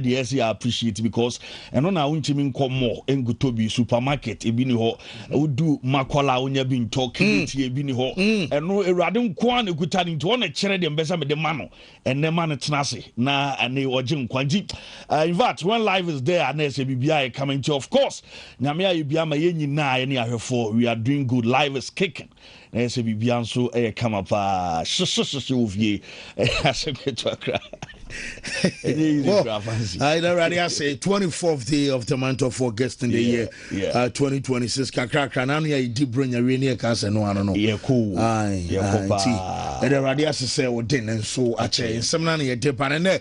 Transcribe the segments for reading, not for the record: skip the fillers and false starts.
yes, I appreciate because and on our Wontumi come more and go to be supermarket ebini ho would do makola onya bin talking ebini ho and no eradin kwan ekuta into one chere dem besa me de mano and the man tenase na ane ogin kwanji in fact when life is there and say bibia coming to of course nyame ayi bia ma yenyi na ye ne ahwefo we are doing good, life is kicking na say bibia so come up ovie aseketo akra. I already say 24th day of the month of August in the year 2026. Kakra now you did bring a rainy cancer no one know. Yeah, cool. I already say what then and so I change some nani dip and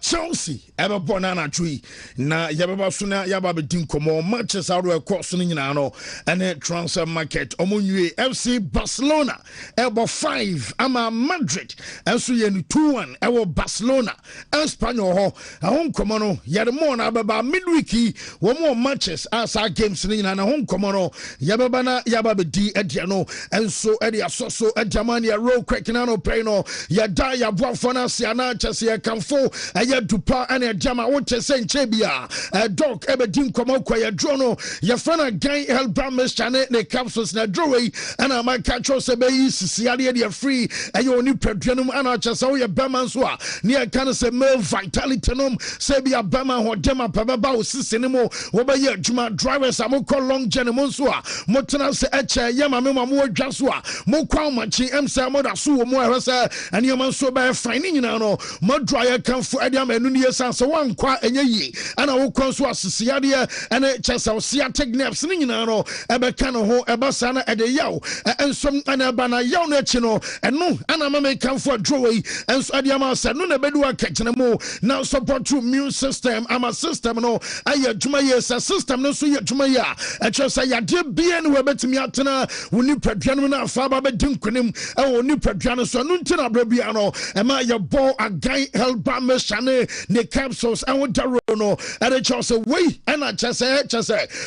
Chelsea ever banana tree. Na Yababa Suna Yababi Dinkomo matches out of course in and then transfer market Omunue FC Barcelona Elbow 5 Ama Madrid and so 2-1 Elbow Barcelona. Espanyol home common Yadamona Baba midweeki one more matches as our games in a home common Yababana Yababi D Ediano and so Eddie Soso Edjamania Row Cracknano Peno Yada Yabuafana Siana Chesia Camfo Ayadupa and a Jama Oche Saint Chebia a dog Ebedin Komoko Yadrono Yafana Gang Elbames Chane ne capsules na Drowy and I might catch us a bay Siadia free and you only Pedrinum and I just saw your Bamanswa near Can say male vitality nom say be a bama ho dema pababa o sisinimo wo be ye adwuma drivers amoko long journey mo so a motena se eche ye ma me mo adwa so a mo kwa machi em say mo da so wo mo ehwese ani man so be fine nyina no mo dryer kan fo ade am enu ne yesan so wan kwa enye yi ana wo kon so asisiade ene chesa o siatic nerves ne nyina no e be kan ho e ba sa na ede yaw ensom ana ba na yaw no echi no eno ana ma me kan fo adrowe enso ade am asa no na bedu now support to immune system. I'm a system no. Aye juma yes a system no so ye juma ya. I just say ya de bien we bet me atena. Woni pedwan na fa ba din kunim. E woni pedwan so no ntina brabia no. E ma ye ball a guy help ba me shane ne capsules and what daro no. E just say we and I just say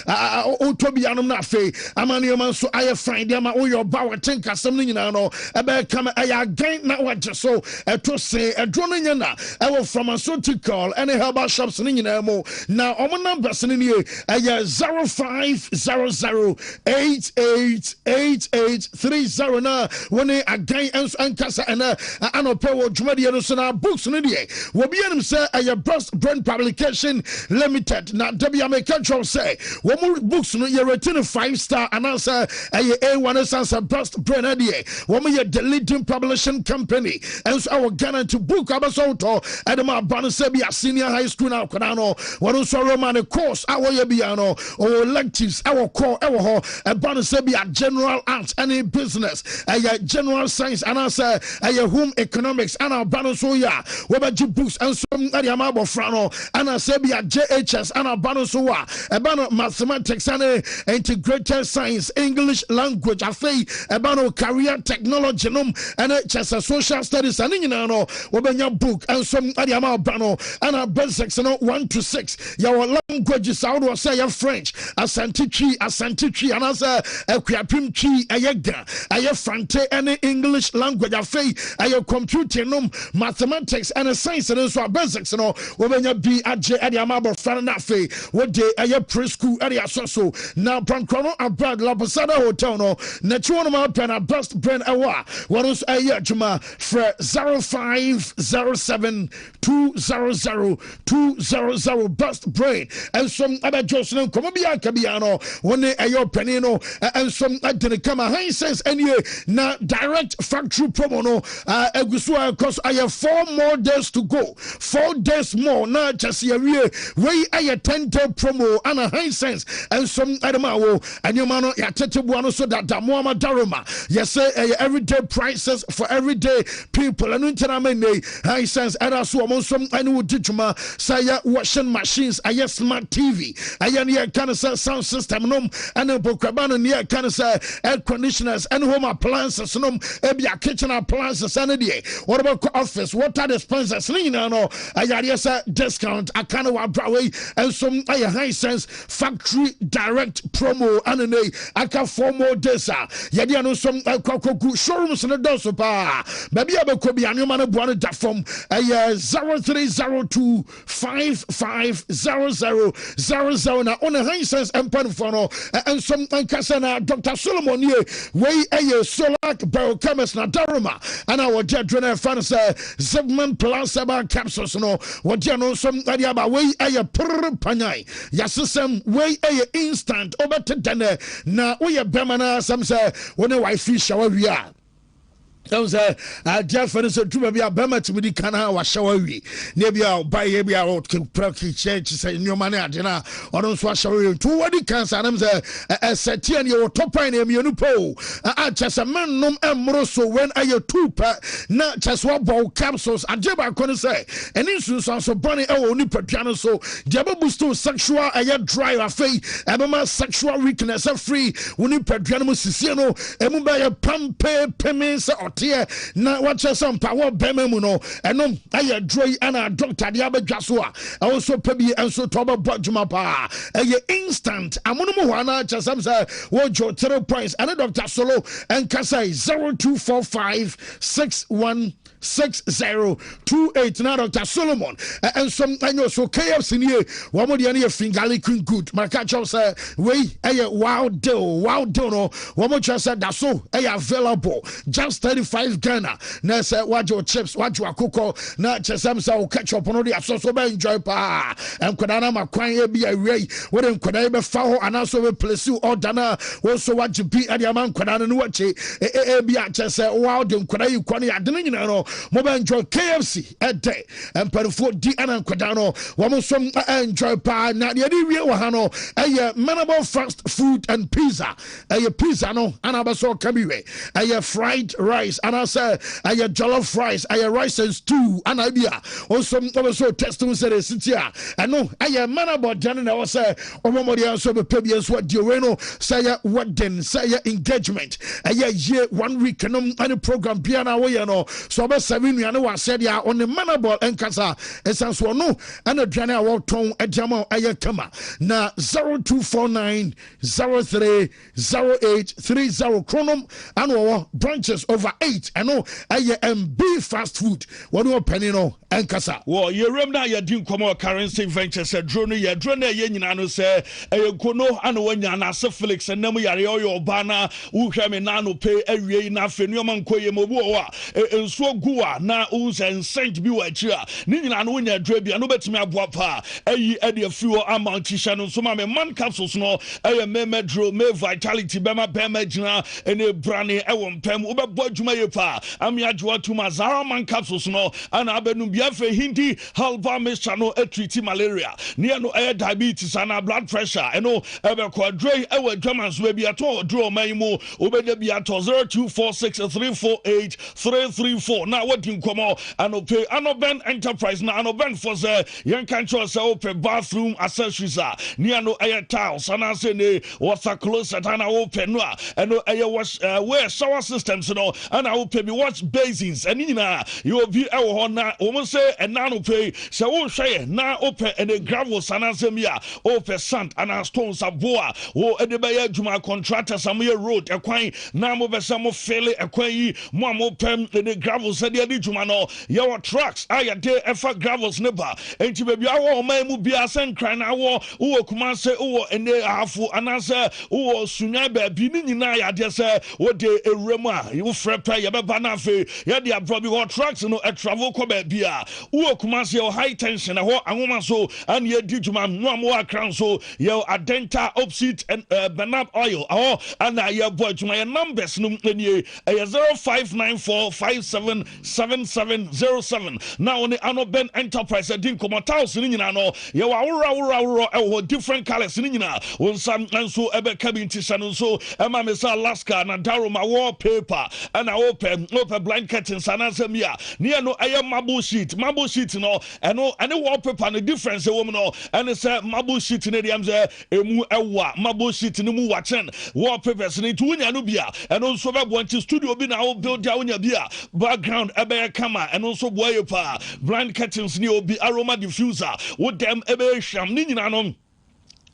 o to bia no na fe. Amani man so aye find dem o your ba we think asem ni nyina no. E be come aye guy na what just so e to say e dro no nyana. Pharmaceutical and herbal shops in Namo. Now, on my numbers in the 0500888830 now. When a guy and Casa and Anopo Jumadiano books in the day. Will be in say a Bust Brand Publication Limited. Now, WMA Control say, one more books in your return 5-star and answer A1 as a Bust Brand idea. One more deleting publishing company. And so our Ghana to book Abasoto. Adama Banasebia Senior High School now, Canano, what also Roman course, our Yabiano, or electives, our core, our Banasebia General Arts, any business, a general science, and answer a home economics, and our Banasoya, Wabaji books, and some Adiamabo Frano, and a Sebia JHS, and our Banasoa, a Bano mathematics, and integrated science, English language, a fay, a Bano career technology, and just a social studies, and in Wabanya book, and some Adiama Bano and our basics 1 to 6. Your languages I would say French, Asantichi, and as a Quiapim Chi, Ayega, Ayafante, and English language, a fay, a computer, mathematics, and a science, and so basics, when you be at Adiamabo Faranafe, what day a preschool area so now Pancono abroad La Posada Hotel, no, Natural Pen, a bust brand awa, what is a year Juma for 0507 200 bust brain and some other Jocelyn Comobia Cabiano when they are your penino and some didn't come a high sense and you now direct factory promo Egusua because I have 4 more days to go, 4 days more now just here way I attend promo and a high sense and some Adamawo and your man Yatebuano so that Damuama Daruma yes say everyday prices for everyday people and high sense and as well some I know Dijuma say washing machines I smart TV I near cancer sound system and Bokrabana near cancer air conditioners and home appliances maybe a kitchen appliances and what about office water dispensers no I discount I can't Broadway and some high sense factory direct promo and I can 4 more days Yadia no some showrooms in the doors pa baby I could be a new man of one that from ɛyɛ 0302550000 na on a hisense empanfo no ensom ankasa na Dr. Solomon ye we ɛyɛ solar biochemist na Daruma ana wɔgye adwene fan sɛ Zebman Plus aba capsules no wɔgye no nsom ade aba we ɛyɛ prr panyai yasesem we ɛyɛ instant obetedane na woyɛ bema na asɛm sɛ wone wifi shower wia Don't say, Jeff, for instance, to be a Bama to be the Kana or showery. Maybe I'll buy a procky church, say, new money at dinner, or don't wash away. Two what it can say, a Satian, your top pine, you po. I just a man, no, and Moroso, when I your two pack, not just what ball capsules, and Jabba couldn't say. And instance on so bunny, only per piano, so Jabba Busto sexual, a dry or fay, Abama sexual weakness, a free, when you per piano, Sicino, and Mubaya Pampe, Pemens, or na watch some power bememuno enom aye droy ana doctor de abadwaso a also pebi enso toba bodjuma pa aye instant amono mo hwana chasam say wojo 3 points and Dr. Solo and Kasai 0245616028 na Dr. Solomon and some anyo so KFC ni wamo de na fingali good maka chow say we aye wow deal no wamo chasa da so aye available just 35 Ghana. Na say wajo chips, wajo akoko. Na chesam sa o catch up on the aso be enjoy pa. Em kwadana makwan e bi awei. We dem kwadana be fa ho anaso we place you order na wo so waji bi ade am kwadana no wachi e bi a chese wow dem kwadana yi kwani ade nyina no mo be enjoy KFC ede. Em parfo di ana kwadana no wo mo som enjoy pa na de wie wo ha no eye manable fast food and pizza. Eye pizza no ana ba so kabiwe. Eye fried rice and I say I jollof rice, I rice and stew, and I be also testing say sitia. I know I man about Jan I say Omomodia so be pebians what Dureno say what then say engagement. I year 1 week and any program piano way no so about 7 we know said ya on the manable and casa essence one no and a Jana walk tone a jamo I kama na 0249 030830 chronom and branches over 8 I know I am be fast food. What do penny no and kasa? Well, you remember you didn't come out currency ventures a drone, ye drone yen and say a kono and when you're not Felix and Nemo your banner, who have a nano pay a ye enough in your man koye moboa and so gua na us and Saint Bewatria. Nina and when you're drebi and no bet me a guapa, a ye eddie a few amount Tishan so my man capsules no, a me medro, me vitality, bema bemajina, and a brandy, I won't pem over Bojuma pa. I'm Yajua to Mazara man capsules no, and Abenubia for Hindi, halva meshano, a treaty malaria, near no air diabetes and blood pressure, and no ever quadre, our Germans will be at all, draw my mo, over the Beato 0246348334. Now what you come out and pay Anoben Enterprise now Anoben for the young country open bathroom accessories near no air tiles and I say water closet and I open and no air wash wear shower systems you know and I will pay me watch basins and you will be our na almost say and now pay so won't say now open and the gravel sanasemia open sand and our stones are boa or at the bay juma contractor some year road a quine now over some of fail a quay more open the gravel said the juma no your trucks I a day ever gravels never and you baby our man will be a send crying our who come say oh and they have and answer oh sunya baby nina ya just say what they a rema you frepper ya bana fe ya dia probably what trucks no a travel ko baby a who come say high tension a ho anwoma so and ye di juma no mo akran so your adenta opsit and banab oil oh and your boy to my numbers no any 0594577707 now on the Anoben Enterprise din come 1000 nyina no ye wa wura different colors nyina won sam nso ebe cabin tisano so ema me sa Alaska na Daruma wallpaper and I open blind curtains and answer near no I am marble sheet no and wallpaper and the difference woman no and it's a marble sheet in the emu ewa marble sheet no mu watching wallpapers ni to nya no bia and also be want studio bi na wo build ya nya bia background ebe camera and also boy pa blind curtains ni obi aroma diffuser with them ebe sham ni nyina no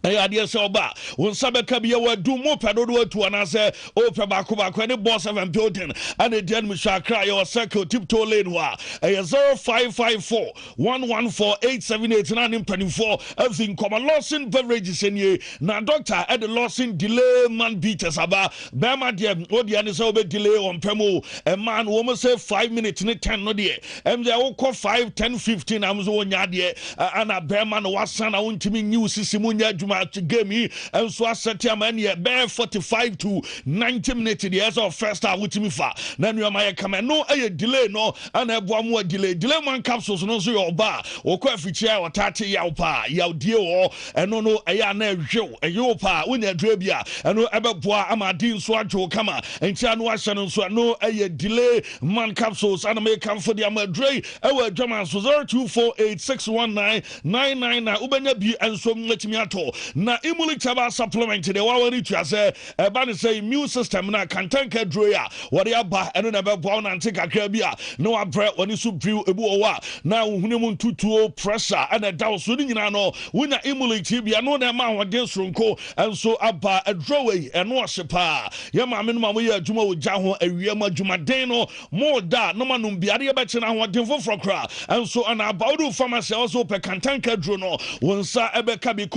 Adia soba, when Sabakabia were do more pedodo to an answer, O Prabakuba, any boss of a building, and a den shall cry or circle tiptoe lane wa a 0554 114 8789 in 24 everything common Lawson beverages in ye. Now, doctor at the Lawson delay man beaters about Bama dear, what the answer delay on Premo, a man woman say 5 minutes in 10 no dear, and they all call 5, 10, 15. I'm so yadia, and a bearman was son. I want to be new Sisimunya. Game and so I set your money bare 45 to 90 minutes the years of first hour with me for then you might come and no a delay no and have one more delay one capsules no so your bar or coffee chair or tati yaw pa yaw deal and no a ya na show a yo pa when you drabia and no ever boy amadin swajo kama and chan washan so no a delay man capsules and may come for the amadre our German so 0248619999 ubenya bi and so much me at all. Na imulik taba supplement de wa wani twa say e ba ne say immune system na kantanka droya wode aba eno na be bo na nte kakra bi a no abre woni so brew ebu owa na hunemu ntutuo pressure ana da so ni nyina no wonya imulik bia no na ma wode sronko enso aba adrowei eno ohyepa ye ma me no ma ye adwuma wo gya ho awiem adwumaden no mo da no ma no biade ye be che na ho den foforo kra enso ana abawdu pharmacy also pe kantanka dro no wonsa ebe ka bi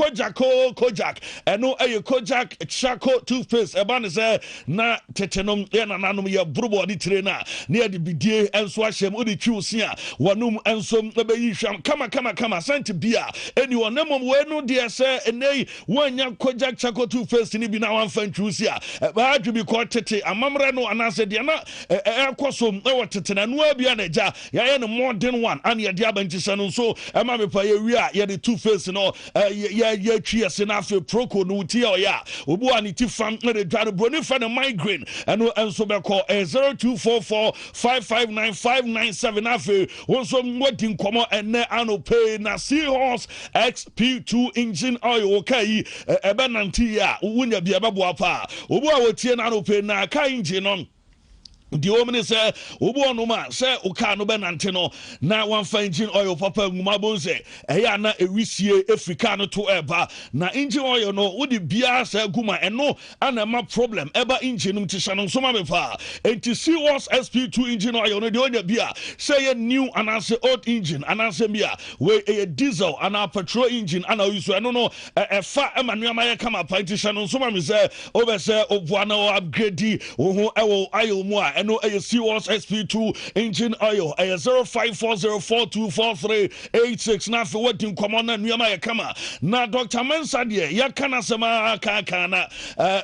Kojak eno aye Kojak Chako toothpaste eba ne say na tetenom ye nananom ye brobo di trainer na ye bidie enso ahyem odi twiusia wanum enso ebe yi hwam kama sent bia eni wonemom we no de say enei wanya Kojak Chako toothpaste ni bi na wan fan twiusia ba adwi ko tete amamre no anase de na ekosom e wotete na no abia na ja ye no modern one and ye de abanti no so ema me pa ye wi a ye de toothpaste no ye twi Senafe Proco no tia ya obu aniti fam na de dware broni fa na migraine eno enso be call 0244559597 afi wonso mwadi nkomo ene anope na Seahorse XP2 engine oil okay ebe nanti ya wunya bia bebo apa obu a wotie na anope na ka engine on the woman say obo no ma say uka no be nante no na one engine oil papa nguma bonse eya na ewisie Africa no to eba na engine oil no wo de bia say guma eno ana ma problem eba engine num tisha no so ma be pa enti Seahorse SP2 engine oil no de onya bia say a new and say old engine and say bia we a diesel and a petrol engine and use no fa emanu ma ye kama pa tisha no so ma me say over say obo na upgrade wo ho ewo oil mu a no a Seahorse SP2 engine oil a 0540424386 na for what in common na nua ma kama na Dr. Mensa de ya kana sema ka na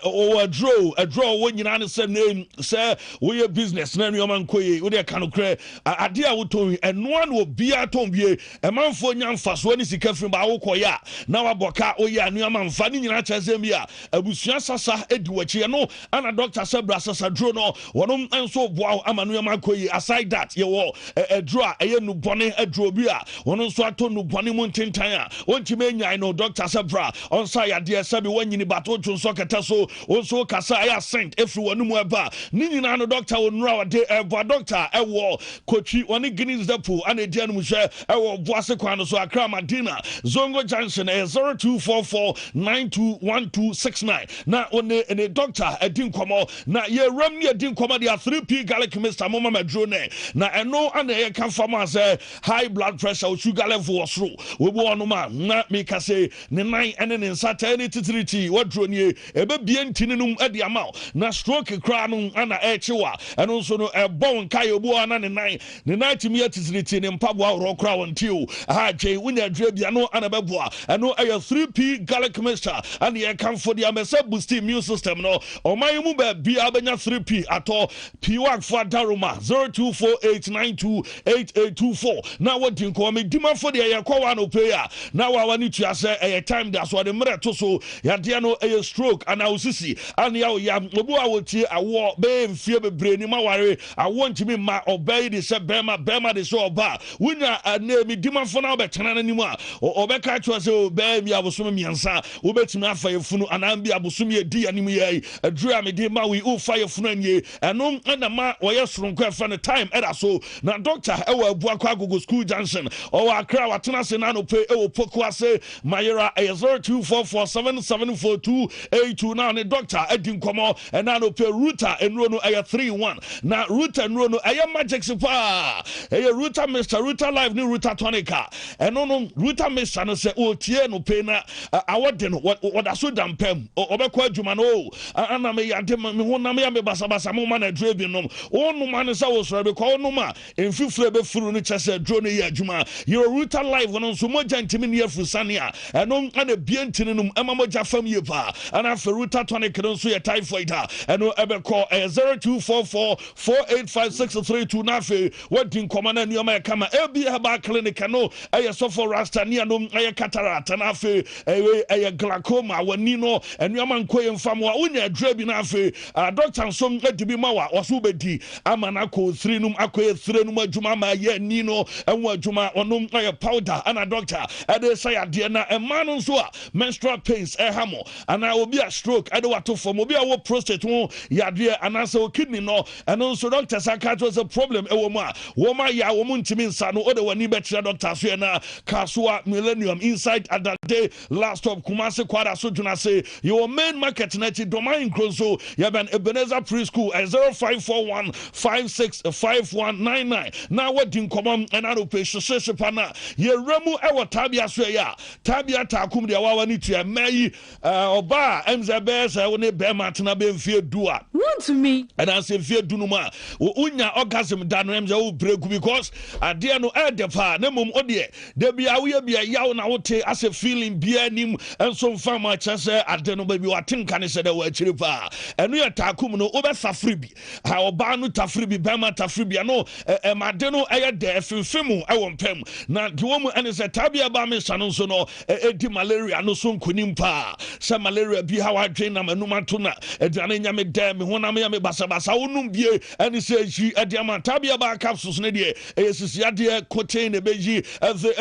o a draw wo nyina ne say name say we business na nua man koyi wo de ka no kre ade a wo ton eno an obi a ton bie e manfo nya mfaso ni sika fim ba wo koya na waboka o ya nua man fa ni nyina cheze mi a abusua sasa edi wachi no ana Dr. Sabra sasa draw no wonom so boa amanu ya makoyi aside that ye wo draw eye nu bone draw bi a wono so ato nu bone mu ntentan a wontime nyan no Dr. Sabra on say ade sabi wanyini bato tun so keta so so kasa ya sent every one mu eba ni nyina no doctor wonura wade eba doctor ewo kochi woni Guinness depo ana dia no hwe ewo boase kwan so Accra Madina Zongo Junction 0244921269 na one ene doctor edin komo na ye ram ne edin komo dia 3p garlic Mr. Mama Madrone na eno ana ye kan fama say high blood pressure sugar level osro we bo no ma na me ka say ne nan ene ne nsata ne titiriti wadrone ebe bie ntininum ade ama na stroke kra no ana echewa eno so no ebon kai obu ana ne nan timi titiriti ne mpabo awro kra wontiu ha je wunya dre bia no ana beboa eno eye 3p garlic Mr. and ye kan for the amesa boost immune system no o man mu ba bia benya 3p ato P1 for Daruma 0248928824 now what din ko me dima for the ye kwa no player now wa wani to say a time that's what the mre to so ya de no a stroke and ausisi and ya obu a wotie awo be mfie bebre ni ma ware awo ntimi ma obey the say bema de so oba wunya na me dima for na obetena na nimu a obeka to say be mi abosom miensa obetimi afa yefunu anambi abosom ye di animu ye adura me de ma we o fa yefunu anye eno na ma wɔyɛ soronko ɛfɛ no time ɛda so na doctor ɛwɔ abua kwa agogo school junction ɔwɔ akra watena se na no pe ɛwɔ poko ase mayera ɛyɛ 0244774282 na ne doctor ɛdi nkɔmɔ ɛna no pe router enuro no ɛyɛ 31 na router enuro no ɛyɛ magic pa ɛyɛ router Mr. router live ne router tonica ɛno no router Mr. no sɛ otie no pe na awɔde no wɔda so dampam ɔbɛkɔ adwuma no ana me yade me honam ya me basabasa mo ma na duro bi nom onuma ne sɛ wo sɔre be kɔ onuma emfifure be furu no kyɛ duro no yɛ adwuma your router live no nso mo gantimi ne afusane a ɛno ana bientini nom ɛma mo gya fam ye pa ana fe router tonic no nso yɛ typhoid a ɛno ɛbɛkɔ 0244485632 na fe wadi nkɔma na nneɛma ɛka ma ebi haba clinic no ɛyɛ sɔfo rasta ne anom ɛyɛ cataract na fe ɛyɛ glaucoma wani no nneɛma nkɔ mfam wa unya adura bi na afi doctor nsom edibi ma wa oso bedi ama na ko 3 num akoye 3 num adwuma ma ye ni no enwo adwuma onom aye powder ana doctor ade say ade na ema no nso a menstrual pains hamo ana obi a stroke ade wato form obi a wo prostate ho yade ana se o kidney no eno nso doctor saka was a problem ewo mu a wo ma ya wo mu ntimi nsa no ode wani betre doctor so na Kasua Millennium inside Adade last stop Kumasi Kwada so juna say your main market neti domain Kronso yaban Ebenezer Preschool at 0541565199 now what din common and I pay pana ye remu ewa tabia so ya tabia takum de wa wani to mai oba MZBS woni be matena be mfie dua Wontumi and I say mfie dunuma unya orgasm dano MZ wo breku because ade no e de pa na mom ode de bia wo bia yaw na wote as a feeling bia nim enso mfa ma chese ade no ba bi watenka ne se de wa chiri pa enu ya takum no obefa free bi ha oba no ta free bi bema ta free bi no made no eye de efimfimu e wo mpam na de wo mu ene se tabia ba me sano so no edi malaria no so nkonim pa se malaria bi ha wadwen na manuma to na eduane nya me de me honam ya me basabasa wonum bie ene se ji ede ma tabia ba capsules ne de esisi ade kote ne beji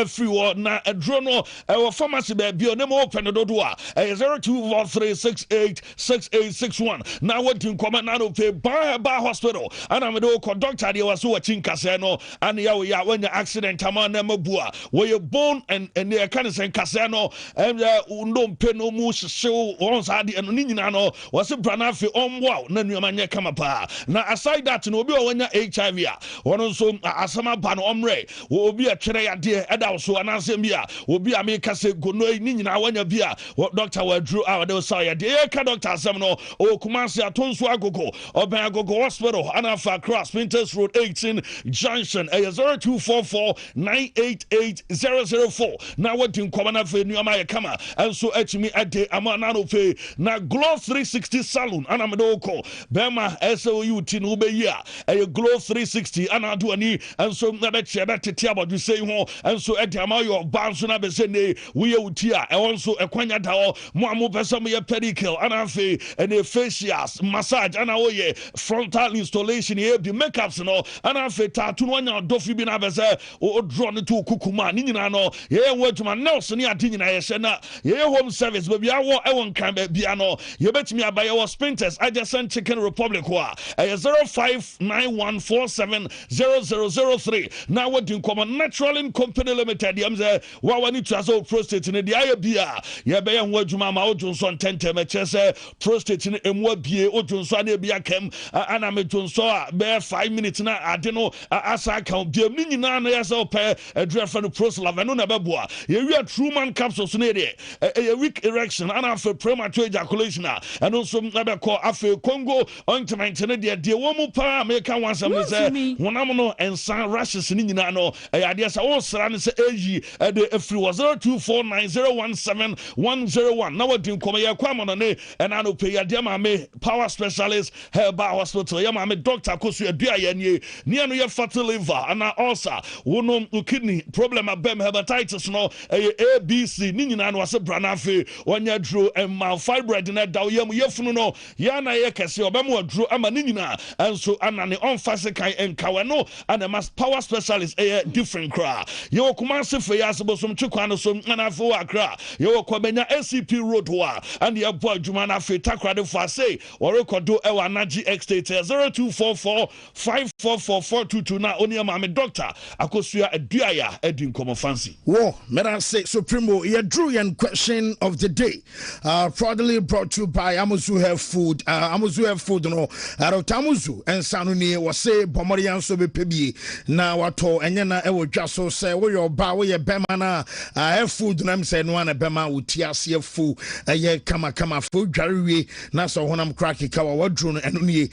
free wo na edro no wo pharmacy ba bi o ne mo open dodo a 0243686861 na what in common na no pay ba hospital ana me do ko doctor de was so chinkase no ana ya when your accident ama na mabua we your bone and e kan sen kase no ndo mpe no mu hyew on sa de no nyina no was brana fe on wow na nuama nye kama pa na aside that no obi o wanya HIV a wono so asama ba no omre obi a twere ya de eda so anasem bia obi a me kase gono ni nyina wanya bia doctor wa drew out de so ya de ka doctor asem no o Kumasi atonso agogo oben agogo hospital anafa cross Printers Road 18 junction 0244988004 na wadin kwamana fe nuama ye kama enso achimi ade amana no fe na Glow 360 salon ana medoko bema SOUT no be ya Glow 360 ana do ani enso na be chebe tete abodu sei ho enso ade ama yo banso na be se ne we ye utia e wonso ekwanya da ho mo amo pesa mo ye pedicure ana fe ene facials massage ana oye frontal installation here be makeups no ana fe tattoo no nya dofi bi na be se o draw ne to kukuma ni nyina no ye waduma nurse ne ade nyina ye hye na ye home service be bia wo e won kan be bia no ye betimi abaye wo sprinters adjacent Chicken Republic ho a 0591470003 na wadin common natural company limited yamze wa wani traso prostate ne dia ye bia ye be ye ho adwuma ma ojonso ntente me chese prostate ne emu abie ojonso na bia kem ana me jonso a be 5 minutes na ade no asa kan bia ni nyina na yesa ope adrefa no proslava no na beboa ye wi Truman capsules ne de a weak erection ana for premature ejaculation and also na be call afa Congo ointment ne de wo mu pa America wansam ne se wonam no ensan rashes ni nyina no ade sa wo sra ne se eyi de afri 0249017101 na wadin koma ye kwa mono ne na no pe yade ma me power specialist herbal hospital ye ma me doctor kosu adua ye nie no ye fatty liver ana ulcer wono kidney problem abem hepatitis no ABC ni nyina no ase brana fe onya dro ma fibroid na da ye mu yefunu no ya na ye kese say obemu aduro ama ni nyina enso anane on fase kan enkawe no and the mass power specialist a different cra yo Kumasi fe ya sebosom twekwa no so na fo akra yo kwabenya ACP road ho and the boy adwuma na fe takrade fo ase o rekodo e wa naji estate 0244 544 na oni ama me doctor akosua aduaya edi nkomo fancy wo mera say supremo ye drew yan question of the day proudly brought to you by Amuzu Health Food no Arotamuzu ensanu ni wo say bomorian so be pebie na wato enye na e wodwa so say wo yo ba wo ye bema na health food na say no na bema wuti ase fu ye kama fu dwarewe na so honam crack ka wa wadru no eno ni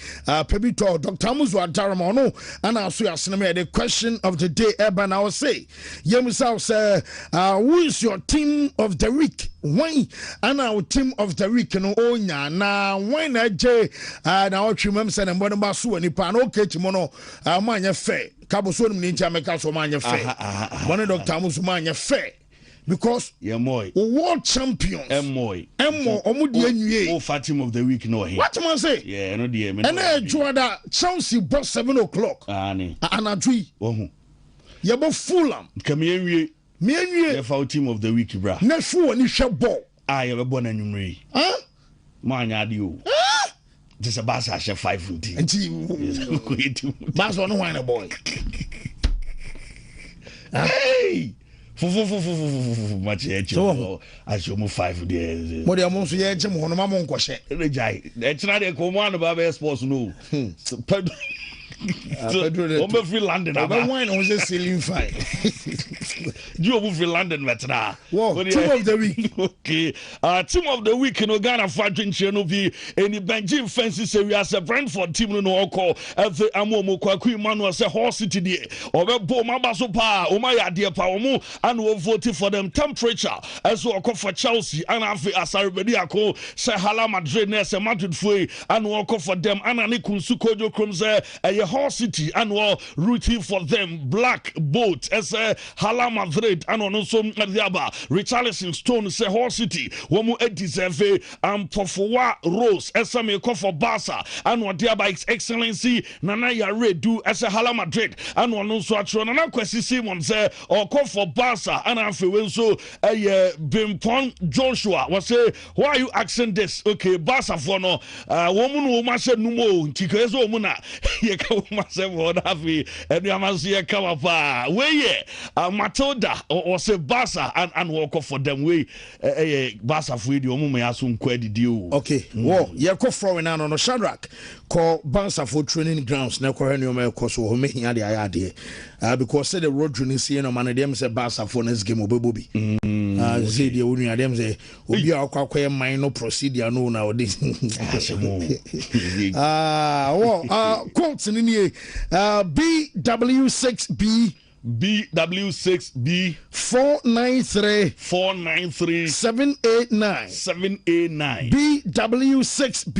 pebi to Dr. Amuzu Adarama no ana so yasene me the question of the day eba na wo say yemsa say who is your team of the week? When and our team of the week no onya na when je na otwemam se na mbon ba so ani pa na okechimono amanya fe kaboso nim ni ntia meka so manya fe one Dr. Amuzu manya fe because yeah moy world champions moy omudi anwie o team of the week no here what man say yeah no dey me and Joada Chelsea boss 7 o'clock ani anadui ohu ye bo Fulham kamienwie mienwie the team of the week bra na fu ni hwe ball ye be bona nwumre manya ade o this about Sasha 5 nti Bas on wine boy hey much so as you move 5 days mo de mo so ye gem hono ma mo nkwohye rejai e kira de ko mo an ba sports no Pedro free London about wine was a ceiling fine. You move free London veteran. Wow, team of the week. Okay. Team of the week in Ghana Fadrin Chenovi any Benjamin Fences area as a Brentford team no call at the Amomo Kwaku Manuel say horse city day or Bo Mabaso pa Omaya dear Paomo and we voted for them temperature as well call for Chelsea and Afi Asaribediako say Hala Madrid Ness Madrid Fui and we call for them and Anikunsuko Jokrumse a horse city and we rooting for them black boat as a Hala Madrid and also Diaba Richarlison Stone say horse city womu deserve Pofowa Rose as a call for Barca and what Diaba His Excellency Nana Yare do as a Hala Madrid and one also atro Nana Kwesi Simon say or call for Barca and Afi so a Bimpon Joshua was say why are you asking this okay Barca for no woman wo ma she numo ntikezo muna ye ka wo ma se wo da fi enu amaso ye ka wa pa we ye Matilda or say Barca and walk for them we Barca for the omo me aso nkwa didi o okay wo ye ko for na no Shadrack call Barca for training grounds na ko hanu me ko so ho me hia de ayade because say the road training see no man dem say Barca for next game obebobi say the onu adem say obi akwakoye man no procedure no na odi quotes in BW6B 493 789 BW6B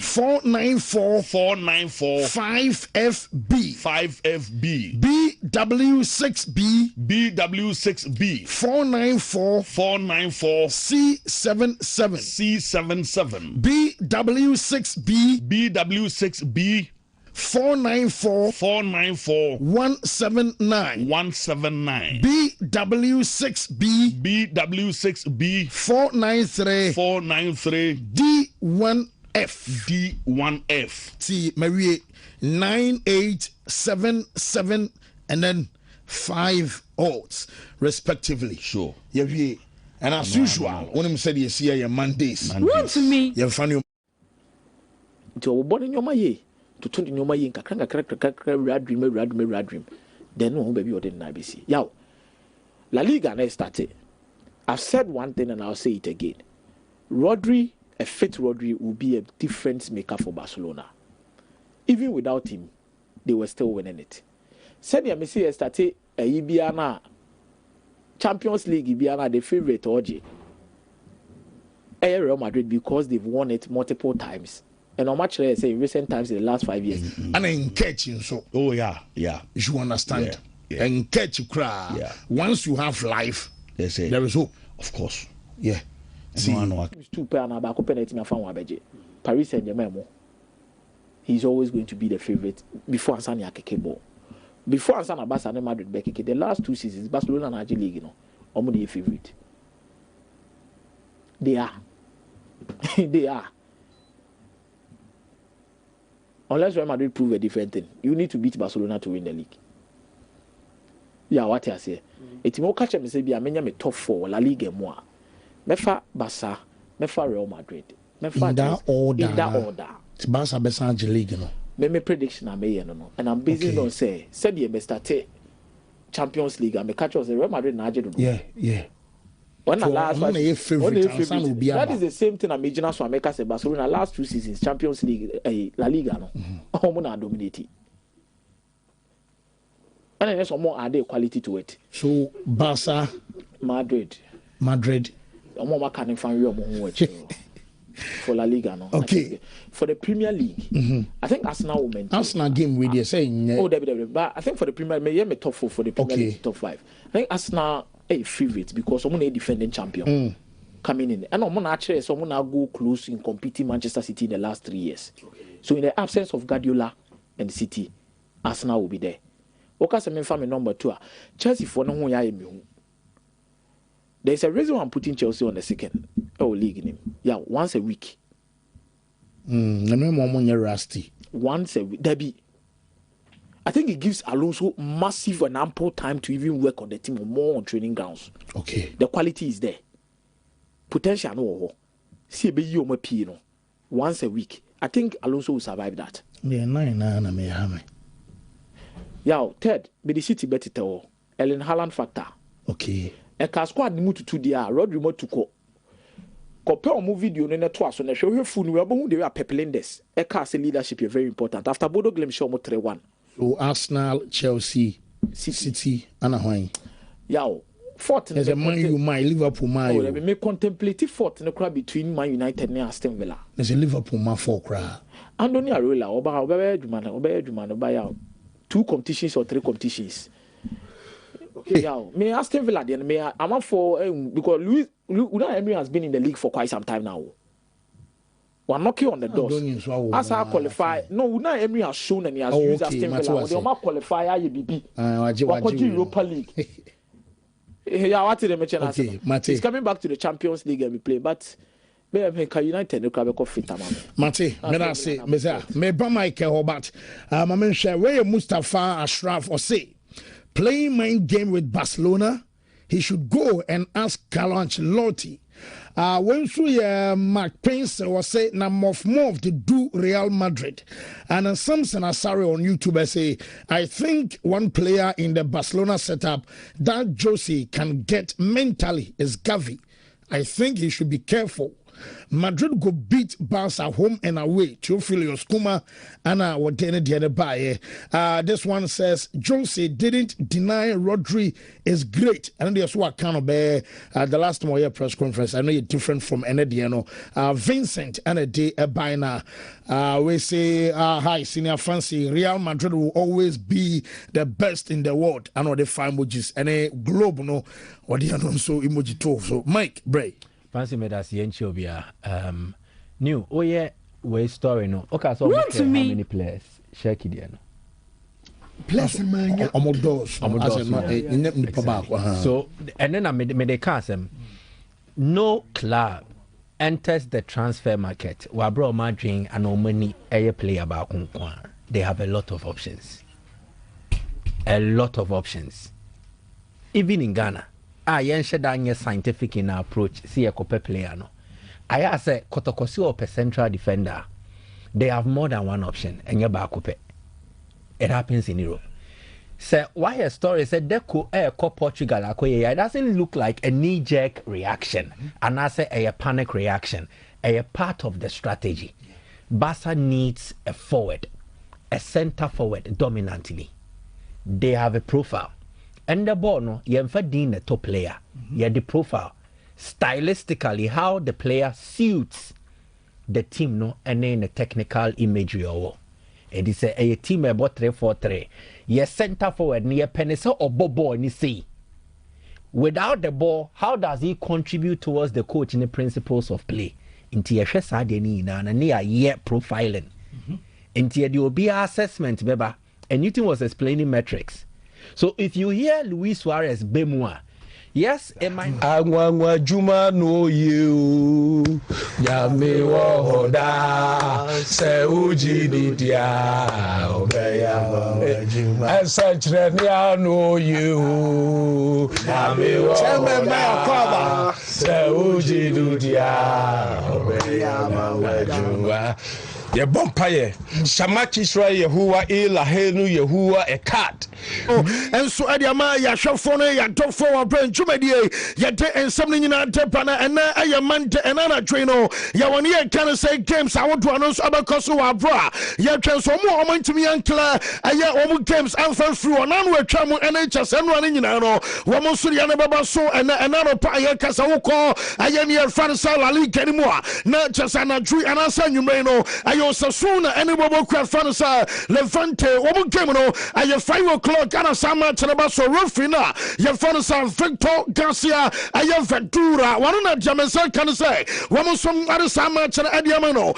494 5FB BW6B 494 C77 BW6B 494 179 BW6B 493 D1F T Marie 9877 and then 5 odds respectively. Sure. Yeah, and as usual, when him said you see your Mondays. Wontumi. You funny. To born in your my to turn in your my kakra red dream. Then no baby or didn't IBC. Yow. La Liga never started. I've said one thing and I'll say it again. Rodri, a fit Rodri will be a difference maker for Barcelona. Even without him, they were still winning it. Said ya Messi started a Ibiana Champions League Ibiana the favorite OG. Real Madrid because they've won it multiple times. And how much I say in recent times in the last 5 years. And in catching so. Oh yeah. You understand? Yeah. And catch you cry. Yeah. Once you have life, They say there is hope. of course. Yeah. See, Two pair na ba ko penalty na fa wa beje. Paris Saint-Germain, he's always going to be the favorite before Ansani Akeke ball. Before Ansana Barca and Madrid Bekeke, the last 2 seasons, Barcelona and Argentine League, almost a favorite. They are. They are. Unless Real Madrid prove a different thing, you need to beat Barcelona to win the league. Yeah, what I say. It's more catch me say, "I'm me top 4 La Liga moi." Mefa Barca, mefa Real Madrid. Mefa in that order. In that order. It's Barca best Argentine League, Me prediction I may no, and I'm basing on say the best start Champions League. I'm catch us Real Madrid na Argentina. Yeah. When the last one, that that is the same thing. I'm imagining so America say Barcelona last 2 seasons Champions League, La Liga no, Omona dominate. And then some more added quality to it. So Barca, Madrid. I'm canning from you for La Liga no. Okay. For the Premier League, I think Arsenal will maintain. Arsenal game with you saying. But I think for the Premier League, me top 4 for the Premier League top 5. I think Arsenal a favorite because someone a defending champion coming in, and someone actually someone now go close in competing Manchester City in the last 3 years. So in the absence of Guardiola and City, Arsenal will be there. Okay, so me family number 2. Chelsea for no one there's a reason why I'm putting Chelsea on the second league name. Yeah, once a week. Rusty. Once a week. Debbie. I think it gives Alonso massive and ample time to even work on the team or more on training grounds. Okay. The quality is there. Potential no. See a baby no. Once a week. I think Alonso will survive that. Yeah, third, be the City better tell. Ellen Haaland factor. Okay. A squad ni mutu dia Rodri mo tuko. Compare on video no net twice on the show here phone we are they are peppling this. A cast leadership is very important. After Bodo Glim show mo 3-1. So Arsenal, Chelsea, City, and Ahoy. Yeah, fourth. There's a Man U, my Liverpool, my. Oh, let me contemplate fourth in the crowd between Man United and Aston Villa. There's a Liverpool, my 4 crowd. Andoni Areola, Oba 2 competitions or 3 competitions. Okay, yeah. Me Aston Villa then me I'm up for because Louis Emery has been in the league for quite some time now. We're knocking on the doors. As I qualify, no, Unai Emery has shown and he has used Aston Villa. They might qualify IBB. Europa League. Yeah, what did they mention? Okay, he's coming back to the Champions League and we play, but United no crab fit man. Mate, me say, me ba Michael Hobart. My man share where Mustafa Ashraf or say playing mind game with Barcelona, he should go and ask Carlo Ancelotti. When Mark Pence was say na more to do Real Madrid. And Samson Asari on YouTube say, I think one player in the Barcelona setup that Jose can get mentally is Gavi. I think he should be careful. Madrid go beat Barca home and away. Teofilios Kuma and this one says Jose didn't deny Rodri is great. And there's what kind of the last more press conference. I know you're different from Enediano. Vincent and a day by now. We say hi, senior fancy. Real Madrid will always be the best in the world. I know the 5 emojis and a globe no or the so emoji too. So Mike Bray. Fancy made us Yenchobia. New, oh yeah, way story no. Okay, so how many players? Shake it, Plus, man, so, and then I made the cast. No club enters the transfer market. Wabro Madrid and no money a player about Kunkwan. They have a lot of options. Even in Ghana. Yen shedanya scientific in our approach, see a cope player no. I say Kotokosi or per central defender, they have more than one option and you're back. It happens in Europe. So why a story said Deco call Portugal it doesn't look like a knee-jerk reaction and I say a panic reaction, a part of the strategy. Barca needs a forward, a center forward dominantly. They have a profile. And the ball, no, you have the top player. You have the profile. Stylistically, how the player suits the team, no, and then the technical imagery. It is a team about 3-4-3. You center forward, near Penisa or Bobo, and you see. Without the ball, how does he contribute towards the coach in the principles of play? nti yɛhwɛ saa deɛ ni nyinaa na ne yɛ profiling nti yɛde obi assessment bɛba and Newton was explaining metrics. So if you hear Luis Suarez Bemua, yes, it might. Angwa juma no you, yame wohoda, se uji didia, obeya juma. And such renia no you, yame wohoda, se uji didia, obeya juma. Ye bompaye Shamachi Sra Yehuwa Ilahenu Yehuwa Ekat. And so Adiama Yashafone Yatofo wa Brain Chumedie Yate and something in Tepana and Ayamante and Anna Trino Yawania can say games I want to announce Abacoso Abra Yatransformo Wontumi Ankla Aya Omu games and first through an annual travel NHS and running in Ano Wamosuriana Babaso and another Paya Casauko Ayania Fransa Lali Kenimua not just an tree and Asan Yumeno Sasuna and Bobo Crafanasa Levante Omu Gemino Aya 5 o'clock and a Sama Chanabaso Rufina Yafanasa Victor Garcia Aya Ventura one of Jamesa can say Wamusum Adasama Chana Adiamano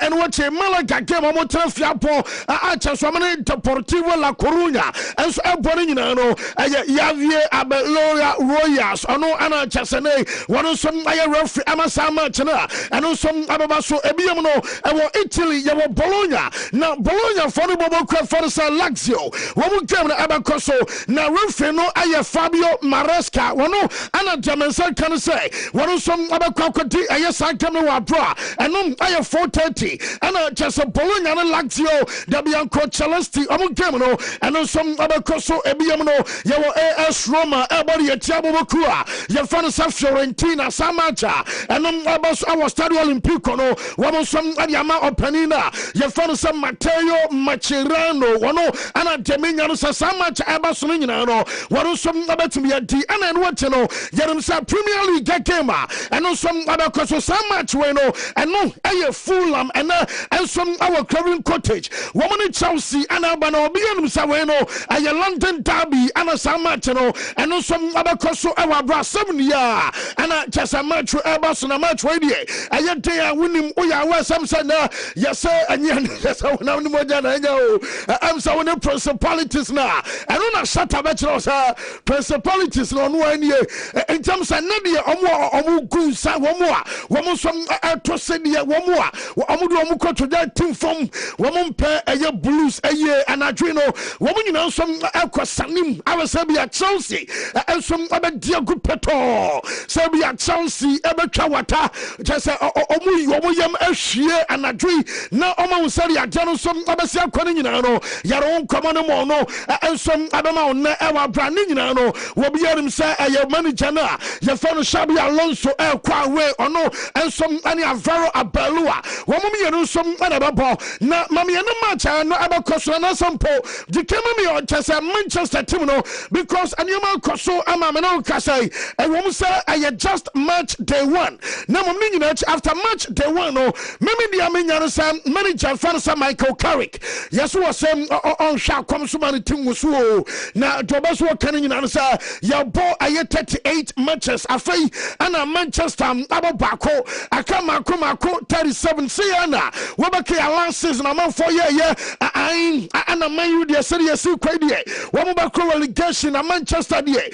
and what a Malaga game of Motafiapo Acha Swamane Deportivo La Coruña and so Boninano Yavie Abeloya Royas Ano Ana Chasane one of some Aya Rufi Amasama Chana and also Ababaso Ebiamano and Italy yawo Bologna na Bologna for the Bobo Crafanasa Lazio one game na Abacoso na referee no aye Fabio Maresca one ana Jamensa can say one some Abacoti aye Sankam wa bra and aye 4:30 ana just Bologna na Lazio Dabianco Celesti game no and some Abacoso Ebiam no yawo AS Roma ebody Tiabo Bokua Yafanasa Fiorentina Samacha and Abas our Stadio Olimpico no one some Adiama Openina Yafanasa Matteo Macerano one ana Deminiano Samacha Abasunina no one some Abatumia and what you know Yeremsa Premier League game and some Abacoso Samach no and no a Fulham and some our Clavin Cottage woman in Chelsea and Albano Bianum Saweno a London Derby and a Samachano and some Abacoso our bra 7 year and just a match Abbas and a match radio I yet winning Oya Samsana yes sir and yes I'm so the principalities now I don't know shut up principalities no one year in terms of Nadia Omu Gusa Womo some Tosedia Womoa Omuko to that team from Womon pair a year blues a year and Adreno woman you know some Sanim I was Serbia Chelsea and some other dear good peto Serbia Chelsea Ebekawata just Omuyam Eshie and Adri now Oma Seria Jano some Abasia Koninano Yaron Common Mono and some Abama our branding no will be him say a manager na your fellow Shabi Alonso El Kwawe or no and some any Avaro Abelua woman you some other na mammy and the match no Abacoso and some po the me or just a Manchester team no because a new man Coso Amamano Kasai and woman say I just match day one now minute after match day one no maybe the Aminian Sam manager Fanasa Michael Carrick yes was some on shall come so many things now Tobas were coming in answer your ball I 38 matches afei and a Manchester Ababako Akamako 37 Siana Wabaki last season a month for year I and a man you the serious quidie Wabako relegation a Manchester die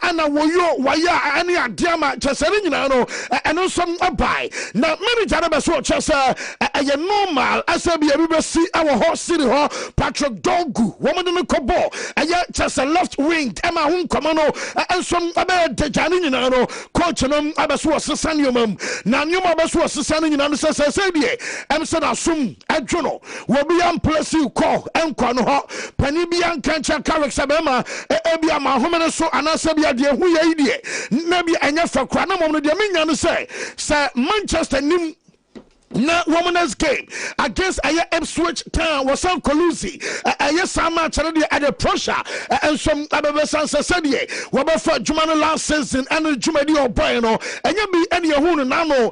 and a woyo waya any a diama Cheserino and also a buy now many Janabas watchers a normal as a see our horse city hall Patrick Dogu woman in the Kobo and yet just a left wing Emma Hum Commano and some about the Janinano coach and Abasu Sanumum Nanuma Basu Sanin and Sasadia Amson Asum Adrono will be unplaced call and Quano Panibian Cancha Carrick Sabema Ebia Mahomana so Anasabia dear who ye Nabi Anya for Quanam on the Dominion say Sir Manchester Nim na women's game against Ipswich Town was on Colusi sama charity at the pressure and some abebesan said ye for Jumano last season and Jumadi or Briano and you be any who nano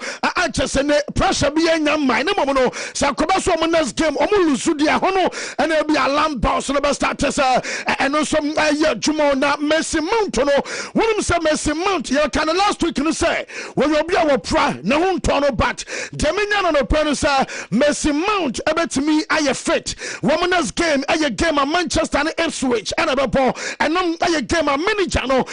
just and pressure be any mind no mono Sakobaso women's game Omulusudia Hono and there'll be a lamb boss and about starters and on some Jumo na Messi Mount no one say Messi Mount you can last week you say when you'll be our pra no tono but Dominion on the producer Messi Mount me I fit women's game a game of Manchester and Ipswich and a ball and a game of mini channel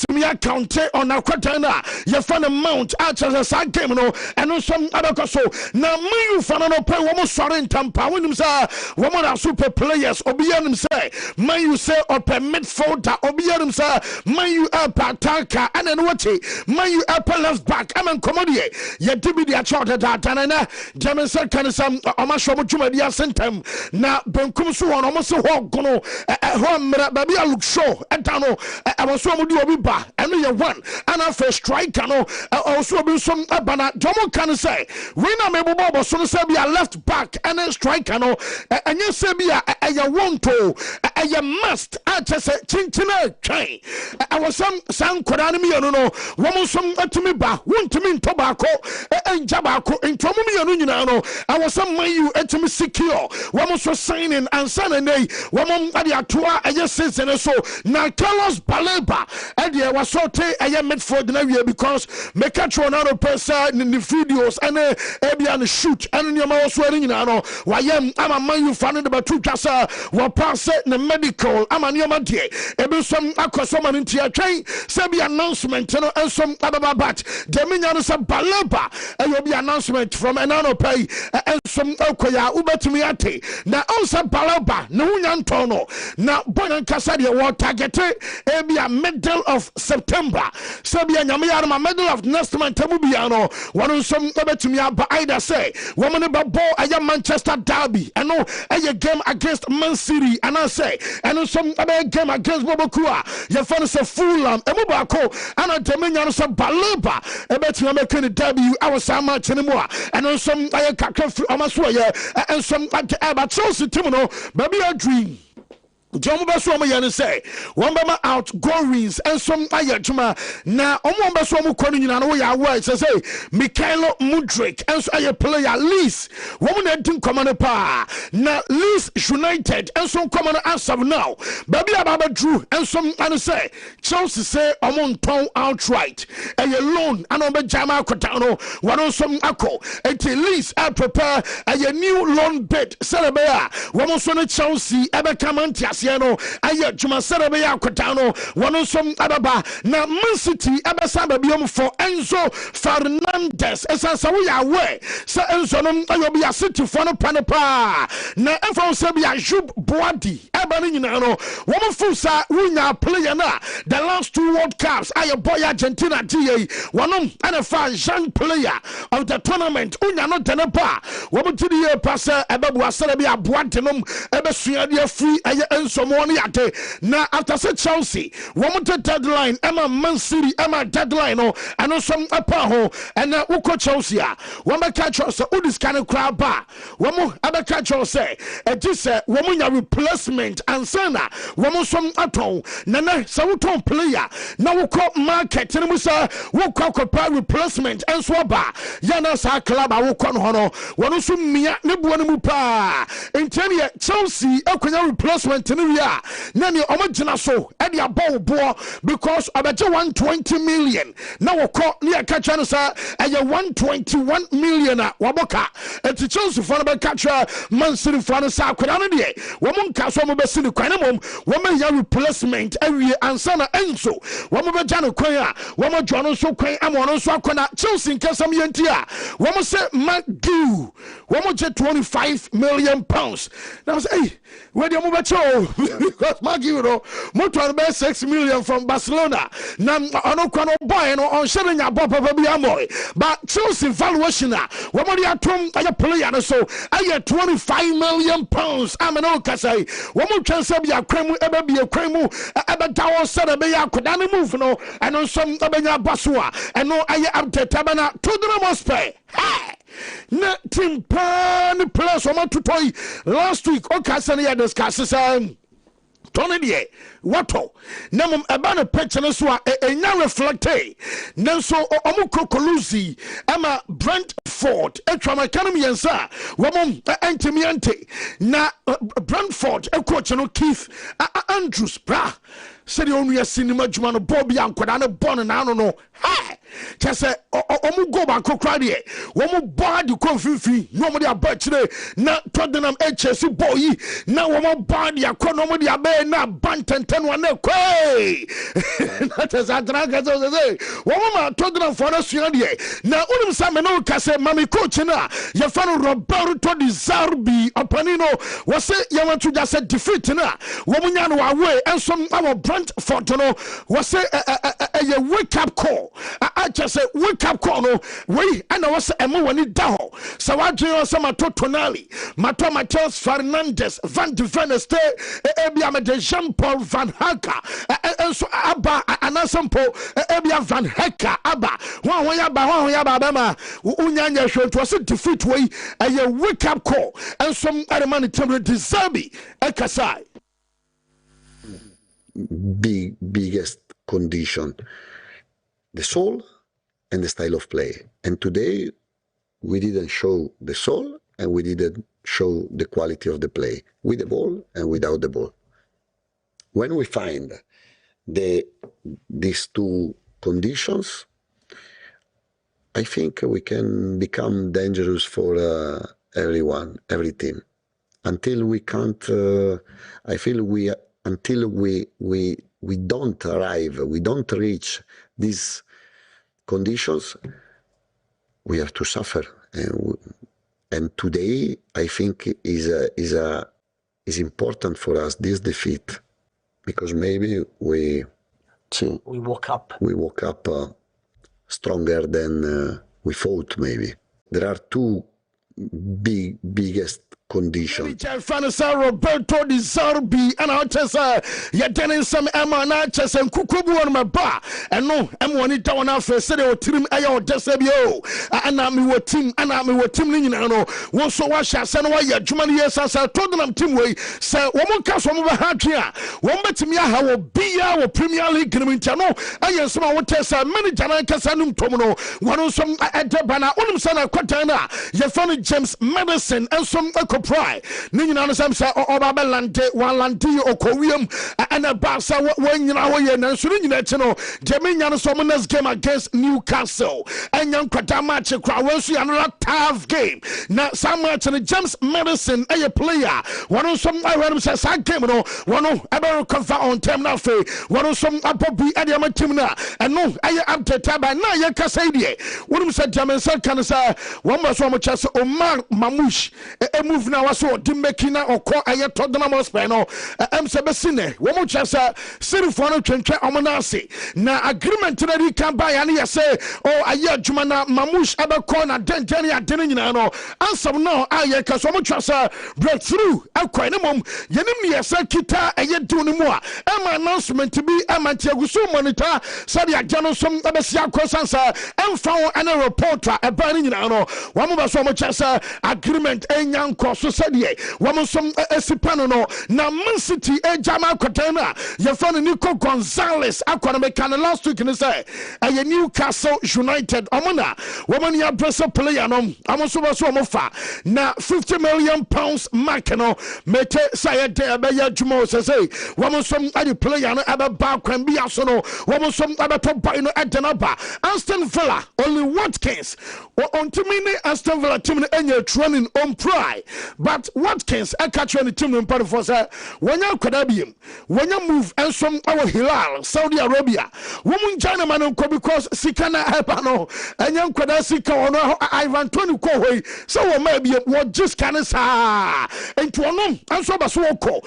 me account on a quatana you find a mount at as a game no and some other so now you find no play woman sorry in Tampa when him say woman are super players obian him say man you say or per midfielder obian him say man you up attacker and then what man you up left back I'm in commodity you did be the short that and German second some Omasho Jumadi sentem na benkum so on almost ho gono baby I look show etano I was so mudi obi ba and you one and I first striker no also be some abana Jomo can say we na mebo bobo so say be a left back and a striker no and you say be a want to a must I just say chinchina train I was some kodani mi no woman some atumi ba wontumi tobacco and jabako in I was some way you to me secure. Woman was signing and Sunday. Woman at the Atua, I just said so. Now Carlos Baleba, and there was so I am meant for the area because make a another person in the videos and a shoot and your mouse wearing. Why am I a man you found about 2 casa? What pass it in the medical? I'm a new man here. Every some aquasoman in Tia train, Sabi announcement and some other bat. Dominion is a Baleba, and you'll be announcement from another pay and some Okoya Uber to me ate. Now also Balaba, no Yantono. Now Bonan Casadia war targeted a middle of September. Sabia Yamiana, middle of next month, Tamubiano. One of some over to me but either say, woman about ball a Manchester Derby. I know a game against Man City, and I say, and some other game against Bobokua. Your fun is a Fulham, a Mubako, and a Dominion some Balaba. I bet you American Derby, our summer anymore. And on some I and some about Chelsea Timono, baby a dream. John Baswama Yan say, one bama out goings and some ayatuma. Now, on one Baswamu calling in an way our words, say, Mikhailo Mudrik, and so I player Leeds, woman that didn't come on a par. Now, Leeds United, and some common answer now. Baby Ababa Drew, and some and say, Chelsea say, among town outright, and a loan, and on the Jama Cotano, one on some echo, and Leeds I prepare a new loan bid, Celebea, one on Chelsea, ever come on Tiasiano, I Juma Celebea Cotano, one on some Ababa, now Man City, Abasaba Biom for Enzo Fernandez, as I say, we are away, Sir Enzo, I will be a city for no panapa. Now, if I say, be a Jub Boadi, Abanino, woman Fusa, winner player na, the last 2 World Cups, I boy Argentina TA, one and a fast young player of the tournament, Unya not Tenapa, woman to the year passer, Ababu Salabia Boatinum, Ebesuadia free, and some money at now after said Chelsea, woman to deadline, Emma Man City, Emma deadline, and also some Apaho, and Uko Chelsea, woman catch us, Udis kind of crowd bar, woman Abacatcho say, it is a woman replacement and Sana, woman some aton, Nana Sauton player, now we call market, and we say, we call replacement and swaba, Yana Club, I will call Hono, one of some Mia Nibuanupa, in 10 years, Chelsea, Okoya replacement in Ria, Nani Omagina so, Eddie Bow, because I bet you 120 million. Now we call near Kachanasa, and you 121 million, Waboka, and to Chelsea for the catcher, Man City for the South Korea, woman Casoma Bassini Quanamum, woman your replacement, every Ansana Enzo, woman Jano Koya, woman John so Quay, and one also Chelsea in Casam Yantia, woman said McGoo, woman get 25 million pounds. Now say, where the Mubacho, because Magiro, Motor best 6 million from Barcelona. Nam Onoquano boy on sharing your Papa Biamoy, but Chelsea valuation, woman ya Tom, I player, so I get 25 million pounds. I'm an old Casay, woman can say be a cremu, ever be a cremu, ever tower said a bear could any move no, and on some Abena Basua, and no I am Tabana to the most pay. Hey! na team pan players o matutoi last week o kasane ya discuss Tony de wato na mum eba ne picture so a enya reflecte nanso omu kokoluzi ama Brentford etwa makanum yensa womum entimiante na Brentford coach no Keith Andrews bra said the only cinema juma no Bobby ankoda ne bon na no ha kese omu go ba kokra de womu bad konfifi no mo de abachire na Tottenham HC boy na womu bad yakọ no mo de abe na bantenten one kwai that is adraga so say womu ma Tottenham for us de na unim sa me no kase mami coach na ye fa no Roberto Di Zerbi opanino wose ye want to just defeat na womu nya no away enso our Brentford no wose a wake up call I just say wake up call no we and I was emo wani daho so I dream some to Tonali Mato Mateus Fernandes Van de Veneste ebia me de Jean Paul Van Haka enso aba anasampo ebia Van Haka aba wan ya ba bema unyanya hwe to say defeat we a wake up call and some other man temper Deserbi ekasai biggest condition, the soul and the style of play. And today we didn't show the soul and we didn't show the quality of the play with the ball and without the ball. When we find these two conditions, I think we can become dangerous for everyone, every team. Until we can't, I feel until we don't arrive, we don't reach these conditions, we have to suffer. And today, I think is important for us, this defeat, because maybe we woke up. We woke up stronger than we thought. Maybe there are two biggest condition. Roberto Di Zerbi and I just ya dene some Emma na just and kukubu on my bar and no M1 down after said o trim ayo desebio and I'm with team ni no won so wa sha se no ya dwuma ne yes asa Tottenham team we say wo mon ka so mo ba ha twe a wo betimi aha wo bia wo Premier League ni ntia no ayen so ma wo tesa manager na kasa num tom no won so edeba na onum sa na kwatan na ye fa James Madison and some Pride. Nina no some say oba belante wan lante okowiam and a basa when you know we na so nyina che no Jeminya no so next game against Newcastle and yan kwata match kwa wan so another tough game na some match no James Madison a player one some I heard him say that game no one ebe recover on time na fe one some abobi e dey my team na and no aye update ba na ye kasa die one say James kan say one so mo chase Omar Mamush e move na waso di mekina okọ aye Tottenham Hotspur no em se besine wo mo chese sirifo no twentwe omonase na agreement na di kan ba ya ne yese o aye adwuma na Mamush abekọ na dentene adene nyina no ansam no aye kaso mo chese breakthrough akọ ne mom yenim ne yese kita aye dunu mu a em announcement bi amantiaguso monitor said ya jano som abesi akọ sansa em fa an reporter e ba ne nyina no wo mo ba so mo chese agreement enyanko so said woman some esipano no na Man City ejama kwatana ye fon Nico Gonzalez akwana mekana last week ni say a Newcastle United omona woman ya press player no amoso so omofa na 50 million pounds mark no mete say de be ya dwuma say woman some adi player no aba ba kwan bi aso no woman some aba to buy no edenaba Aston Villa only Watkins Wontumi ni Aston Villa team no enya training on pride but Watkins a catch any team in part for say when you could have when you move and some our Hilal Saudi Arabia woman China man because Sikana Hepano and young could have Sika on Ivan 20 Kohoi so maybe what just kind of sa and to one and so Baswoko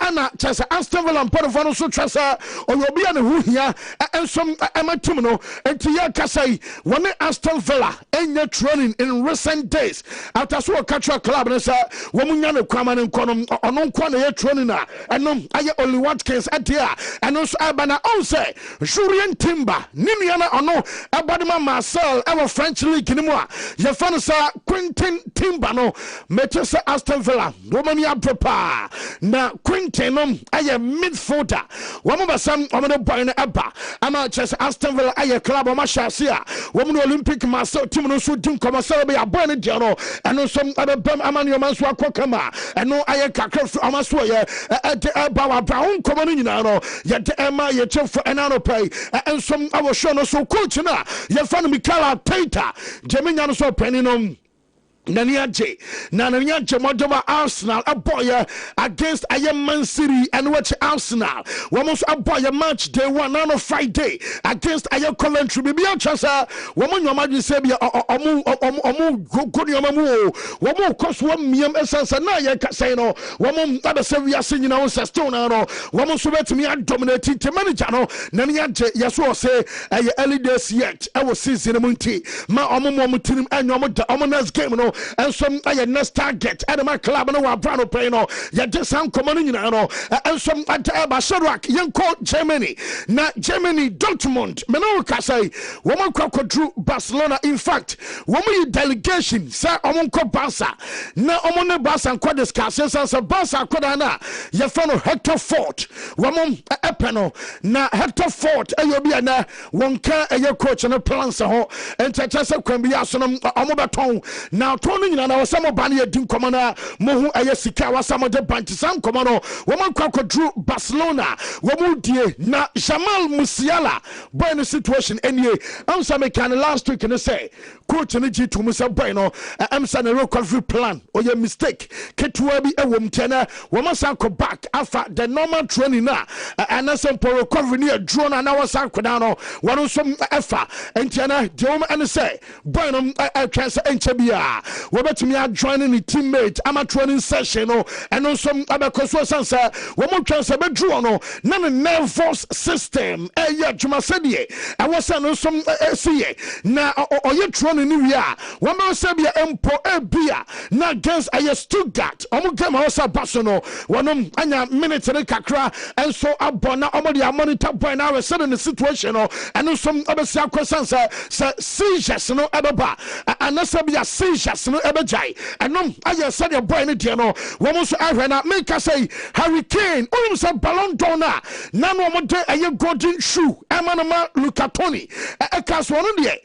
Anna Chasa Aston Villa and part of one so Trasa or you'll be on who here and some Amatumino and Tia Kasai one Aston Villa and your training in recent days after so catch a club and say womunya ne kwama ne nkonom ono nko na ye troni na enom aye Oli Watkins adia eno so abana on say Julian Timber ninia na ono abadema Marcel our French league ni mo a ye fa no sa Quentin Timber no meche se Aston Villa Romania propa na Quentin no aye midfielder womo basam omo boy no eba ama chese Aston Villa aye club o ma shase a womo no Olympic Marcel team no so din commercial be aboy no dia no eno so abem amani o man so akokama eno aye kakra amaso ye eba wa brown komo no nyina no ye de ema ye chefo enano pay ensom awo show no so coach na ye fa no Mikel Arteta jemenya no so penny no Naniaje Modova Arsenal a boy against Man City and watch Arsenal. Almost a boy match day 1 on Friday against Coventry. Maybe a chance. Woman, your magic say, good yomamu. Woman cost 1 million essence and now casino. Woman, other say we are singing our Sestona. Woman, so let me dominating to manager. Naniaje, Yasuo say, early days yet. I was seeing the Munti. My Omomutim and Omonas game. And some next target at my club no brano pay no ya just some common you know and some at Basharak young called Germany na Germany Dortmund Menoka say woman drew Barcelona in fact woman delegation say omonko Barca na omone Barca and discussions as a Barca kodana ya fano Hector Fort woman epeno na Hector Fort ayobia na wonka aye coach na plans ho entachase kwambia so no omobeton now Tony na wasamo bani edin komana mohu ayesika wasamo de banti sam komano woman drew Barcelona womu die na Jamal Musiala boy no situation anyway am some can last week and say coach ni ji to musa boy no am sa na recovery plan or your mistake ketua bi ewom tena woman san ko back after the normal training na and some recovery ni drone na wasan koda no one some efa entiana de woman and say boy no transfer enchebia wobetumi joining the teammate ama training session no eno some abekoso sansa womo transfer be draw no na the nervous system ya juma sedie I was no some see na oye training ni wi a womo sebia empo ebia na against aye Stuttgart omo game house baso no wonom anya minute ne kakra enso abona omo dia monitor boy na we said in the situation no eno some abesia kwasansa seizures no ebeba anasabia seizures no ebejai enom aye said your boy ne dia no womo so ahwe na make us say Hurricane onim say Ballon d'Or na no omo de aye golden shoe emanama Lucatoni ekas wono de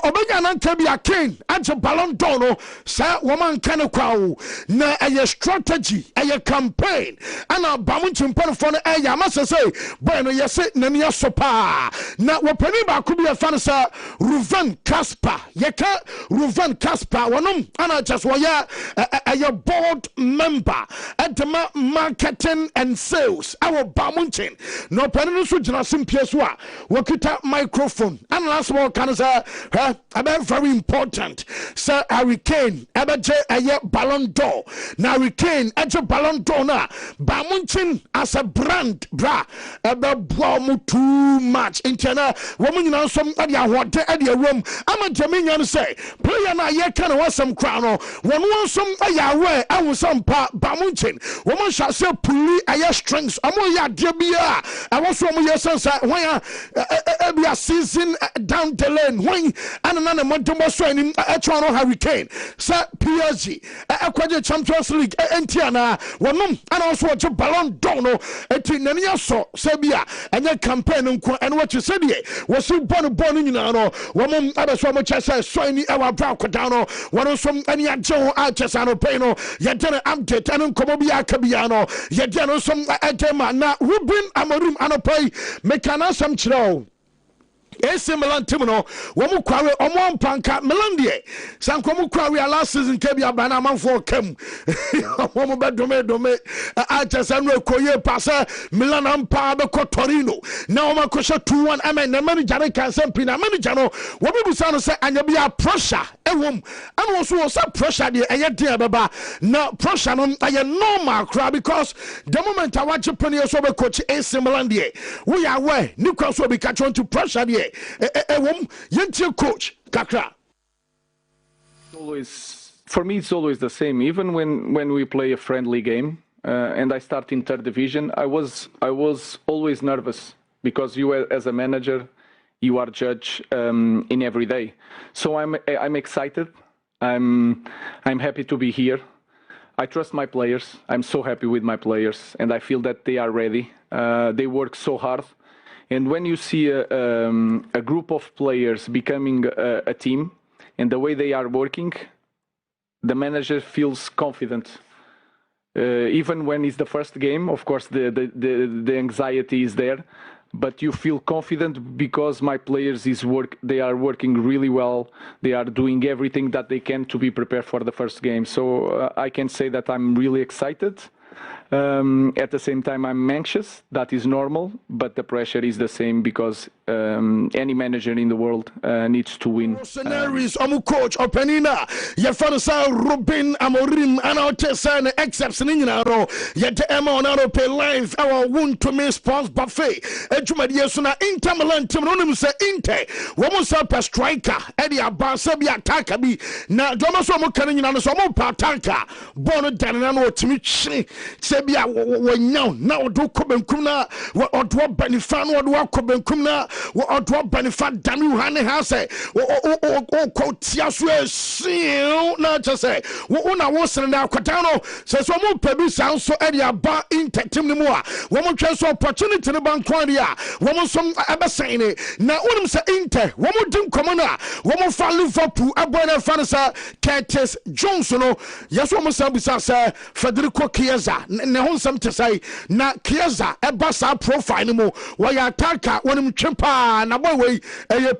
obenya na nka bia Kane age Ballon d'Or no sa woman kan kwa na aye strategy aye campaign ana bamu chimpon fo no aye amase say boy no yese na ne sopa na wopani ba ku bia fa no sa Ruven Kasper yeka Ruven Kasper wonom ana just a board member at the marketing and sales our bamunchin no panel so jina simpieswa wakita microphone and last one can say very important sir Hurricane abaje aye Ballon d'Or na Hurricane aje Ballon d'Or na bamunchin as a brand bra ebe too much intena woman you know some adia hote adia room ama jaminya say player na ye kan wasam crown one some ayawe awu some bamunchin woman shall say puli aya strings amo ya dia bia I was some yesensa when a season down the lane when anana modomo so anim atwa no Hurricane sa PSG akwaje Champions League entiana wonum ana also watch Ballon d'Or no eti nani aso se bia anya campaign nko and what you said here was so born nyina no womum abeso mo chese so ani ewa bra kodan no wono some ani ajo achesa no pay no ye dere update and nkomo bia ka bia no ye dere no some agema na Ruben Amorim anopai mekana sam chiro AC Milan team no womu kware omo mpanka Milan die sankomu kware last season kebia bana manfo kam womu bedome achesa no ekoye pasa Milan ampa be ko Torino na womu akosha 2-1 amen na manager kan sampi na manager no womu busa no say anya bia pressure ewom and also was pressure dey eye dey baba na pressure no aye normal cra because the moment I watch Japan so be coach AC Milan die we are where ni kwa so be catch on to pressure die wom yentie coach kakra always for me, it's always the same. Even when we play a friendly game and I start in third division, I was always nervous because you, as a manager, you are judged in every day. So I'm excited. I'm happy to be here. I trust my players. I'm so happy with my players, and I feel that they are ready. They work so hard. And when you see a group of players becoming a team, and the way they are working, the manager feels confident. Even when it's the first game, of course, the anxiety is there, but you feel confident because my players they are working really well. They are doing everything that they can to be prepared for the first game. So I can say that I'm really excited. At the same time, I'm anxious. That is normal, but the pressure is the same because any manager in the world needs to win. Scenarios, coach Openina, Yafanasa, Robin, Amorim, and our Tessan, excepts in Inaro, yet Emma on our pay live, our Wontumi sports buffet, Ejumadiasuna, Inter Milan, Timonum, Inte, Womosa per striker, Eddie Abasabia Takabi, now Domasomo Canadian, Somo Patanka, Bono Danano, Timichi. Sebia now do Kobenkuna, what Odwa Benifan, what Kobenkuna, what Odwa Benifan, Danu Hane Hase, or Kotiaswe, seal, not to say, what one was in our Catano, says one more Pebu sound so Edia Bar in Tetimua, one more chance opportunity to the Banquadia, one more some Abassane, now one say Inte, one more Dim Commoner, one more Fan Liverpool, Abana Fanasa, Curtis Johnson, yes, one more Sabisa, Federico Chiesa. Ne ho nsam te sai na Chiesa eba sa profile no mo wa ya attacker wonim twempa na boy we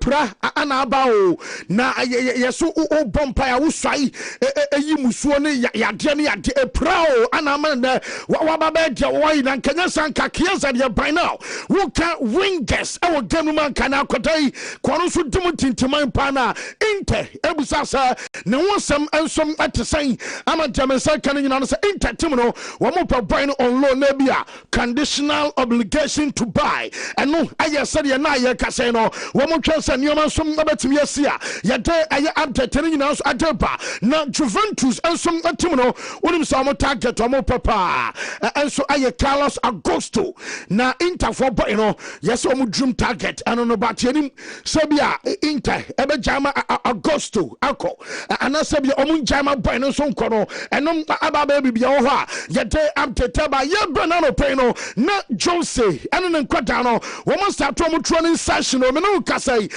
pra ana aba o na yeso o bompa ya wo swai eyi musuo ne ya de ne ya de pra o ana ma na wa ba be de wo yi na kanya sanka Chiesa de by now wo ka wingers e wo game man kana kodai kwano so dum tintiman pa na Inter ebusa sa ne ho nsam ensom atesai ama jamesa kan nyina no sa Inter team no wo mo buying on loan nebia conditional obligation to buy and no I said ya na ya kase no wo mo twese nioma som na betimi asia ya de aye update ni nyina so adeba na Juventus ensom atim no wonim so mo target mo papa enso aye Carlos Augusto na Inter for boy no yes wo mo dream target ano no ba tianim sebia Inter ebe jama Augusto akọ ana sebia o mo jama boy no so nko no enom aba ba bibia wo ho a ya de Teba ye banana peno na Jose and then Quadano woman start to training session or no Casay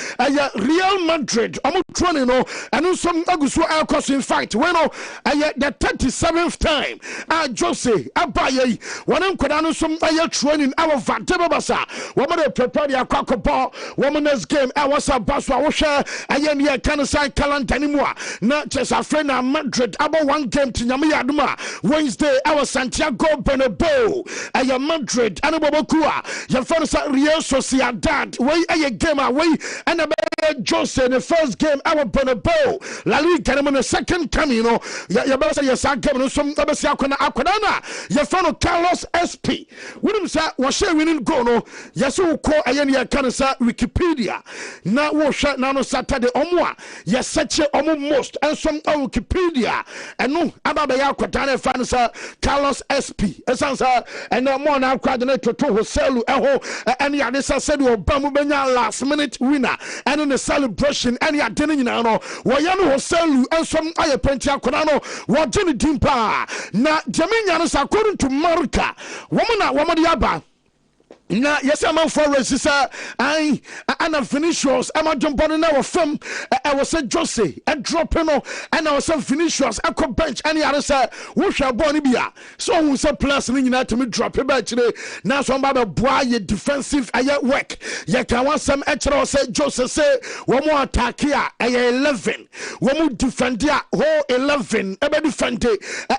Real Madrid training no and some Agusu Alcos in fact when the 37th time Jose Abaye one Quadano some training our Vatebasa woman prepare your cockaball woman's game our Sabaswa Washa I can say calendar anymore not just a friend of Madrid about one game to Yamiaduma Wednesday our Santiago Bernabeu, aya Madrid, and Bobokua, your first Real Sociedad, way a game away, and a Jose in the first game, our Bernabeu, La Liga, and the second Camino, Yabasa, your son, some Abasiakona Aquadana, your fellow Carlos SP. William sa was winning gono, Yasu call Ayania Canasa Wikipedia. Now was shut now Saturday Omwa, yes, such a almost, and some Wikipedia, and no Ababa Aquadana Fanasa, Carlos SP. Esansa and no more now coordinator to Hoselu and Yadisa said Obama Benya last minute winner and in the celebration and ya didn't know Wayano Hoselu and some Aya Pentia Konano what Jenny Dimpa na Jaminianos according to Marca woman Yaba. Na yes I'm for resisa I Vinicius I'm jumping now film I was a Jose and dropping no and I was a Vinicius I could bench any other say we shall bonibia so who say plus in to me drop it back today now some baba boy defensive work you can want some extra say Jose say one more attack here 11 one more defend here whole 11 ebe defend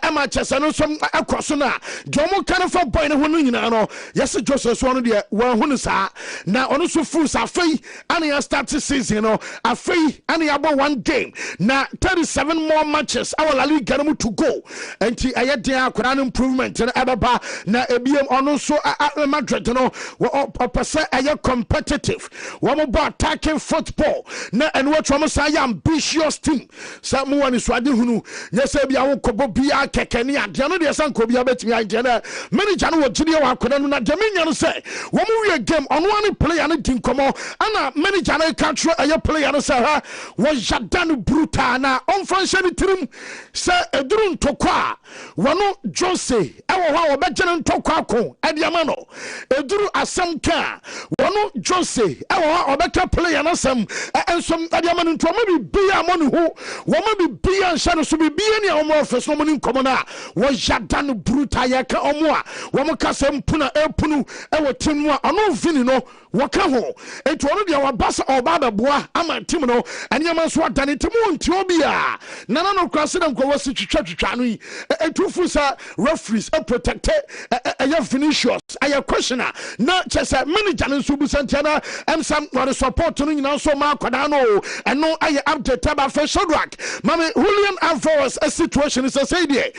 Emma Chesano some across na domo kind of boy no yes Jose so no de wa hu no sa na ono so full sa fei and ya start season no afei and ya bo one game na 37 more matches our La Liga no to go enti aye den akora improvement no ebeba na ebiem ono so Madrid no opese aye competitive wo mo attacking football na and what wo say ambitious team sa mo wani so ade hunu nya se bia wo kobo bia kekeni ade no de san ko bia betimi ade na manager no wo gide wa akora no na de menya no say wo mo wie game ono ani player no din komo ana manager no control aye player no say ha wo jadan brutal na on franchise tirim say eduru ntokwa wono Jose ewo ha wo begene ntokwa ko ade ama no eduru asem ka wono Jose ewo ha obeka player no sem ensom ade ama no ntoma bi bia mo no ho wo ma bi bia nsa no so bi bia ne omo office no mo ni nkomo na wo jadan brutal ya ka omo a wo mo kasem puna epunu ewo timu a ono vini no waka ho etu ono dia wabasa obaba boa ama timu no anyama so adane timu ntio bia nana no kwase dem ko wasi twitwa no yi etu fusa referees protect aya finishers aya questioner na chese manager no so busantia emsam no support no nyina so ma akwada no eno aya update aba fa Shadrack mame Julian Alvarez a situation is a say there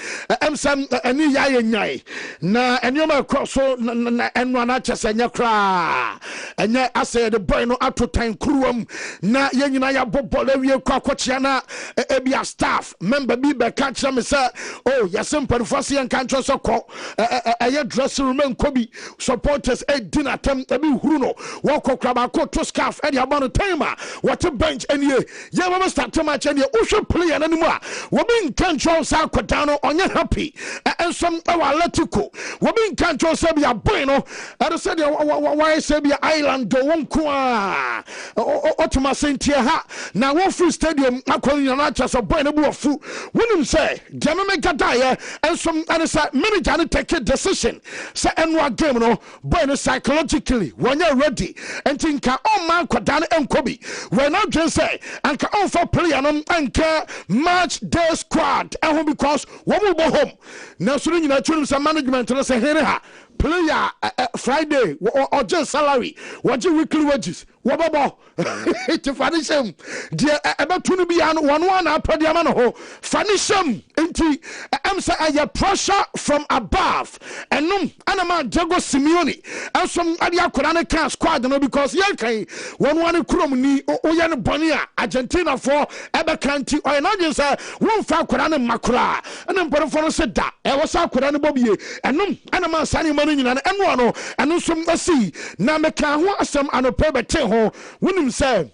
emsam ani ya nyai na enyoma so na eno na chese nya kra enye ase the boy no ato time kruwam na ye nyina ya bobole wie kwa kwachia na ebia staff member bi be catch me say oh yasempa fasi en kan so ko eye dressing room nkobi supporters dinner tem ebi huru no wo kokra ba ko to scarf e dia bon time what bench enie ye we start match enie wo player na nimu a wo bi nkan sa kwada no onye happy ensom e wa Atletico wo bi nkan sa bia boy no e say dia why say bia island do wonko a otuma sentie ha na wo free stadium akɔnya na cha so boy no bu ofu wonim say jameme gadaye ensom and say manager no take a decision say enwa game no boy no psychologically when you ready entinka on man kwada no enkobi when now just say anka on for player no anka match day squad ehun because wo mo bo home na so nyina twunim say management no say here ha player Friday or just salary what you weekly wages wababo to finish him dear about to be an one apadiama no finish him enti am say a pressure from above and no anama Diego Simeone and some adia korane can squad no because yankai one krom ni oya bonia Argentina for ebe kanti or na just one fa korane makura and then for say da e was korane bobie and no anama sani manu nyina enwo no eno som asi na meka ho asem anope bete ho wonim say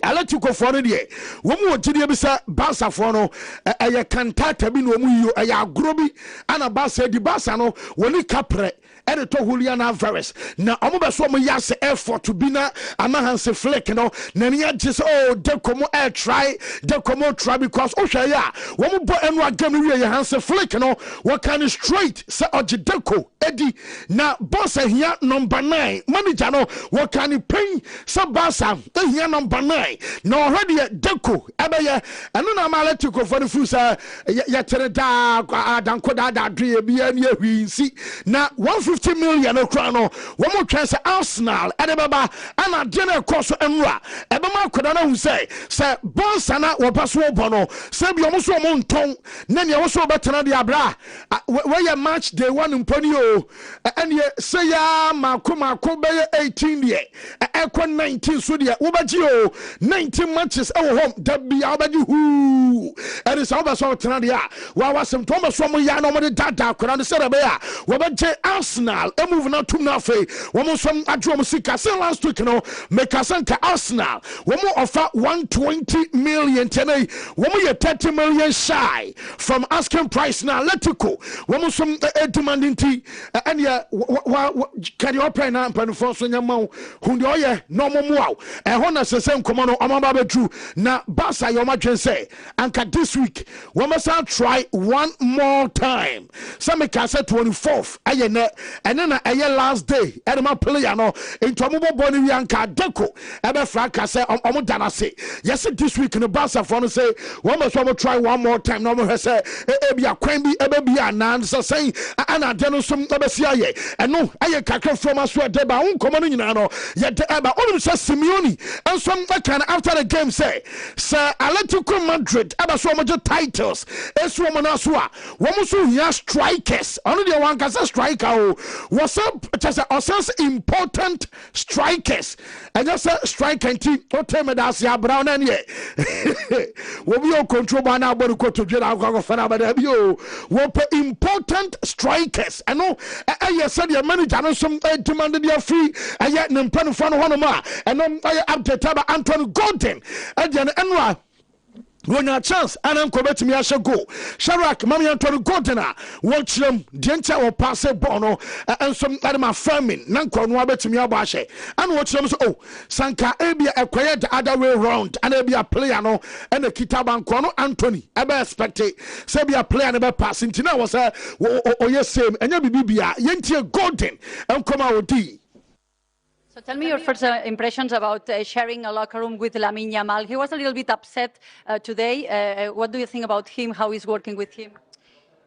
Atletico for no de wo mu ogide bi say Barca for no eye kantata bi no mu yo eye agrobi ana Barca di Barca no woni kapre ene to Julian Alvarez na omo be so mo yase effort to be na amahanse flick no na ne agise oh de komo try because o hwe ya wo mo bo enu agam no wie hanse flick no what kind of straight say ogideko edi na boss here number 9 manager no what kind of pain say Barca here number 9 no already deko ebeye eno na Atletico for the fusa ya tere da adanko da dwe bia ne ahwinsi na 150 million no one more chance Arsenal edebaba ana dene course enra ebema koda na hu say Barca na wo paso bono say bi omo so omo nton na ne wo so betena de abra we match day one mponi o ene say ya mako be 18 ye ekwa 19 so de wo baji o 19 matches e wo home da bia wo baji hu ene say wo ba so betena de a wa wasem to mo so mo ya no mo de dada koda no say be ya wo baje Arsenal e move na tum na fe wo mo som adwo mo sika say last week no make asanka Arsenal wo mo offer 120 million today wo mo ye 30 million shy from asking price na Atletico wo mo som demanding tea and ya can you open na mpan for so nyama hu de oye no mo mo aw e ho na sesem komo no amaba betru na Barca yo ma twen say anka this week wo mo say try one more time some make say 24th aye na and then a last day and my player no into a body yanka deco ever fraka say dana say yes this week in the Barca for say one must try one more time no more say be a quembi be an answer saying and I don't some ye and no I kakra from us where deba uncommon no yet eba only say Simeone and some can after the game say Sir Atletico Madrid eba so much titles es woman aswa woman so here strikers only the one can say striker was up just a important strikers and just a striker team what time that's ya brown and ye we be control by now but to get out of fan about you what important strikers and no I said your manager and some demanded your free and yet no pen for one more and I update about Anthony Gordon and then when a chance and I'm coming to me I shall go Sharak Mammy Anthony Gordon watch them Denta or pass a bono and some animal farming Nanko Wabe to me abashe and watch them oh Sanka Abia acquired the other way around and they be a player no and the Kitaban Kono Anthony ever expected say be a player never passing to now was a yes same and you be Yentia Gordon and come out D. So tell me your first impressions about sharing a locker room with Lamine Yamal. He was a little bit upset today. What do you think about him, how he's working with him?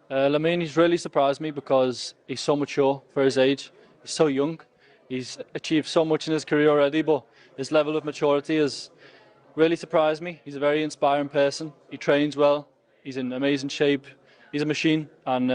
Lamine, he's really surprised me because he's so mature for his age. He's so young. He's achieved so much in his career already, but his level of maturity has really surprised me. He's a very inspiring person. He trains well. He's in amazing shape. He's a machine. And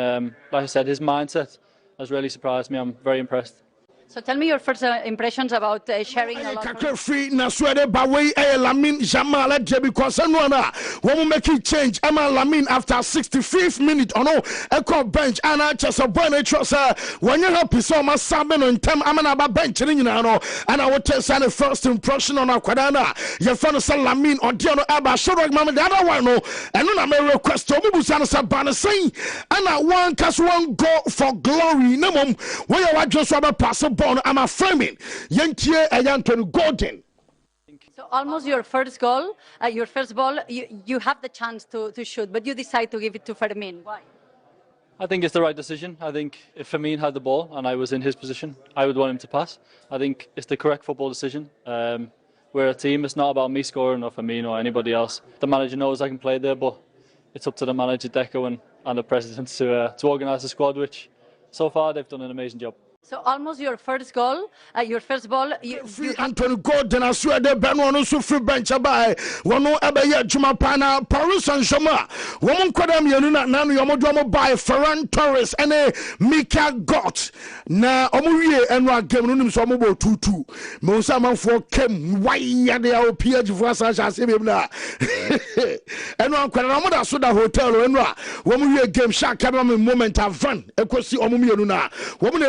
like I said, his mindset has really surprised me. I'm very impressed. So tell me your first impressions about sharing a locker room. Free na swede bawe Lamine Yamal because no na when make it change Emma Lamine after 65th minute or no echo bench and I just a boy trust when you happy so much saben on time amana ba bench ni na no and I would tell the first impression on akwadana your friend say Lamine on dia no aba shorog mama the other one no and no na me request omu busa no say ban saying and I one cast one go for glory no mom when you want just about pass born I'm a framing Yentie Anthony Gordon. So almost your first goal, your first ball, you have the chance to shoot, but you decide to give it to Fermin. Why? I think it's the right decision. I think if Fermin had the ball and I was in his position, I would want him to pass. I think it's the correct football decision. We're a team. It's not about me scoring or Fermin or anybody else. The manager knows I can play there, but it's up to the manager, Deco, and the president to organise the squad, which so far they've done an amazing job. So almost your first goal, your first ball. You Anthony Gordon, I swear the Ben one also free bench by one no ever yet Jumapana, Paris Saint Germain. Woman Kodam Yanuna, Nanu Yamodramo by Ferran Torres and a Mika Got. Na Omuye and Ragemunum Somobo 2-2. Monsaman for Kem, why they are PH for Sasha Sibina. And one Kanamoda Soda Hotel and Ra, Womuye game Shak Kadam moment of fun. Equasi Omuyanuna, Woman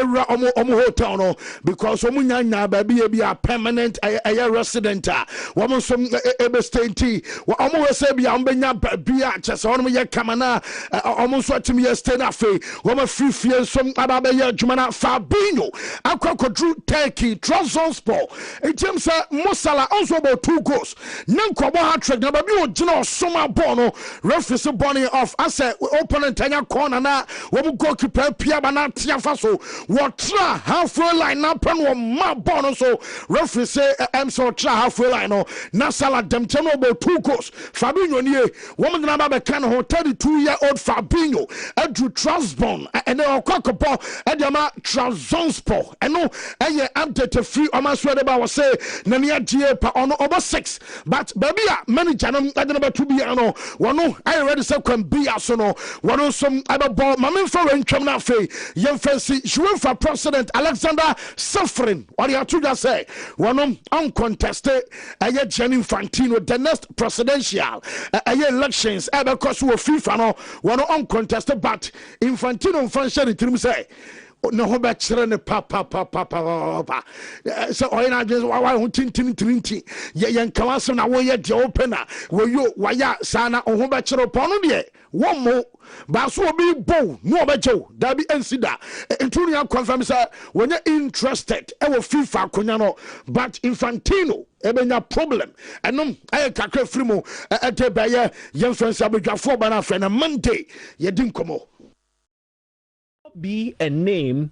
Omo hotel no because omunya baby be a permanent a resident woman some ebe stay omo we say be ambenya bia chese omo ye kamana omo so atimi ye stay na fe woman free fie some ababe ye adwuma na Fabinho akwakodru Turkey Trabzonspor etim say Musala also about 2 goals nanko bo hat-trick na baby ogina osoma ball no referee bonnie off as opponent anya corner na wo goalkeeper pia ba na tiafa so what halfway line now pen one my bonus so referee say so try halfway line no na sala dem chemo about 2 goals Fabinho nie woman na ba kan ho 32-year-old Fabinho Andrew Trabzon and okwakopo edema Trabzonspor eno eye update free o ma so de ba was say na ne adie pa ono over 6 but baby a manager no ade ba to be no wono I ready say can be aso no wono some aba ball mamen for rentwam na fe yem fancy she went for President Alexander Suffering. What you to just say? One uncontested. Gianni Infantino, the next presidential elections. Because we FIFA no one uncontested, but Infantino function it say. No hoba chere papa so oyina just wa hu tintin ye nkawasem na wo ye de opener wo yo waya sana hoba chere pono de wo mo ba so obi bo no obejo da bi ensida entuni confirm say when you interested e wo FIFA konya no but Infantino ebenya problem enom aye kakra frimo ete baye ye mfansi abadwafo ba na afre na Monday ye di nkomo be a name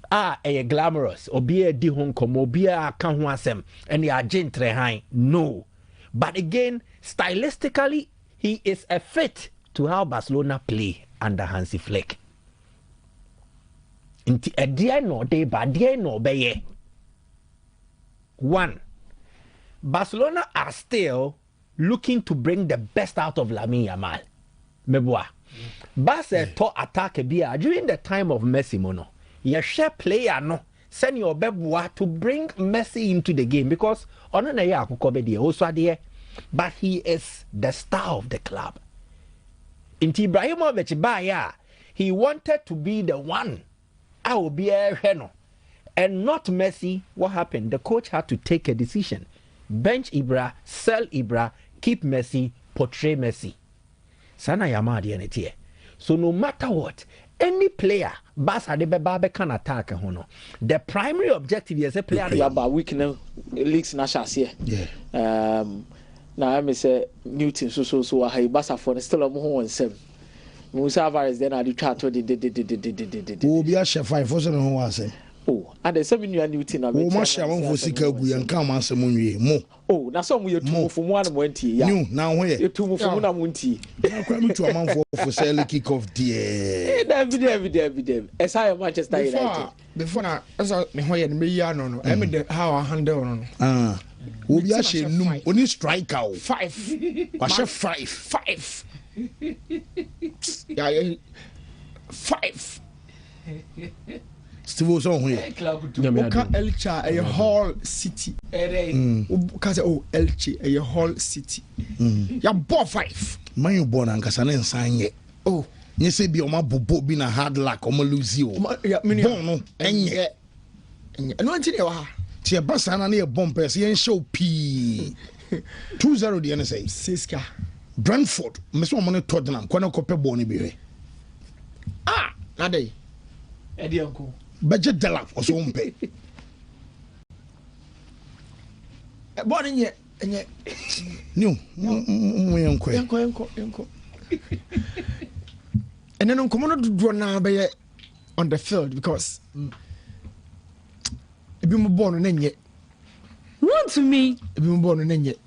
glamorous obi di ho nkomo obi aka ho asem and ya gentle high. No. But again, stylistically, he is a fit to how Barcelona play under Hansi Flick. Inti edie no de ba de no beye. One, Barcelona are still looking to bring the best out of Lamine Yamal. Meboa. Barca to attack bia during the time of Messi mono. Ye share player no send your beboa to bring Messi into the game because ono na ya akoko be de also there, but he is the star of the club. Inti Ibrahimovic ba ya, he wanted to be the one. I will be a no. And not Messi. What happened? The coach had to take a decision. Bench Ibra, sell Ibra, keep Messi, portray Messi. Sana Yamadi and it. So no matter what, any player, Barca can attack. The primary objective is a player. Yeah, but we can leaks national here. Yeah. Now I may say Newton so I Barca for still a more on 7. Musa Alvarez then I do chat to the. Who be a chef 5 for some who say. Oh, and the 7 year Newton. Oh, Masha won't for sick and come answer Munye. Mo. Now some we two from 120. New, now where? You two from 120. I'm coming to a man for selling kick off dear. Every day. As I am Manchester United. Before now, as I me no. I mean how I handle no. Who be a shame only strike out 5. Masha 5. 5. Yeah, 5. Still was on here. Oka Elcha a whole city. Oka say oh Elche a whole city. Ya bo 5. Man you born and kasane nsan ye. Oh, you say be o ma bobo bi na hard luck o ma lose you. Ya me Bon no enye. No anti dey wa. Tie basa na na ye bomb person yen show p. 2-0 the say. Siska. Brentford, Miss Woman Tottenham, Kona Cope Bonnie Berry. Ah, Nade. Eddie Uncle. Budget Delap or so pay. Bonnie yet, and yet. No, uncle. And then come on to draw now on the field because if you were born and yet. Wontumi. If you were born and yet.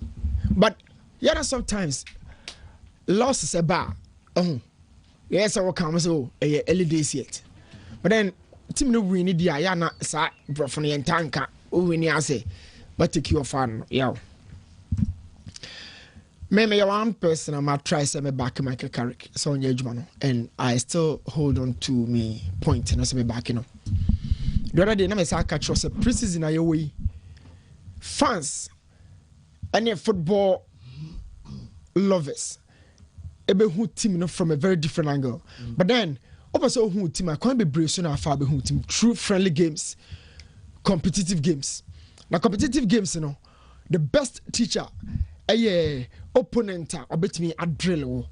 But yeah, sometimes. Loss is a bar. Oh, yes, I will come so early days yet. But then, Tim no win the Ayana sa brofony and tanka. Oh, when you say, but take your fun, yow. Maybe one person I might try some back in my carrick, so on Yajmano, and I still hold on to me point and I say back in. The other day, I say catch us a preseason in way. Fans, any football lovers. Ebe who team from a very different angle. But then, also who team I can't be brave so now far be who team true friendly games, competitive games. Now competitive games, the best teacher, opponent or bet me a drill.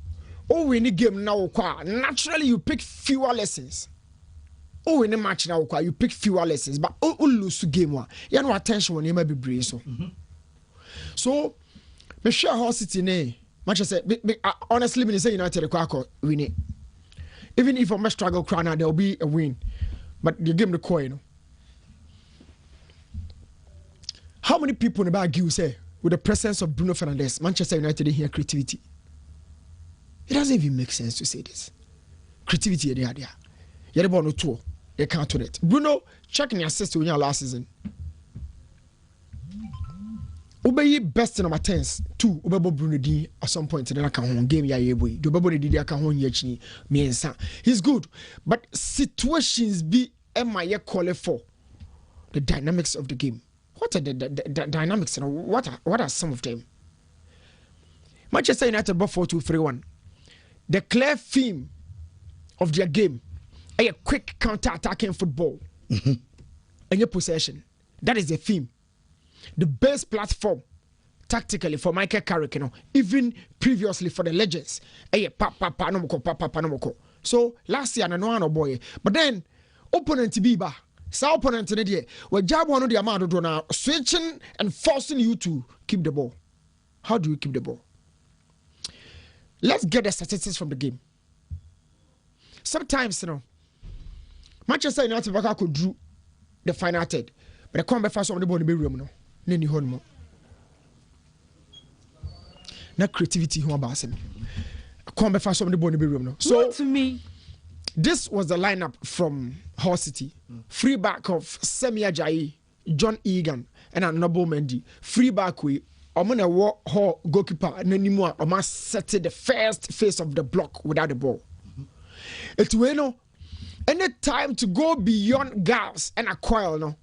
Oh, we need game now. Naturally, you pick fewer lessons. Oh, in a match now, you pick fewer lessons. But lose to game one. You know attention when you might be brave so. So, me share how city Manchester, honestly, when you say United, the win it. Even if I must struggle, there will be a win. But the game the coin. How many people in the bag you say with the presence of Bruno Fernandes, Manchester United in here creativity? It doesn't even make sense to say this. Creativity, there. You're about no tour. You can't do it. Bruno, checking your assist to win your last season. Obey best number 10s 2 Obebo Bruno D at some point in the game ya boy do Obebo D aka ho nyachini miensa. He's good, but situations be am call for the dynamics of the game. What are the dynamics and what are some of them? Manchester United bought 4-2-3-1. The clear theme of their game a quick counter-attacking football and your possession. That is the theme. The best platform tactically for Michael Carrick, even previously for the legends. So last year, no boy. But then, opponent Biba, sa opponent in where job one of the amount now switching and forcing you to keep the ball. How do you keep the ball? Let's get the statistics from the game. Sometimes, Manchester United could drew the final third. But I come back fast on the ball in the room no. Nani honmo. Na creativity ho abasen. Come back fast on the ball in the room no. So to me, this was the lineup from Hull City. Free back of Semi Ajayi, John Egan, and a Noble Mendy. Free back we Omona war Hall goalkeeper Nanimua Oma set the first phase of the block without the ball. It no any time to go beyond girls and acquire no.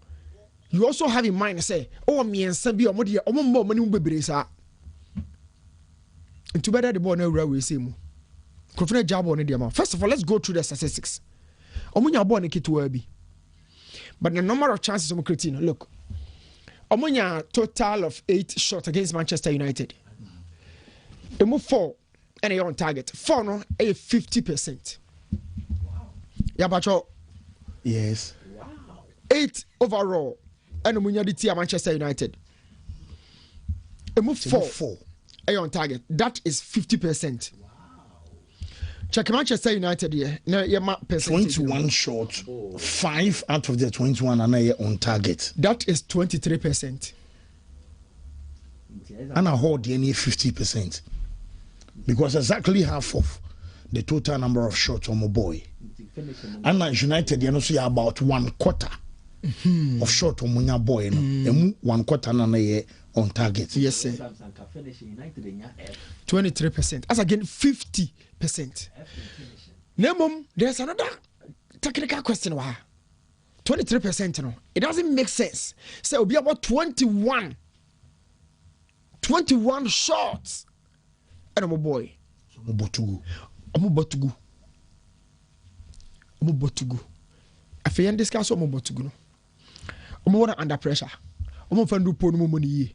You also have in mind say, oh me and Sabi Omodia Omo money bebre sa. And to better the ball no we say mo. Confident job on the amount. First of all, let's go through the statistics. Omunya born to be. But the number of chances of creating, look. Omunya total of 8 shots against Manchester United. They move 4 and they on target. 4 no a 50%. Wow. Yeah, but yes. Wow. 8 overall. And Omunya the Manchester United. They move 4 a on target. That is 50%. Check Manchester United here. No, 21 shots, 5 out of the 21 are not on target. That is 23%. And I hold the 50%. Because exactly half of the total number of shots on my boy. And United, you know, see about 1/4 of shot on my boy. And 1/4 on target. Yes, sir. 23%. As again, 50%. Nemum, there's another technical question. 23%. No, it doesn't make sense. So it'll be about 21 shots. And I'm a boy. I'm Botugu. I feel in this case, I'm Botugu. I'm under pressure. I'm going to money.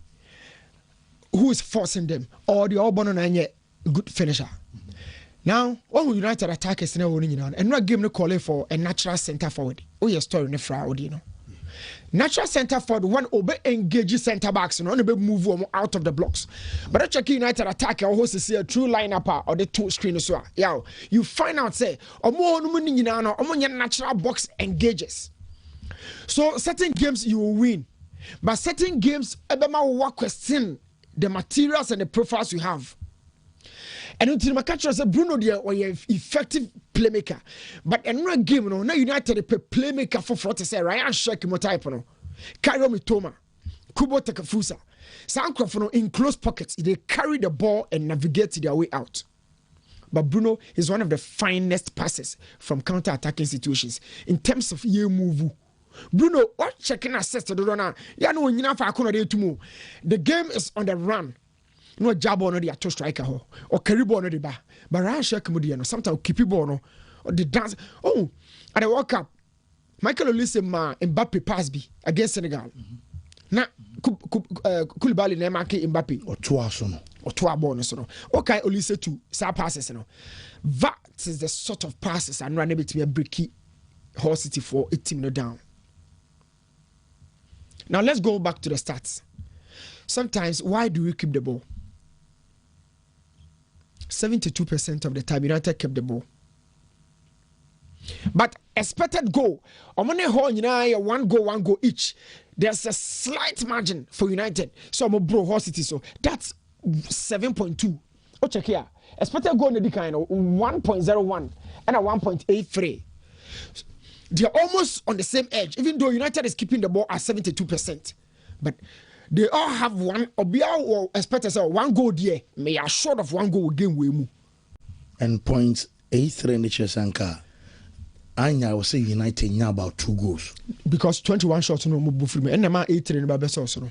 Who is forcing them? Or the all born on a good finisher. Now, when United attackers now winning and not game no call for a natural centre forward. Oh, your story in the fraud, you know. Natural centre forward, one obey engage centre backs and only move them out of the blocks. But I check United attacker or host to see a true lineup or the 2 screen as well. Yeah, you find out say or more natural box engages. So certain games you will win, but certain games will question the materials and the profiles you have. And until my catcher said Bruno or effective playmaker. But another game, no, now United a playmaker for to say Ryan Shek mo type no. Kairo Mitoma, Kubo Takafusa. Sankrof in close pockets, they carry the ball and navigate their way out. But Bruno is one of the finest passes from counter-attacking situations in terms of year move. Bruno, what checking assist to the runner? Ya no nyina fa akona de tumu. The game is on the run. No jabo no the to striker ho or carry ball no the ba. But Ryan Shek mo no sometimes keep ball no or the dance. Oh, at the World Cup, Michael Olise ma Mbappe pass bi against Senegal. Na Koulibaly na mark Mbappe or twice no or two ball no so no. Okay, Olise too. Sa passes no. That is the sort of passes and run to be a breaky Hull City for a team no down. Now let's go back to the stats. Sometimes, why do we keep the ball? 72% of the time, United kept the ball. But expected goal, one goal each. There's a slight margin for United. So I'm a bro Hull City. So that's 7.2. Oh, check here. Expected goal in the kind of 1.01 and a 1.83. They're almost on the same edge, even though United is keeping the ball at 72%. But they all have one, or expect one goal there. May are short of one goal game we move. And points 83 in the Chesanka. I will say United now about 2 goals. Because 21 shots no move for me. And the 83 in the best also.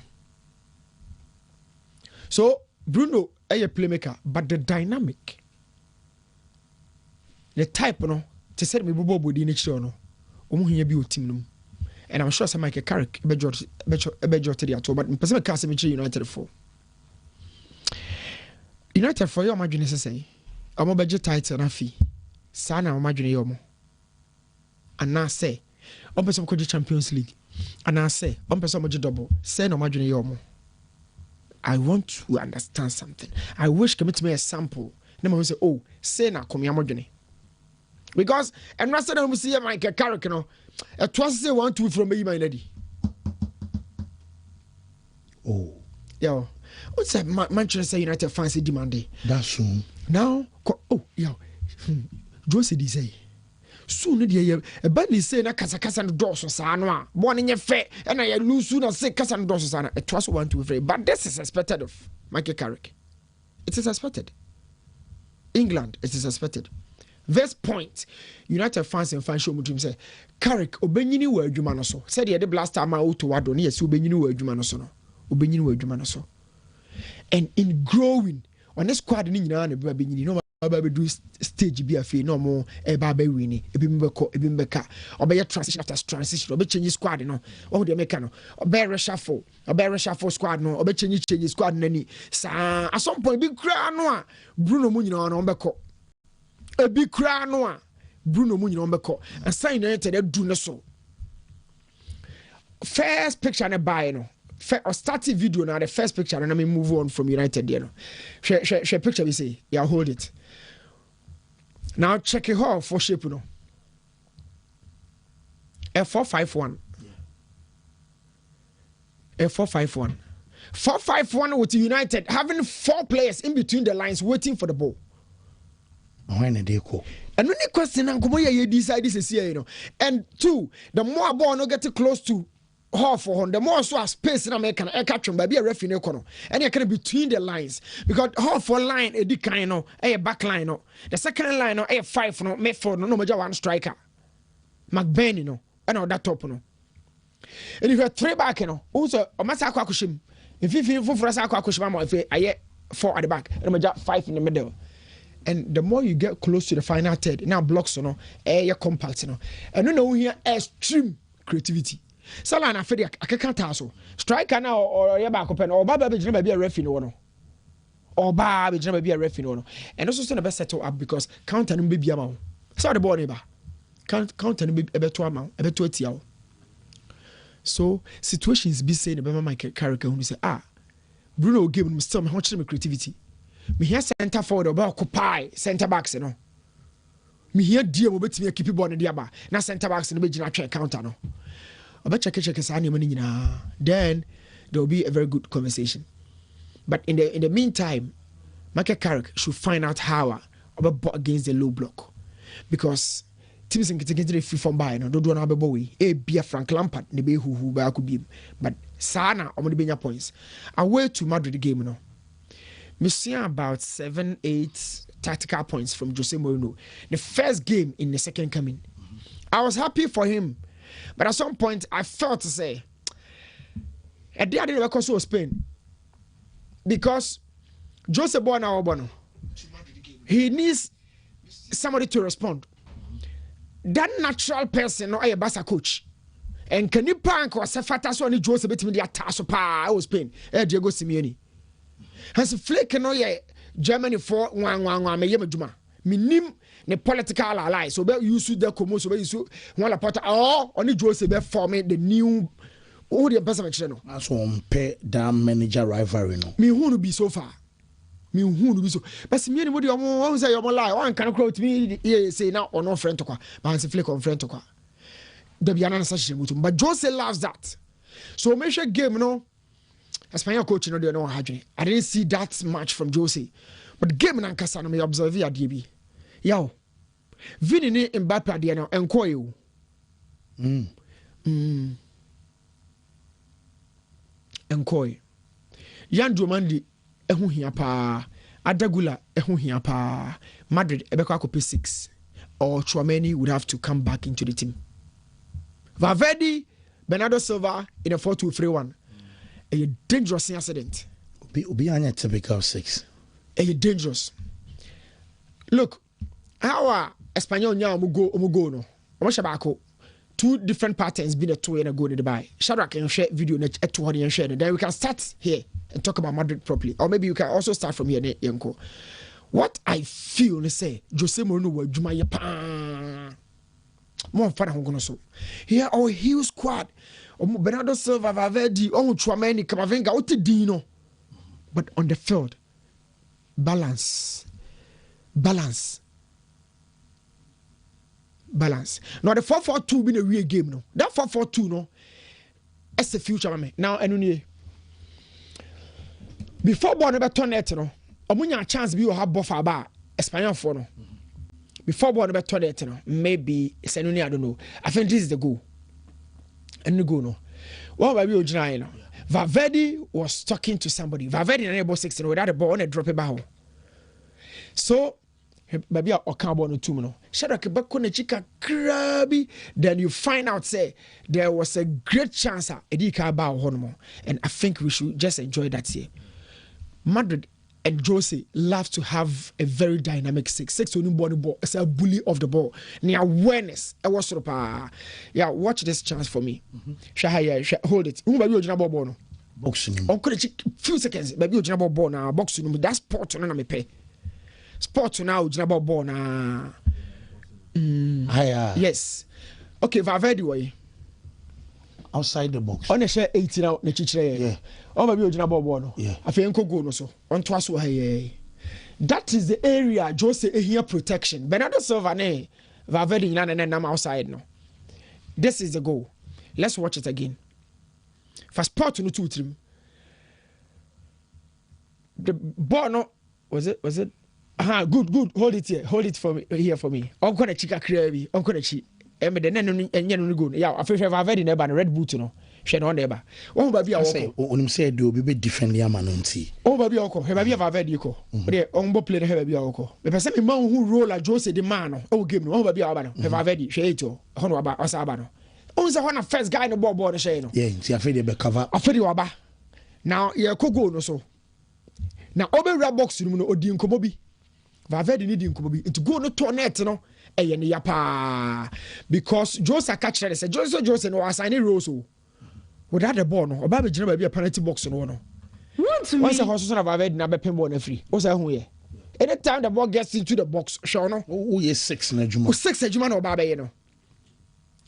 So Bruno is a playmaker, but the dynamic, the type, no, to say me bobo body next year, no. Team, and I'm sure some Michael Carrick bejo to the at all, but in Pacific Castle United for United for your imagine say I'm a budget title and fee. Sana imagine yomo. And now say on person could Champions League. And now say on person double. Say no imagine yomo. I want to understand something. I wish commit me a sample. Never say, oh, say na come imagine. Because and rest of them see Michael Carrick, you know, a twice say 1-2 from me, my lady. Oh, Yo, what's that? Manchester United fancy demanding. that's soon. Now, yo, Josie D say. Soon, dear, a bunny say, na casa and doors or sana, born in your fair, and I lose sooner say casa and doors sana. It was 1-2 but this is expected of Michael Carrick. It is expected. England, it is expected. This point, United fans and fans show me say, Carrick, Obenyini were Jumanoso. Said he had the blast time out to Wadon, yes, Obenyini were Jumanoso. Obenyini were Jumanoso. And in growing on the squad in England, you know, do stage be a fee no more a baby winnie, a bimbeka, or be a transition after transition, or be change squad, no, or the mechano, or bear reshuffle squad, no, or be change squad, any. At some point, big crown noir, Bruno Munino on Beko. A big crown noir, Bruno Munino on Beko, and sign it that do no so. First picture and a buy, no. Or starting video now, the first picture, and I mean move on from United, you know. Share picture, we say, yeah, hold it. Now check it out for shape, you know. A 4-5-1. A 4-5-1. 4-5-1 with United having 4 players in between the lines waiting for the ball. When they go. And when the question, you decide this is here, you know. And 2, the more ball no get close to half for the more so space in American air catch by be a ref in econo and you can between the lines because half for line a decline a back line no the second line no a 5 no make for no major one striker McBain no and all that top no and if you 3 back no also o masa akwakushim if you for akwakushim am if I 4 at the back and major 5 in the middle. And the more you get close to the final third now blocks no air compact no and no know here extreme creativity. Salah na fedi akeka taso striker na or ye ba kopen or baba be jina be a referee no or baba be jina be a referee no and also say na be settle up because counter no be bia ma so the ball neighbor counter no be ebeto ama ebeto atia. So situations be say the be my character who say Bruno game me still me how me creativity me here center forward or occupy center backs no me here die mo betimi keep ball no dia ba na center backs no be jina twa counter no. Then there will be a very good conversation. But in the meantime, Michael Carrick should find out how against the low block. Because teams can get the free from by no don't want to be a Frank Lampard ne be who could be. But Sana on the points. Away to Madrid game no. We see about 7-8 tactical points from Jose Mourinho. The first game in the second coming. I was happy for him. But at some point, I felt to say, a day I didn't work also Spain. Because Jose Bono, he needs somebody to respond. That natural person, no, a basa coach. And can you pank or Safata so any Jose between the Ataso Pa or Spain, Diego Simeone. Has a flake no ye Germany for one me yemajuma. Minim ne political allies so be use the commo so be use one porta or only Jose be forming the new all the person channel that's one pair damn manager rivalry no me who be so far me who be so but me anybody who say you lie one can quote me say now or no friend to kwa but say flick on friend to kwa there be another such mutum but Jose loves that so make sure game no Espanyol coach no dey no hadwe I didn't see that much from Jose. But game na nkasa no me observe ya de bi. Yaw. Vini ni Mbappe de no enkoye o. Enkoye. Yandro Mandi ehu hia pa. Adagula ehu hia pa. Madrid ebekwa kope 6 or Chouameni would have to come back into the team. Valverde, Bernardo Silva in a 4-2-3-1. A dangerous incident. Be a typical 6. A dangerous. Look, how Espanyol nya omugo no. Omo 2 different patterns been a 2 and a go to the buy. Shadrack can share video net at 200 and share. Then we can start here and talk about Madrid properly. Or maybe you can also start from here, Yanko. What I feel say Jose Mourinho wa juma ya pa. More fun I'm gonna so. Here our huge squad. Bernardo Silva, Valverde, Chouameni, Camavinga, what dino. But on the field, balance. balance. Now the 4-4-2 being a real game no. That 4-4-2 no. That's the future man. Now anyway. Before ball never turn it no. Omunya chance be you have buffer bar Espanyol for no. Before ball never turn it no. Maybe it's anyway I don't know. I think this is the goal. And the goal no. What about you no? Valverde was talking to somebody. Valverde in about 16 without the ball and a drop it back. So maybe I'll come on 2 minutes. Then you find out say there was a great chance and I think we should just enjoy that here. Madrid and Jose love to have a very dynamic 6 only ball. It's a bully of the ball. Near awareness. I was sort of watch this chance for me. Hold it. Ball. Boxing. Few seconds. Maybe you ball now. Boxing. That's sport on me pay. Sport now. Ball now. Yes. Okay. Valverde way. Outside the box. On a share 18 out. Yeah. Oh, maybe you ball no. Yeah. I think go no so. On twice that is the area Jose here protection. Bernardo Silva ne Valverde and I'm outside no. This is the goal. Let's watch it again. For sport no 2-3. The ball no was it? Good. Hold it here. Hold it for me here for me. I'm gonna chica crabby. I'm gonna cheat. And then go. Yeah, I feel Valverde never a red boot no. She no never. Oh baby I say on him say do be defend the man on tea. Oh baby oko. He baby Valverde ko. But on bo play the baby oko. Me person me man who roll like Jose the man. Oh game no. Oh baby aba no. Valverde she eto. Hono aba osaba no. On say one first guy no ball she no. Yeah, see afraid they cover. Afraid you aba. Now yeah ko go no so. Now obe red box no odi nkomo bi. Valverde need nkomo bi. It go no tornet no. Eye ne ya pa. Because Jose catch say Jose no assign role so. Without the ball, no, about the be a penalty box no. Once a horse of Valverde na be pinball free. What's that here? Anytime the ball gets into the box, show no. Oh yes, 6 na juma. 6 ejuma no baba ye no.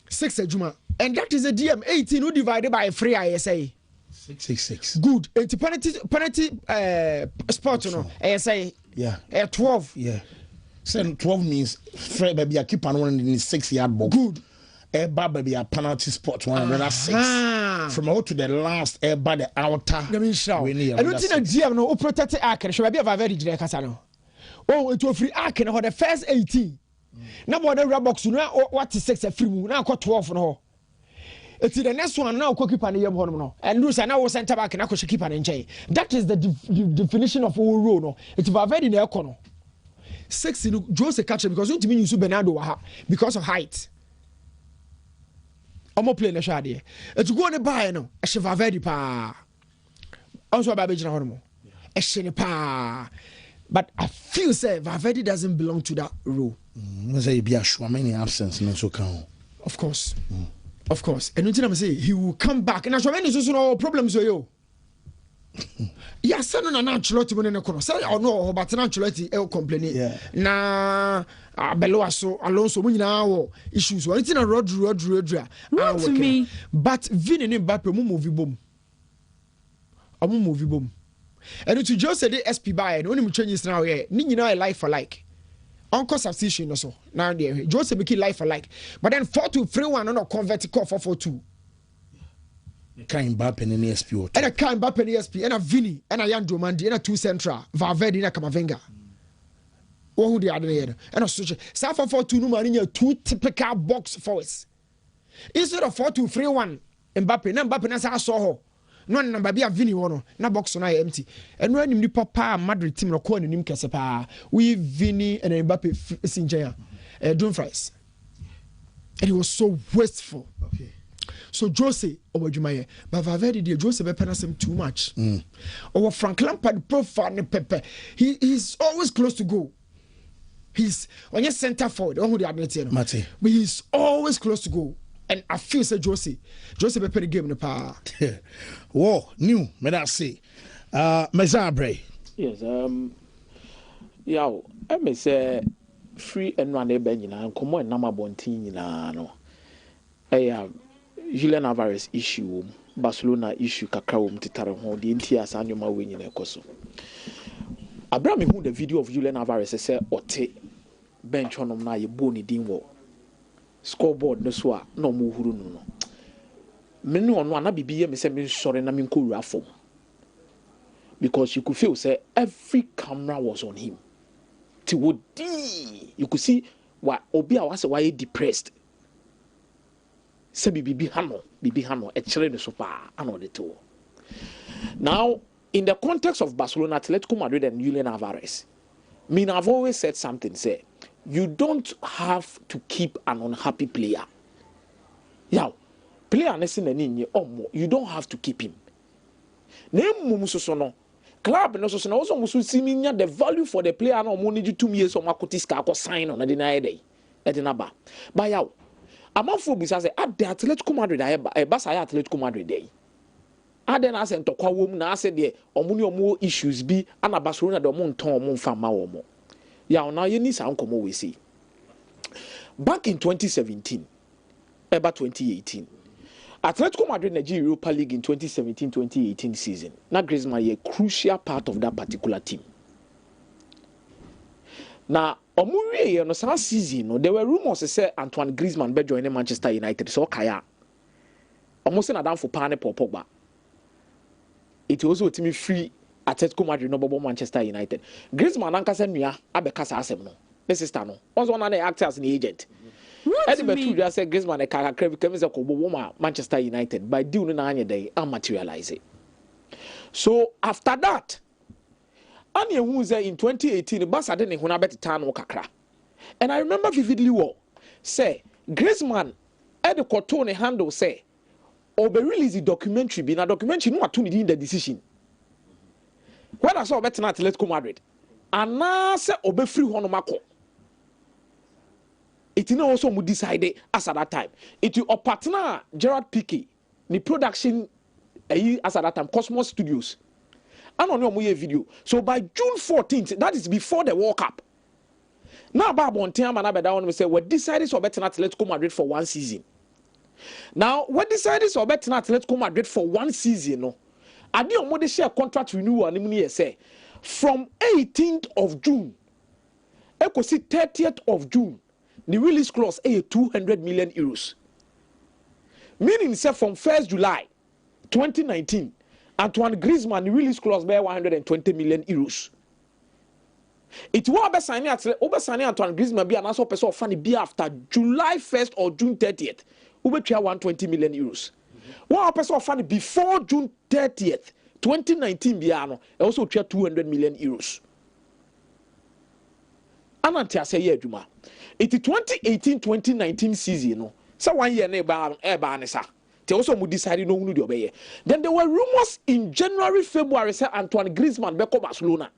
6 ejuma. And that is a DM 18 who divided by 3 I say. 6. Good. It's penalty spot no. I say. Yeah. 12. Yeah. So 12 means Fred baby a keep on one in the 6-yard box. Good. Baby a penalty spot 106 from out to the last by the outer. I don't think a GM no protect the arc. Should be a very direct casano. Oh, it was free arc and the first 18. Now what the red box now what is 6 a free move now got 12 no. It's the next one now keep an no and lose and now center back and I could keep an enjoy. That is the definition of all rule no. It's very near corner. 6 Jose catcher because you mean you Bernardo because of height. I'm playing the shady. It's going to buy no. A Valverde pa. Also about Benjamin a shiny pa. But I feel say Valverde doesn't belong to that role. Say be a sure many absence no so count. Of course. Of course. And until I'm say he will come back. And as many no problems with you. Yes, son na Ancelotti mo ne kono. Say no but Ancelotti e complain. Na Beloaso Alonso mo nyina wo issues. One thing na Rodri. To me. But Vini ne Mbappe mo move bom. Amu move bom. And to just say the SP buy no ni changes now here. Ni nyina life for like. Uncle substitution no so. Now there Jose make life for like. But then 4-2-3-1 no convert call 4-4-2. Kind Mbappe in the SP. And a kind Mbappe in the SP. And a Vini. And a Yandro Mandi. And a 2 central. Valverde and a Camavinga. Who the other here? And a switch. Safa 4-2 no man 2 typical box forwards. Instead of 4-2-3-1. Mbappe. Na Mbappe na sa so. No number be a Vini one. Na box na empty. And when ni papa Madrid team no call ni nim kese pa. We Vini and Mbappe sinjaya. Dumfries. And he was so wasteful. Okay. So Jose Owajumaye, but Valverde Jose be penasem too much. Or Frank Lampard profile ne Pepe. He's always close to go. He's on your center forward. Who the admit Mate. But he's always close to go. And I feel say Jose be the game in the power. Whoa, new, may I say. Mezabre. Yes, I may say free and run a benina and come on number bontin no. Julian Alvarez issue, Barcelona issue, Kakao, Titaran, the NTS annual winning a coso. Abraham, who the video of Julian Alvarez said, or take bench on my bony dinwo. scoreboard no so a no mo huru no no me no ono ana bibi me say me sore na me nkowura fom because you could feel say every camera was on him you could see what obi a was why depressed say bibi hano e chere no so pa ano de to. Now in the context of Barcelona, Atletico Madrid and Julian Alvarez, I've always said something, say, you don't have to keep an unhappy player. Yeah, player you don't have to keep him. Club no so also musu siminya the value for the player no money 2 years or makotiska ko sign on na deny day. Edinaba. But yaw, amanfo bisa say at the Atletico Madrid Barca Atletico Madrid day. Aden ase ntokwa wom na ase de omuni omo issues bi ana Barcelona de omo nton omo mfa ma wo mo ya na ye ni sa nkomo we see back in 2017 eba 2018 Atletico Madrid Nigeria Europa League in 2017-2018 season na Griezmann a crucial part of that particular team. Now omo wie no sa season no there were rumors say Antoine Griezmann be join Manchester United so kaya almost na down for pane Pogba. It also to me free Atletico Madrid no bobo Manchester United. Griezmann ankasa nua abekasa asem no. Ne sister no. Once one na act as an agent. Eddie just said Griezmann e kaka crave kemi se ko bobo Manchester United by deal no na anye dey and materialize it. So after that, Anya who say in 2018 Barca dey ne ho na beteta no kakra. And I remember vividly well say Griezmann Eddie Koto ne handle say Obe release the documentary be na documentary no atu in the decision. When I saw better na Atletico Madrid, and now say obe free hono mako. It no also mu decide as at that time. It your partner Gerard Piqué, the production as at that time Cosmos Studios. I don't know mo video. So by June 14th, that is before the World Cup. Now ba bon time and abeda one say we decided so better na Atletico Madrid for 1 season. Now, what decided so better not Atletico Madrid for 1 season, no? I did almost share contract renewal and say from 18th of June, I could see 30th of June, the release clause a 200 million euros. Meaning, say from 1st July 2019, Antoine Griezmann the release clause by 120 million euros. It will be signing Antoine Griezmann be an answer person of funny be after July 1st or June 30th. We try 120 million euros. One person of funny before June 30th, 2019 biano, also try 200 million euros. Anantia say yeah, Juma. It is 2018-2019 season, no. So 1 year neba nesa. They also mu decide no unu di obeye. Then there were rumors in January, February say Antoine Griezmann beko Barcelona.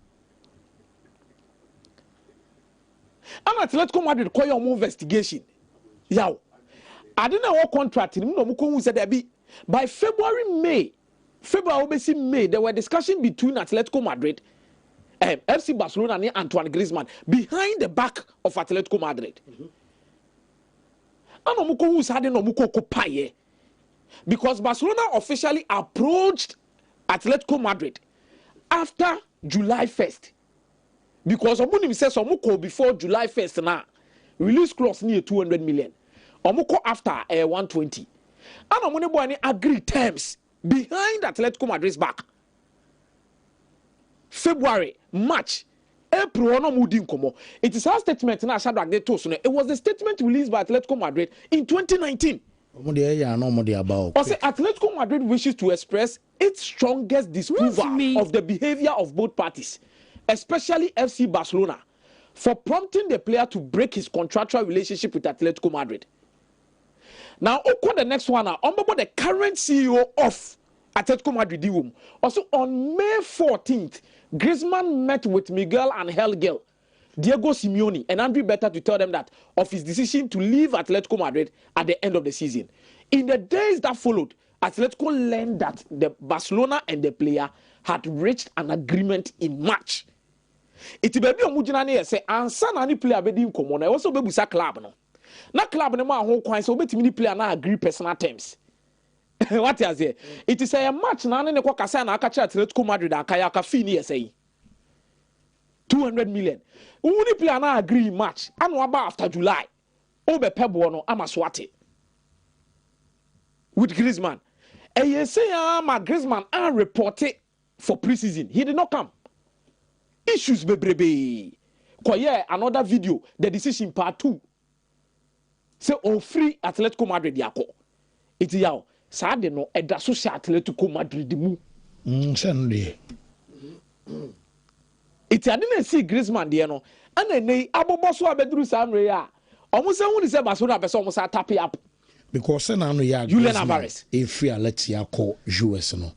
And Atletico Madrid call your investigation. Yow. I didn't know what contract no said there be by February, May, there were discussions between Atletico Madrid and FC Barcelona and Antoine Griezmann behind the back of Atletico Madrid. And because Barcelona officially approached Atletico Madrid after July 1st. Because Omunim says Omuko before July 1st now release clause near 200 million. Omuko after 120. And Omunebo agree terms behind Atletico Madrid's back. February, March, April, no mudin komo. It is our statement now. It was the statement released by Atletico Madrid in 2019. Atletico Madrid wishes to express its strongest disapproval of the behavior of both parties, especially FC Barcelona, for prompting the player to break his contractual relationship with Atletico Madrid. Now, the next one, the current CEO of Atletico Madrid, also on May 14th, Griezmann met with Miguel Angel, Diego Simeone, and Andrew Berta to tell them that of his decision to leave Atletico Madrid at the end of the season. In the days that followed, Atletico learned that the Barcelona and the player had reached an agreement in March. It be omujina say ansa na ni player be di nkomo na also be busa club no. Na club no ma ho kwan so obetimi ni player na agree personal terms. What is it? It is a match na ne ko kasa na aka chat Atletico Madrid aka ya ka fi ni say 200 million. Uni player na agree match and aba after July. Obe pebo no ama swate. With Griezmann. And you say ma Griezmann and report it for preseason. He did not come. Issues bebrebe. Koye another video, the decision part 2. Say on free Atletico Madrid yako. Iti yao. Sa de no eda so se Atletico Madrid mu. Sunday. Iti ade na see Griezmann de no. Ana nei abobo so abeduru samre ya. Omo se hu ni se Barcelona be so omo sa tap up. Because no ya Julian Alvarez. If we are let's call US no.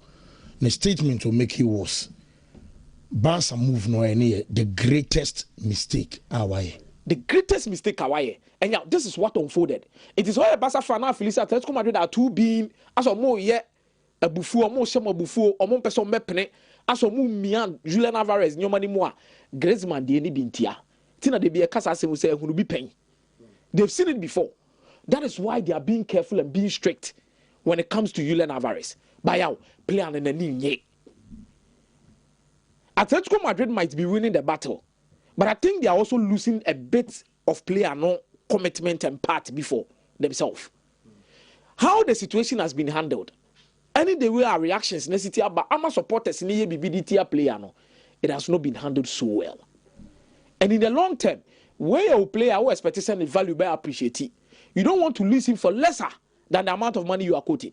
The statement will make you worse. Barca move no any the greatest mistake awaye. The greatest mistake awaye. And yeah, this is what unfolded. It is why Barca fan now Felicia Atletico Madrid are two being as a more ye a buffo or more shema buffo or more person mepene as a more mian Julian Alvarez no money more Griezmann de any bintia. Tina de be a casa will say who will be paying. They've seen it before. That is why they are being careful and being strict when it comes to Julian Alvarez. By now, play on the knee. Atletico Madrid might be winning the battle, but I think they are also losing a bit of player no commitment and part before themselves. How the situation has been handled, any the way our reactions necessity about our supporters in the BBDT player no, it has not been handled so well. And in the long term, where your player who expects the value by appreciate it, you don't want to lose him for lesser than the amount of money you are quoting.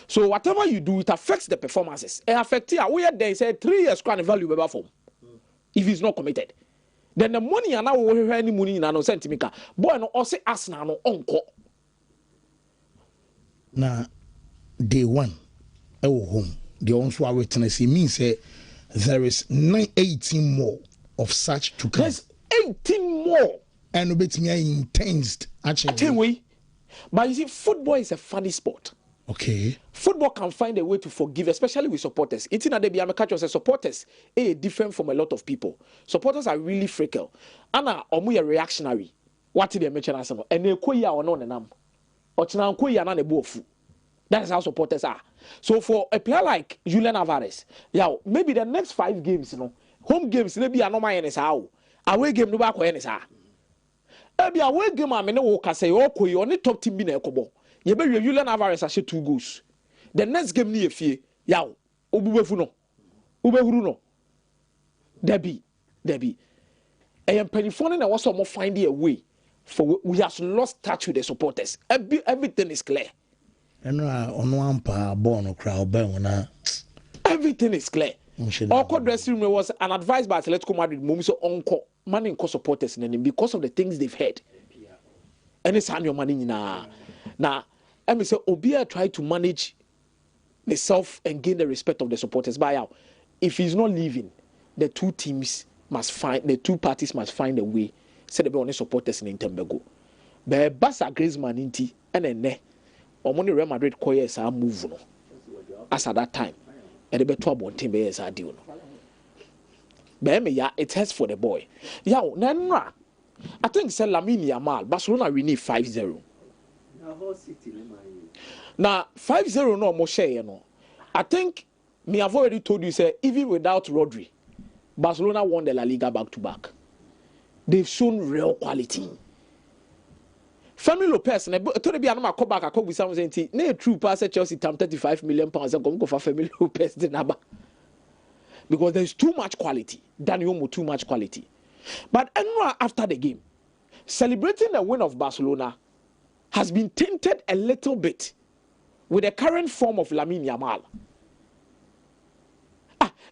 So whatever you do, it affects the performances. It affects you. We had they said 3 years can value better form if he's not committed. Then the money and now we any money in no sentimika. Boy no also ask na no onko. Na day one, home. The also witness it means there is 18 more of such to come. There's 18 more. And a bit me intense actually. But you see, football is a funny sport. Okay. Football can find a way to forgive, especially with supporters. It's in the catch say supporters are different from a lot of people. Supporters are really fickle. And are reactionary. What did they mention as and they koya or no nam. Or china koya na bofu. That is how supporters are. So for a player like Julian Alvarez, yeah, maybe the next 5 games, home games, maybe are no my how. Away game no back when Ebi away game a me ne wo kase yo koyi oni top team bi na ekobo. Ye be Julian Alvarez a 2 goals. The next game ni efie. Yaw, obubefu no. Ubehuru no. Debi. Penifone na was more finding a way for we have lost touch with the supporters. Everything is clear. Everything is clear. Our dressing room was an advice by Atletico Madrid. So uncle money and supporters because of the things they've heard. And it's your money now. Now, let me say, Obia tried to manage the self and gain the respect of the supporters. By out, if he's not leaving, the two parties must find a way. Say the only supporters in Tembago. But Barca Griezmann inti and then money Real Madrid koyes are move no. As at that time, and the better one team is a deal. But yeah, it has for the boy. Yeah, Nanra. I think say Lamine Yamal, Barcelona we need 5-0. Now 5-0 no more share, I think me have already told you say even without Rodri, Barcelona won the La Liga back to back. They've shown real quality. Family Lopez, and I told you I'm come back. I come with something saying, "No true pass at Chelsea, tam 35 million pounds. I'm going to go for Family Lopez the number because there's too much quality. Daniel too much quality." But after the game, celebrating the win of Barcelona has been tainted a little bit with the current form of Lamine Yamal.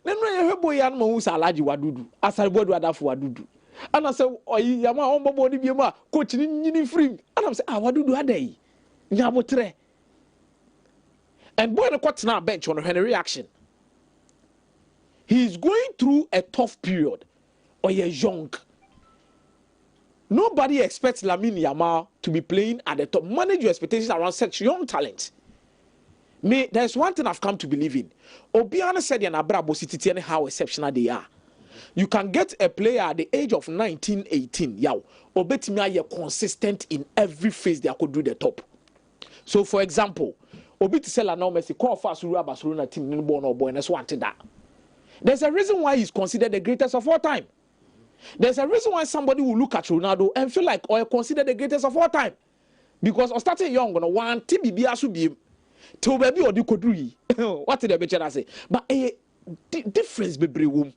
Then when you boy and who's alaji wadudu, as I would rather for wadudu. And I say, oh, Yama on body bima, coach in free. And I'm saying, wadudu a day. Nyabotre. And boy, the court now bench on a reaction. He's going through a tough period. Or you're young. Nobody expects Lamine Yamal to be playing at the top. Manage your expectations around such young talent. There's one thing I've come to believe in. Obiana said in Abrabo City and how exceptional they are. You can get a player at the age of 19, 18. Yow, Obetimia you're consistent in every phase they could do the top. So for example, Obitisela now Messi call fast Barcelona team in born or boy and that's one that. There's a reason why he's considered the greatest of all time. There's a reason why somebody will look at Ronaldo and feel like or consider the greatest of all time. Because I started young, one TBB as be to baby or do kodui. What did the bitch say? But a difference be brewum.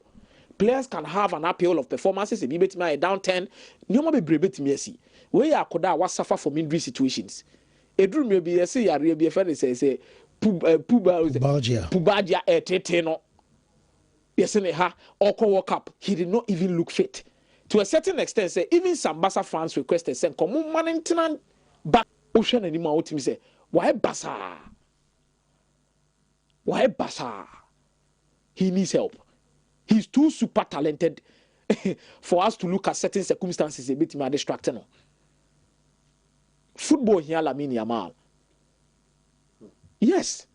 Players can have an appeal of performances. If you bet me down 10, you might be brave to me. See, where you could was suffer from injury situations. A dream may be a say, a real friend say, Pubadia eteno. Yes, in ha or walk up. He did not even look fit. To a certain extent, say even some Basa fans requested send come man back ocean anymore. To me say, why Basa? Why Basa? He needs help. He's too super talented for us to look at certain circumstances a bit more distracting. Football here, Lamine Yamal. Yes,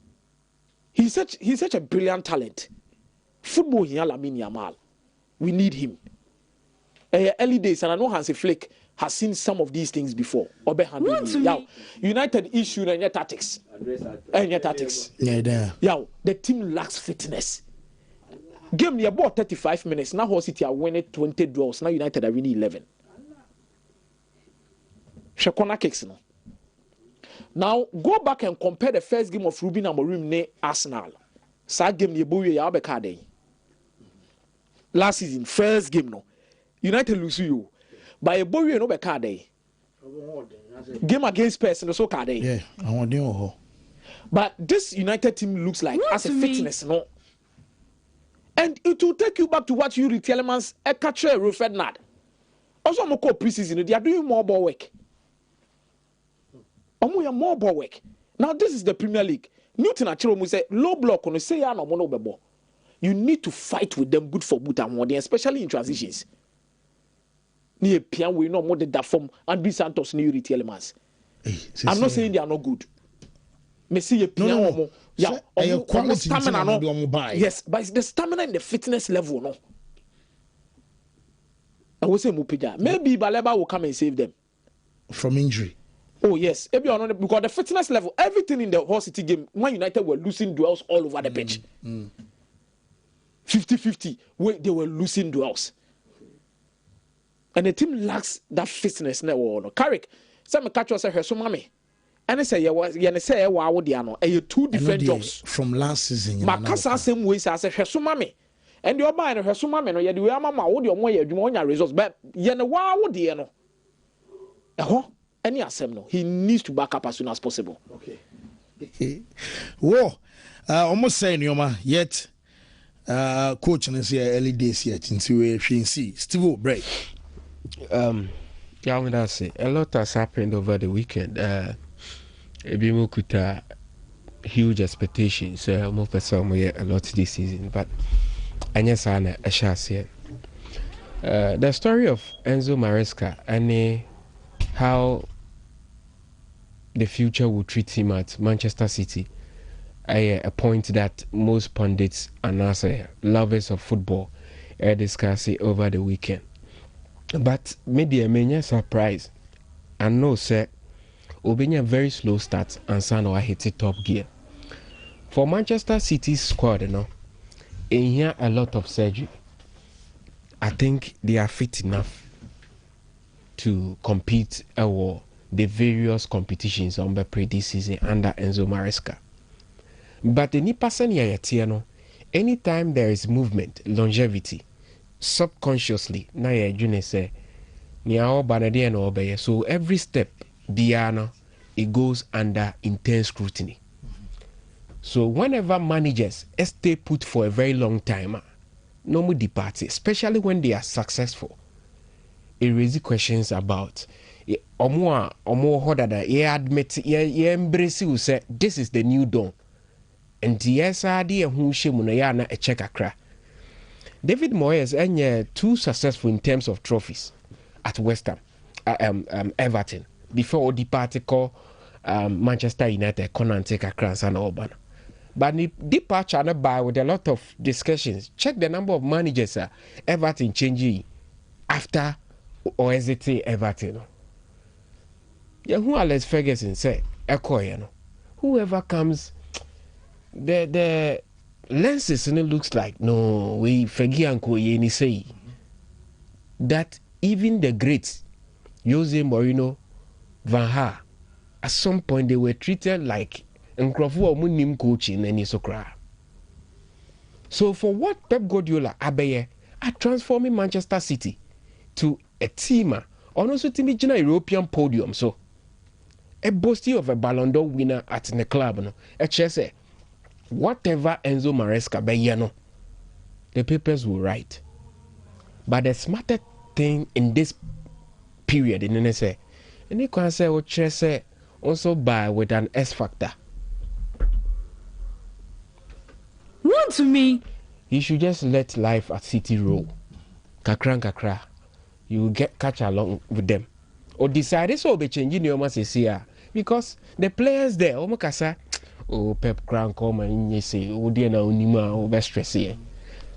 he's such a brilliant talent. Football here, Lamine Yamal. We need him. Early days, and I know Hansi Flick has seen some of these things before. United issue and yet tactics. Yeah, the team lacks fitness. Game near about 35 minutes. Now City are winning 20 draws. Now United are winning 11. Shakona kicks no. Now go back and compare the first game of Ruben Amorim ne Arsenal. Sad game near Bowie Yabekade. Last season, first game no. United lose you. By a Bowie no Bekade. Game against Spurs no so card. Yeah, I want to. But this United team looks like as a fitness no. And it will take you back to what Yuri Tielemans capture Wilfred Nad. Also, I'm pre-season. They are doing more ball work. More ball work. Now, this is the Premier League. Newton Achiromu say low block on say no mono bebo. You need to fight with them good for boot and more, especially in transitions. Near piano we know more than that from Andri Santos and Yuri Tielemans. I'm not saying they are not good. Messi piano more. Yeah, stamina no. Yes, but it's the stamina and the fitness level no. I will say Mupija. Maybe Baleba will come and save them from injury. Oh yes, because the fitness level, everything in the whole City game, Man United were losing duels all over the pitch. 50-50, they were losing duels, and the team lacks that fitness. No, Carrick, some catch us here, so mommy. And I say, you say, wow, Diano, and two different jobs from last season. Makasa same ways as a Hesumami. And you're buying a Hesumami, or you do Yamama, or your way, you results, but Yana, wow, Diano. Any assembly, he needs to back up as soon as possible. Okay. Whoa, almost saying, Yoma, yet, coaching is here early days yet, into we see. Steve break. Yeah, when I say a lot has happened over the weekend. Ebimo Kuta huge expectations. More person a lot this season, but Anya Sana a chance here. The story of Enzo Maresca and how the future will treat him at Manchester City. A point that most pundits and also lovers of football discuss over the weekend. But maybe a major surprise. I know, sir. Obenya a very slow start and Sano hit it top gear. For Manchester City's squad, in here a lot of surgery. I think they are fit enough to compete the various competitions on the previous season under Enzo Maresca. But the person here, anytime there is movement, longevity, subconsciously, so every step Biano, it goes under intense scrutiny. So whenever managers stay put for a very long time, no more depart, especially when they are successful, it raises questions about admit embrace you say this is the new dawn. And yes, idea who shemunayana a check akra. David Moyes and too successful in terms of trophies at West Ham, Everton. Before the party call Manchester United, Conan take a cross and Auburn. But the departure not by with a lot of discussions. Check the number of managers Everton changing after or hesitate Everton. Yeah, who Alex Ferguson say echo, whoever comes, the lenses and it looks like no we Fergie and say that even the greats, Jose Mourinho, Van Gaal, at some point they were treated like nkrofo omunim coaching any sokra. So for what Pep Guardiola abeye are transforming Manchester City to a team on also to be a European podium, so a boasting of a Ballon d'Or winner at the club, no, a say whatever Enzo Maresca be no, the papers will write. But the smarter thing in this period, in the say, and you can say what say also buy with an S factor. Wontumi, you should just let life at City roll. Kakra. You will catch along with them. Or decide so be changing your masses here. Because the players there, Omokasa, oh Pep Crank come and you say, oh dear now Nima over stress here.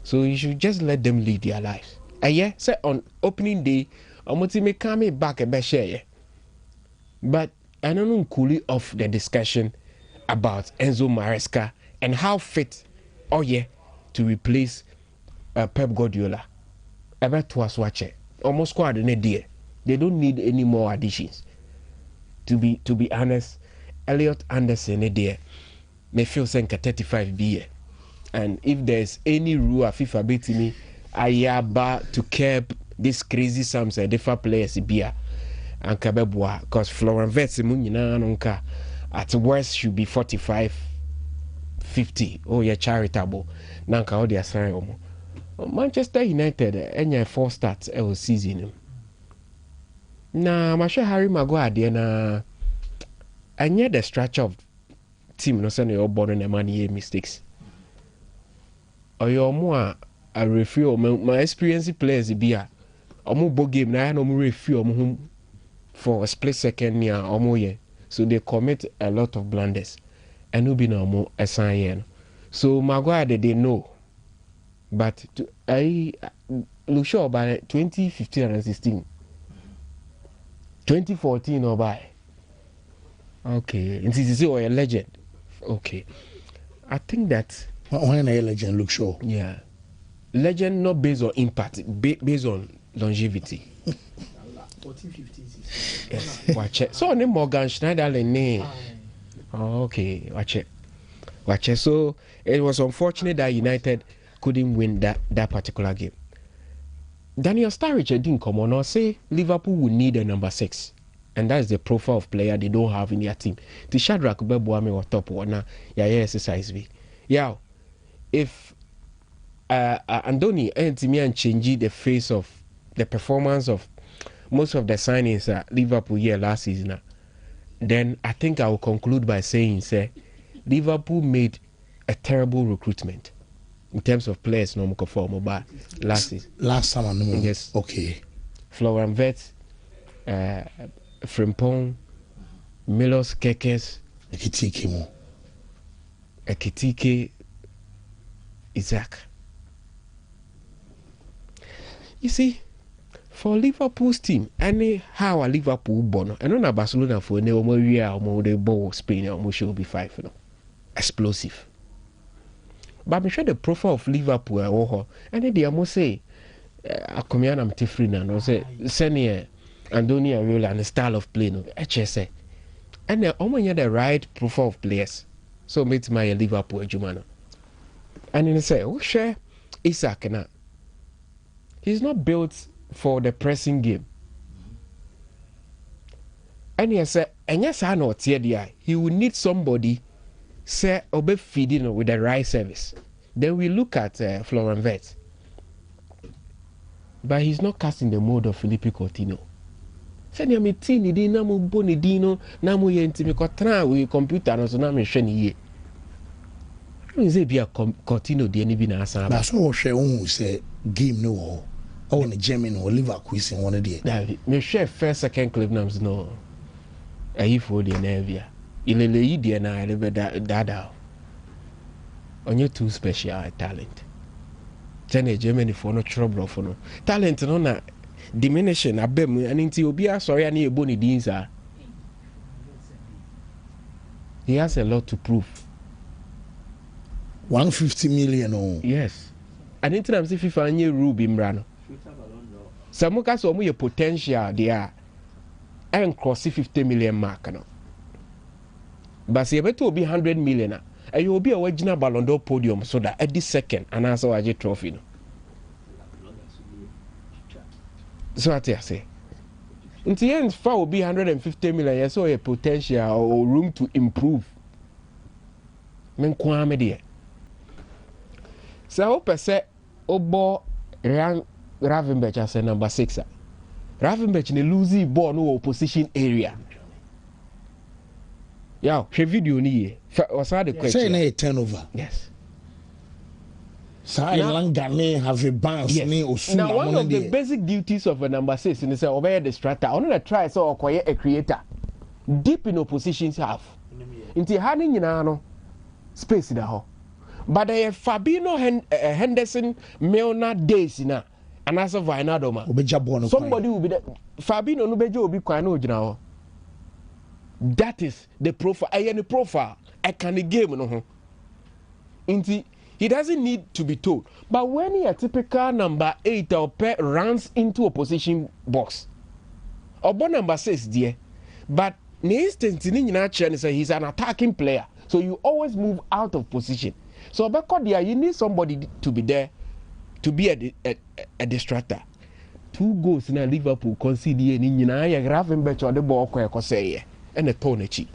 So you should just let them lead their lives. Yeah, say on opening day, Omotime coming back a best share. But I don't know coolly off the discussion about Enzo Maresca and how fit to replace Pep Guardiola. Ever to us watch it. Almost squad in a day. They don't need any more additions. To be honest, Elliot Anderson a day may feel saying 35 be. And if there's any rule of FIFA beating me, I about to curb this crazy sums and different players beer and Kabebwa because Florent Vets at worst should be 45-50. Oh yeah, charitable. Nanka all the assign Manchester United any 4 starts every season. Na Masha Harry Maguire na anya the structure of team no say no born in money mistakes. Or your more a referee my experienced players be a omo bo game na no mo referee omo for a split second near omo ye. So they commit a lot of blunders. And no be no more assign. So Maguire they know. But I look sure by 2015 and 16. 2014 or by. Okay. And this is a legend. Okay. I think that when a legend look sure. Yeah. Legend not based on impact, based on longevity. 14, 15, 16. Yes. Watch it. So name Morgan Schneider name. Okay, watch it. So it was unfortunate that United couldn't win that particular game. Daniel Sturridge didn't come on or say Liverpool would need a number 6. And that's the profile of player they don't have in their team. The Shadrach Bebuame or top one, exercise be. Yeah, if Andoni and Timian change the face of the performance of most of the signings at Liverpool here last season, then I think I will conclude by saying, say, Liverpool made a terrible recruitment in terms of players no more for mobile last season. Last summer, no more. Yes. Okay. Florian Wirtz, Frimpong, Milos Kekes, Ekitike, Isaac. You see, for Liverpool's team, anyhow a Liverpool born, and on a Barcelona for no more year or the ball Spain or should be 5, you know. Explosive. But I'm sure the profile of Liverpool and then they must say Akomian am Tifrina and say Senior Andoni Areola and the style of play no HSA. And they almost the right profile of players. So meet my Liverpool Jumano. And then they say, oh share Isaac na. He's not built for the pressing game. And he said, and yes, I know he will need somebody say obe feeding with the right service. Then we look at Florian Wirtz. But he's not casting the mode of Felipe Coutinho. Say ni ametini di na mo boni dino na mo yenti me kotra we computer no so na me hwe ni ye. Nze bia Coutinho de ni bi na asa ba. Na so wo hwe won say game no wo. Oh na Germany or Liverpool sin one dey. David, me hwe first second club names no. Ayi for the na bia. Ilele yi de na ele dada. Onye too special talent. Tene Germany for no trouble for no. Talent no na diminishing abem and until obi sorry ani eboni dinsa. He has a lot to prove. 150 million oh. Yes. And until I'm see FIFA anye Ruby Mrano. Some guys who have potential, they are and cross 50 million mark. No? But see, it will be 100 million. And you will be a original Ballon d'Or podium so that at this second, and also a trophy. No? So what I say. In the end, far will be 150 million. Yes, so a potential or room to improve. Men kwame there. So per se, Obo Ravenberch as number 6. Ravenberch ne lose ball no opposition area. Yeah, she video ni. Was that the question? Say a turnover. Yes. Langane have a bounce. Yes. Now one of the basic duties of a number 6 is to obey the strata. I want to try so acquire a creator deep in opposition's half. Into handing in space in the hall. But Fabino Henderson Milner days in a and as a Vinadoma. Somebody will be there. Fabino Nubejo will be quite no. That is the profile. I am the profile. I can the game no. He doesn't need to be told. But when he a typical number 8 or pair runs into opposition box, or number 6 there, but in instance he's an attacking player, so you always move out of position. So because there you need somebody to be there to be a distractor. 2 goals now Liverpool concede ni nyina ya Gravenberch or the ball kwa say and the Tonechi.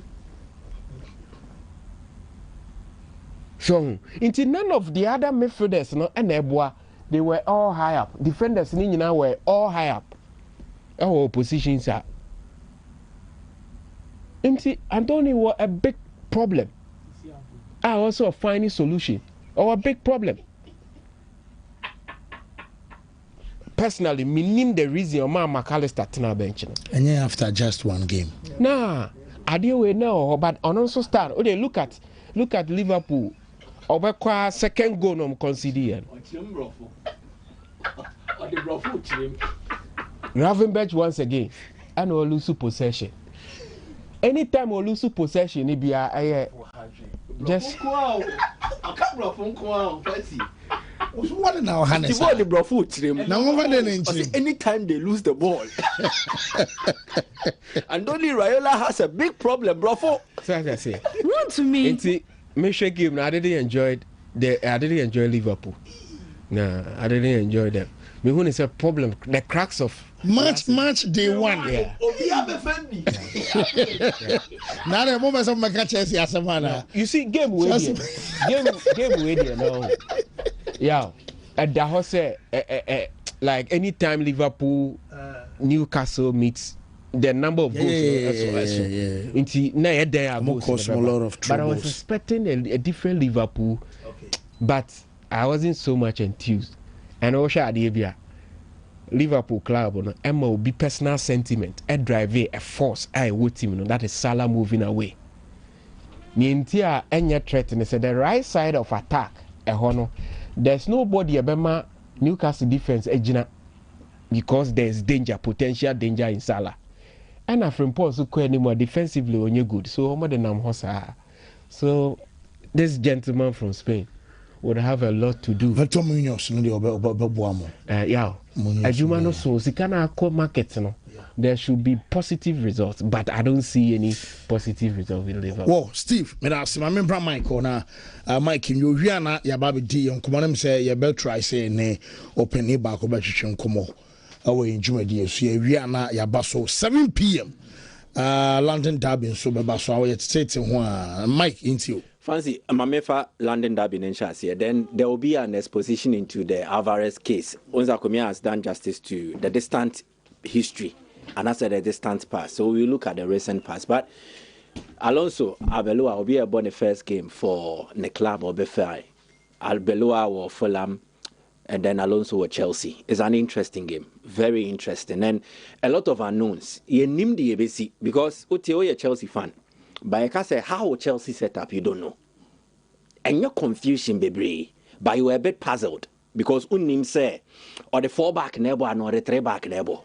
So, into none of the other midfielders, no, and they were all high up. Defenders were all high up. Our positions are. Into Anthony was a big problem. I also find a solution or a big problem. Personally, meaning the reason Omar McAllister to bench. And yeah, after just 1 game. Nah, I deal no, but on also start. Okay, look at Liverpool. Obekwa second goal no concede. Ravenberch once again, and we lose possession. Anytime we lose possession, it be just. What now, Hannes? Anytime they lose the ball, and only Raiola has a big problem, bro. So as I say, Wontumi. Make game. I didn't enjoy Liverpool. No, I didn't enjoy them. Me when it's a problem, the cracks of match day 1. Yeah. Now the moments of my catches, You see, game way there. No. Yeah, at the house, like anytime Liverpool, Newcastle meets. The number of goals. But I was expecting a different Liverpool, but I wasn't so much enthused. And also at the Liverpool club, Emma will be personal sentiment, a drive, a force, I would team, that is Salah moving away. Nientia any threat and said the right side of attack, there's nobody about Newcastle defense, because there's potential danger in Salah. And a friend Paul so anymore defensively when you're good. So more than So this gentleman from Spain would have a lot to do. Yeah. As you know, so market, there should be positive results, but I don't see any positive results in Liverpool. Well, Steve, I remember Mike on Mike, you Rihanna, Yababi D, and come on, say, you better try saying, open the back of Bachichon away in Jumadi, so Rihanna, Yabaso, 7 p.m. London Derby, so Babaso, our states in Mike into you. Fancy, Mamefa London Derby in Chassis. Then there will be an exposition into the Alvarez case. Onza Komia has done justice to the distant history and also the distant past. So we look at the recent past. But Alonso Arbeloa will be about the first game for the club or Befai. Arbeloa or Fulham, and then Alonso or Chelsea. It's an interesting game. Very interesting. And a lot of unknowns. You name the ABC because you're a Chelsea fan. But I can say how Chelsea set up, you don't know. And you're confusion, baby. But you were a bit puzzled because Unim say, or the 4-back neighbor and or the 3-back neighbor.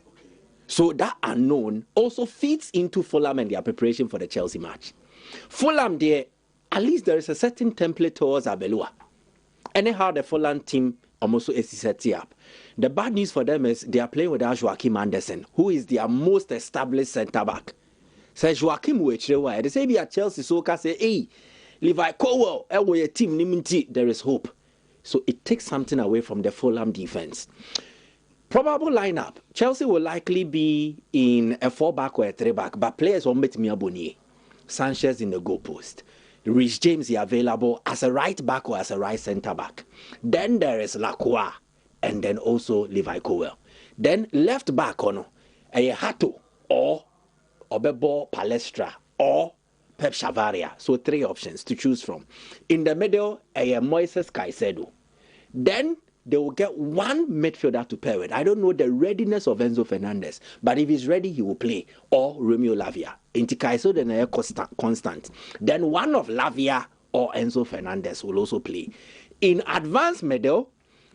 So that unknown also feeds into Fulham and their preparation for the Chelsea match. Fulham there, at least there is a certain template towards Arbeloa. Anyhow, the Fulham team almost is set up. The bad news for them is they are playing without Joachim Anderson, who is their most established centre back. Says Joachim Wechrewa. They say be at Chelsea, so can say, hey, Levi Colwell, a team Niminti, there is hope. So it takes something away from the Fulham defense. Probable lineup. Chelsea will likely be in a 4-back or a 3-back, but players will meet Bonier. Sanchez in the goalpost. Rich James is available as a right back or as a right centre back. Then there is Lacroix and then also Levi Colwell. Then left back on a Hato or Obebo Palestra or Pep Chavaria. So 3 options to choose from. In the middle, a Moises Caicedo. Then they will get one midfielder to pair with. I don't know the readiness of Enzo Fernandez, but if he's ready, he will play. Or Romeo Lavia. Inti Caicedo then constant. Then one of Lavia or Enzo Fernandez will also play. In advanced middle,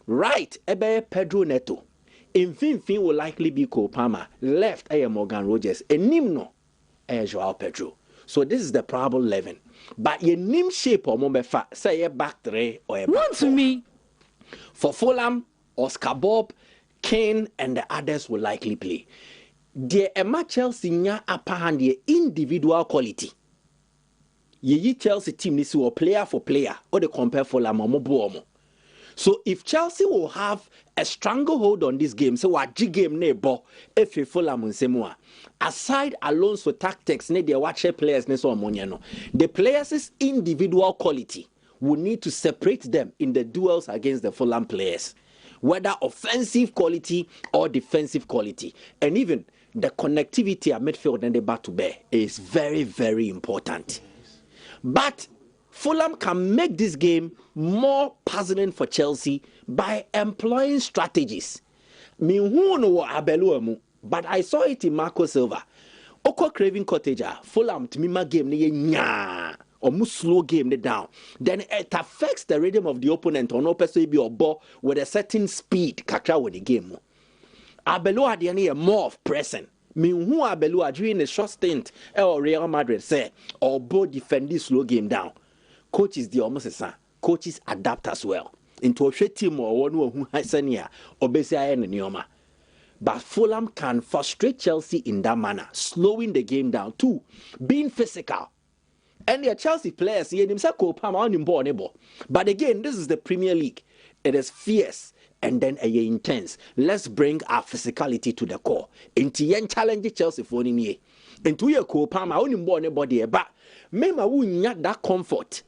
right, Ebe Pedro Neto. In fin will likely be Cole Palmer. Left, Morgan Rogers. And Nimno, Joao Pedro. So this is the probable 11. But your name shape or Mombefa, say a back 3 or a back 4. Wontumi. For Fulham, Oscar Bob, Kane, and the others will likely play. The Emma Chelsea nya upper hand the individual quality. Ye Chelsea team needs to player for player, or the compare Fulham or Mobo. So if Chelsea will have a stranglehold on this game, so what G game nebo if Fulham unsemua. Aside Alonso tactics, ne the watcher players ne so amonyano. The players' individual quality will need to separate them in the duels against the Fulham players, whether offensive quality or defensive quality. And even the connectivity at midfield and the back to bear is very, very important. But Fulham can make this game more puzzling for Chelsea by employing strategies. But I saw it in Marco Silva. Oko Craven Cottager, Fulham Timima game nya or slow game down. Then it affects the rhythm of the opponent on opposite or ball with a certain speed kakra with the game. Abelu had the more of pressing. Who Abelu during a short stint or Real Madrid say or both defend this slow game down. Coaches the almost son. Coaches adapt as well into a team or one who has senior or Bessia and Nioma. But Fulham can frustrate Chelsea in that manner, slowing the game down too, being physical. And the Chelsea players here themselves go but again, this is the Premier League. It is fierce and then intense. Let's bring our physicality to the core. Into yen challenge Chelsea for any. Into your co-pama only more anybody, but mema wunnya that comfort.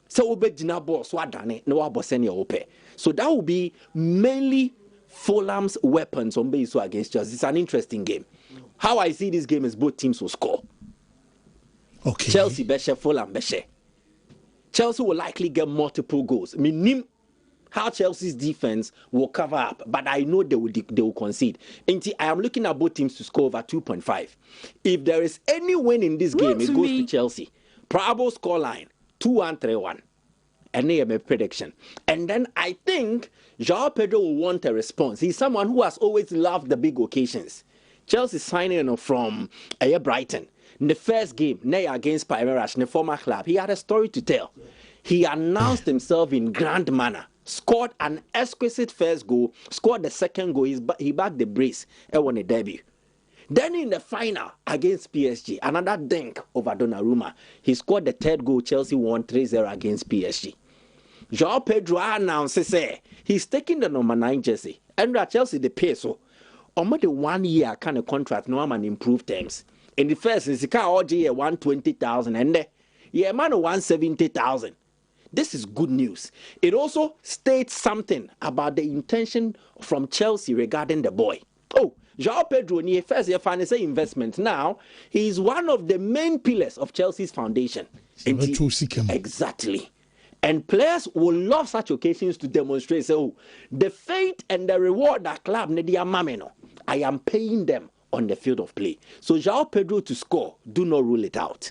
So obe dina ball so adane no aboseni ope. So that will be mainly Fulham's weapons on base against Chelsea. It's an interesting game. How I see this game is both teams will score. Okay. Chelsea beshe, Fulham beshe. Chelsea will likely get multiple goals. I mean, how Chelsea's defense will cover up, but I know they will concede. I am looking at both teams to score over 2.5. If there is any win in this game, it goes to Chelsea. Probable scoreline 2-1, 3-1. And they have a prediction. And then I think Joao Pedro will want a response. He's someone who has always loved the big occasions. Chelsea signing from Brighton. In the first game, against Palmeiras, in the former club, he had a story to tell. He announced himself in grand manner, scored an exquisite first goal, scored the second goal, he backed the brace and won a debut. Then in the final against PSG, another dink over Donnarumma. He scored the third goal, Chelsea won 3-0 against PSG. Joao Pedro announced he's taking the number 9 jersey. And at Chelsea, the pay so. Almost the 1 year kind of contract, no man improve terms. In the first, it's all year 120,000 and the yeah, man 170,000. This is good news. It also states something about the intention from Chelsea regarding the boy. Oh, Joao Pedro, first year financial investment. Now, he is one of the main pillars of Chelsea's foundation. Exactly. And players will love such occasions to demonstrate, so the faith and the reward that club I am paying them on the field of play. So Joao Pedro to score, do not rule it out.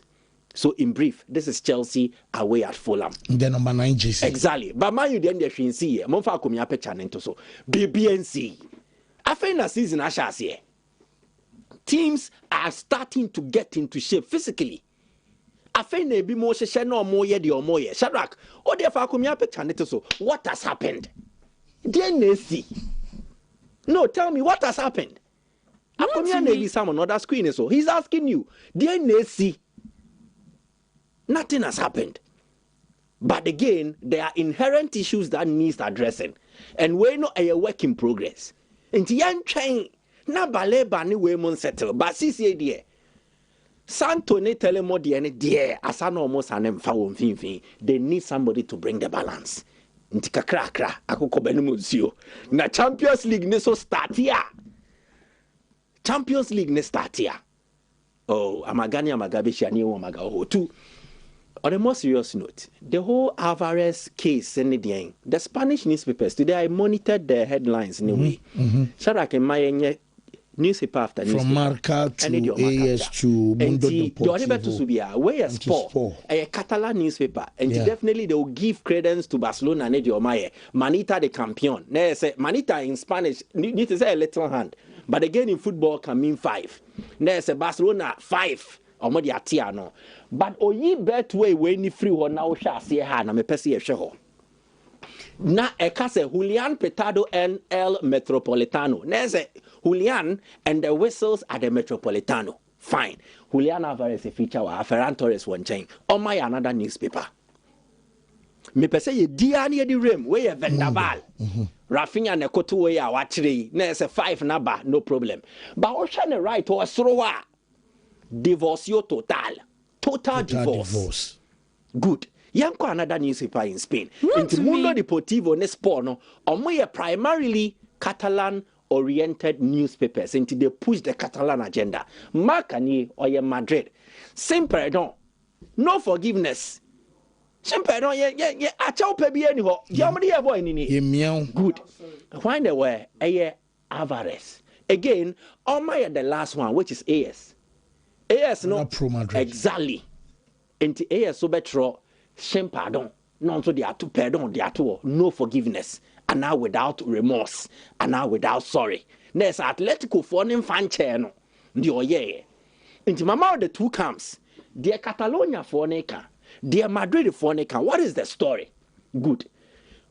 So in brief, this is Chelsea away at Fulham. The number 9 JC. Exactly. But man, you didn't see here. Monfa come here pechanento so BBNC. After the season, Ashas teams are starting to get into shape physically. After the be more no more ye the more ye. Shadrach, oh therefore come here pechanento so what has happened? Then see. No, tell me what has happened. Some another screen so he's asking you. DNAC. Nothing has happened. But again, there are inherent issues that needs addressing, and we're not a work in progress. Nti yan train na bale bani we mon settle. But sisi dear, Santo ne telemo dear asana almost anem fa won fin. They need somebody to bring the balance. Nti kakra akoko benum nsuo. Na Champions League ne so start here. Champions League ne start here. Oh, amagani amagabeshi ani wo amaga ho too. On a more serious note, the whole Alvarez case in the Spanish newspapers today, I monitored the headlines in a way. So I can my newspaper after newspaper. From Marca to AS to Mundo Deportivo. Where a sport, a Catalan newspaper, and definitely they will give credence to Barcelona and Omaye. Manita the campeon. They say Manita in Spanish need to say a little hand, but again in football can mean 5. They say Barcelona 5. Omodi atia no, but oyi bet way ni free ho na wo hwa ase ha na me pese ye hwe ho na eka se Julian Petado and El Metropolitano na se Julian and the whistles at the Metropolitano. Fine, Julian Alvarez a feature wa Ferran Torres one chain on my another newspaper. Me pese ye dia na di rem we ye Vendaval Rafinha ne koto we ya wa kire na se 5 na ba no problem, but o hwa ne right o soro wa divorcio total divorce. Good. Yanko another newspaper in Spain. Into Mundo Deportivo ne sport no, primarily Catalan oriented newspapers until they push the Catalan agenda. Marcani or Madrid. Same pardon. No forgiveness. Same pardon. Achao pebi anyho. Yamadi avo inini. Good. When they were Alvarez. Again, the last one, which is AS. AS no exactly. Enti AS so betro shame pardon. No so they are to pardon, they are to no forgiveness. And now without remorse. And now without sorry. Nes Atletico for an fan chair no. Ndio ye. Enti mama the two camps. Dear Catalonia for neka. Dear Madrid for neka. What is the story? Good.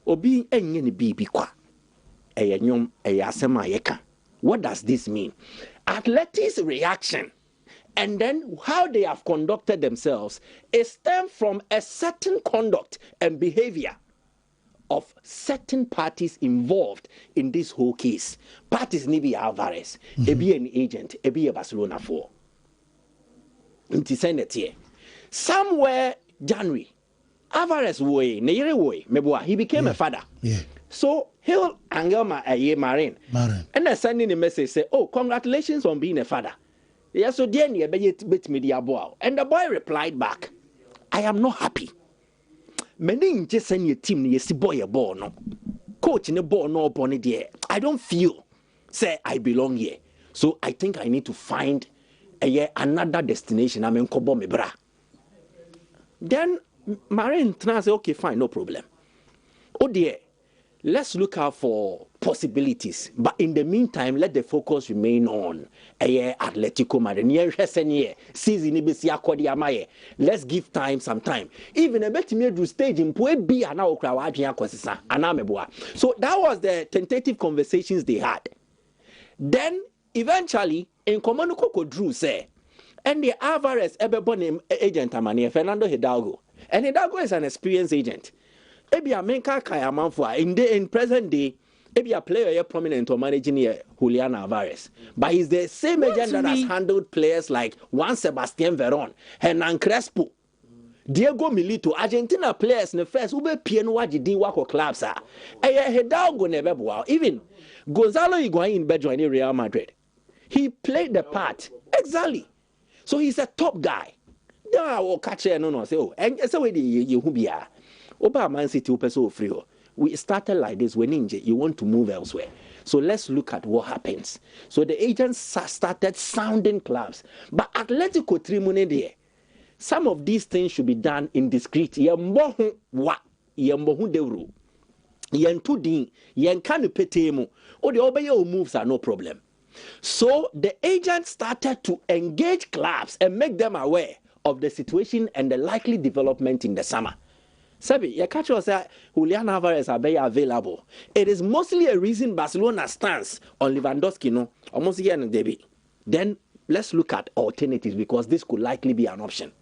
Obi enye ni bibi kwa. Eye nyom eye asema yeka. What does this mean? Athletics reaction and then how they have conducted themselves is stem from a certain conduct and behavior of certain parties involved in this whole case. Parties Nibi Alvarez, be an agent, be a Barcelona for. Somewhere January, Alvarez he became a father. Yeah. So he'll Angelma a Marine. And they're sending a message say, oh, congratulations on being a father. Yeah, so then you bet media boy. And the boy replied back, I am not happy. Many just send your team you see boy a ball no. Coach in a ball no upon it there. I don't feel say I belong here. So I think I need to find another destination. I'm in Kobo me bra. Then Marine say, okay, fine, no problem. Oh dear. Let's look out for possibilities. But in the meantime, let the focus remain on Atletico Madrid. Let's give some time. Even a bit me stage in so that was the tentative conversations they had. Then eventually, in Comanuco Drew say, and the Alvarez agent Fernando Hidalgo. And Hidalgo is an experienced agent. Ebi a menka kaya manfo in present day ebi a player prominent or managing here Julian Alvarez, but he's the same agent that has handled players like Juan Sebastian Veron, Hernan Crespo, Diego Milito, Argentina players in the first ube piano wajidi wako clubs are Hidalgo never wow. Even Gonzalo Higuain bejoin Real Madrid, he played the part exactly, so he's a top guy. Now will catch no say oh and so we you who be Oba Man City free. We started like this. When Ninja, you want to move elsewhere. So let's look at what happens. So the agents started sounding clubs. But Atletico Trimune there. Some of these things should be done in discreet. Yembohu wa. Yembohu deuru. Yentudin. Yenkanu petemu. Or the obey moves are no problem. So the agents started to engage clubs and make them aware of the situation and the likely development in the summer. Sebi, you catch us Julian Alvarez are very available. It is mostly a reason Barcelona stands on Lewandowski, no, almost here in Debbie. Then let's look at alternatives because this could likely be an option.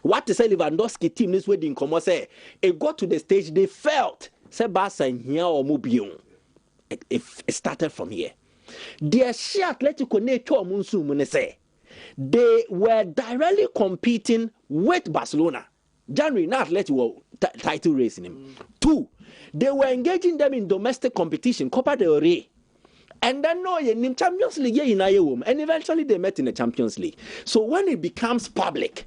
What to say Lewandowski team this wedding come say it got to the stage they felt say Barca here or Mubion. It started from here. The share Atletico nature Munsu Mune say they were directly competing with Barcelona. January not Atletico title race in him. 2, they were engaging them in domestic competition, Copa del Rey. And then no, in Champions League, and eventually they met in the Champions League. So when it becomes public,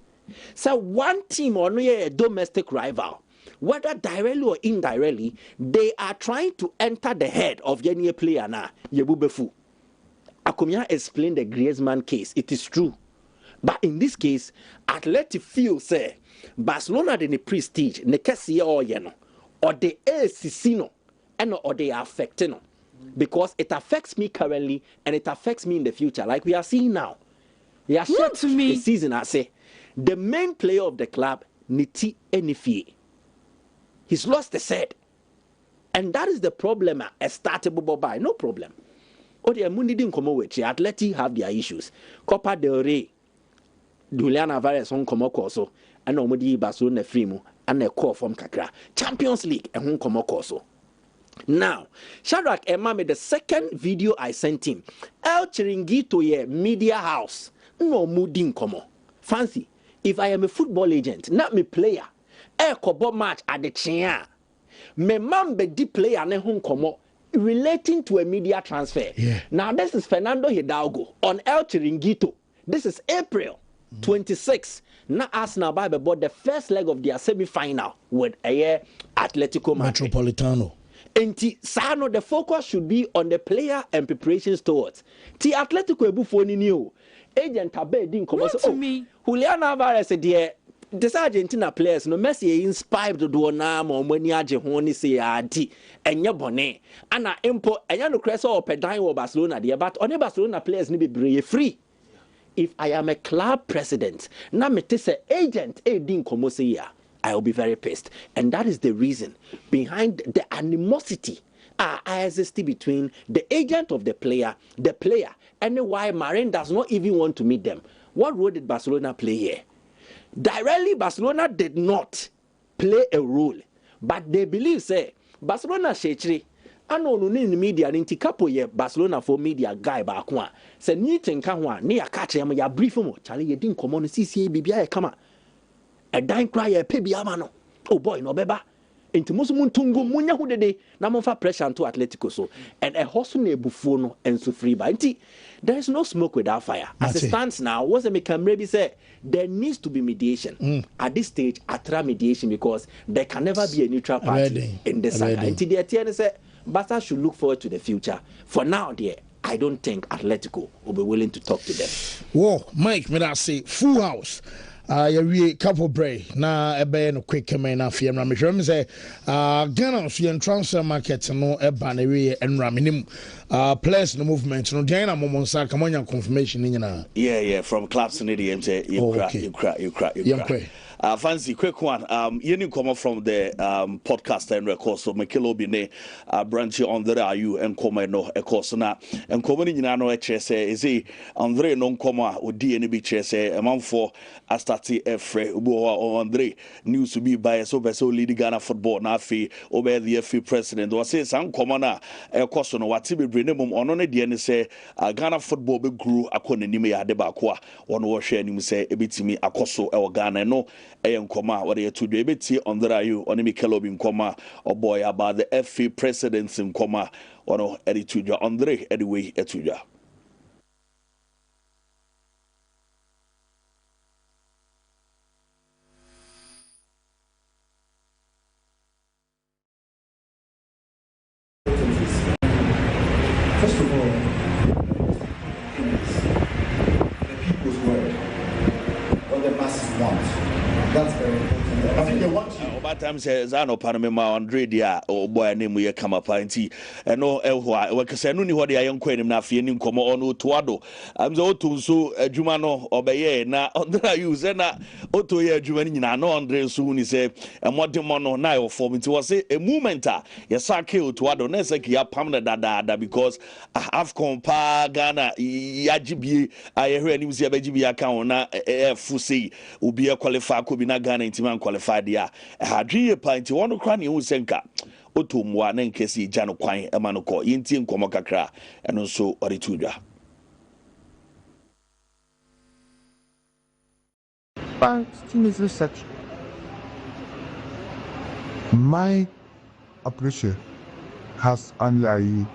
so one team or no a domestic rival, whether directly or indirectly, they are trying to enter the head of any player now. Yebubefu. Akumia explained the Griezmann case. It is true. But in this case, Athletic feel say Barcelona de prestige, ne kesi or yeno, or the ACC and or they are affecting no. Because it affects me currently and it affects me in the future, like we are seeing now. We are seeing the season, I say, the main player of the club, Niti Enifie. He's lost the set. And that is the problem. A startable by no problem. Oh, the Mundi didn't come with Atleti have their issues. Copa del Rey, Julian Alvarez on Comocoso, and Omodi Barcelona Frimo, and a call from Kakra. Champions League, and Hong Comocoso. Now, Shadrach Emma made the second video I sent him. El Chiringuito ye media house. No mooding como. Fancy, if I am a football agent, not me player, a kobo match at the chair. Me mambe di player ne hon como relating to a media transfer. Yeah. Now this is Fernando Hidalgo on El Chiringuito. This is April 26. Now Arsenal by bought the first leg of their semi-final with a Atletico Metropolitano. And Sano, the focus should be on the player and preparations towards. T Atletico Ebufoni new agent Abe didn't come. Oh, Julian Alvarez said, "Dear, this Argentina players no Messi inspired to do na mo mani age honi say adi enye bone ana impo enya no cresa or pedan or Barcelona there, but on Barcelona players ni be free. If I am a club president, na me say agent didn't come say ya. I will be very pissed. And that is the reason behind the animosity I exist between the agent of the player, and why Marin does not even want to meet them. What role did Barcelona play here? Directly, Barcelona did not play a role. But they believe, say, Barcelona shechri, ano no in media, ninti kapo ye Barcelona for media guy ba kwa. Se ni tenka hwa, ni akache ya brief mo. Chale ye din komo no CCA bibia ye kama. A dying cry a pebi amano. Oh boy, no beba. Into Musumuntungu, Munya Hudede, Namofa pressure to Atletico so, and a hosune bufono and so free by. There is no smoke without fire. As it stands now, what's the make maybe say there needs to be mediation. At this stage, atra mediation because there can never be a neutral party in this saga. Until the TN say Barca should look forward to the future. For now, dear, I don't think Atletico will be willing to talk to them. Whoa, Mike, may I say full house. You couple break na ebe no quick man na fie mra me hwem say Ghana so yen transfer market no eba na we enra menim players no movement no Ghana momonsa kamonya confirmation ni nyina yeah from clubs in the say you cry fancy quick one you come from the podcast and record so Mekelo bi ne branch on there are you and come no e course na and come ni nyina no e chere say is he Andre no come a odi ni bi chere say a man for astati efre ubo Andre news to be by so lead Ghana football na afi obe the FA president was say san come na e course no wati bebre ne mum ono ne de ne say Ghana football be grew akona nim ya de ba ko a ono wo hwe anim say ebetimi akoso e Ghana no Nkoma what you to do ebeti on the you on Mikel Obi Nkoma or boy about the FA presidents in Nkoma or Eddie Tuja Andre anyway Etuja. First of all, the people's word, what the masses want. That's very important. I think they want you. Over time says I know Panama Andre dia or boy name we come up anti and no elwa we kase no ni ho de ayen kwanim na afie ni nkomo ono toado am so to so adwuma no obeye na ondra use na oto ye adwuma ni nyina no Andre so ni say emodemo no na yo form nti was a movement a yesake otoado na say ya pam na dada because Afcon pa Ghana yagibie ayehwe anim se abagibie aka na fusi obi qualify ko bi na Ghana intiman qualify dia hadrie panti wono kra ne hu senka otomwa na nkesi gya no kwan ema no ko yenti nkomo kakra eno so oritudwa my appreciation has only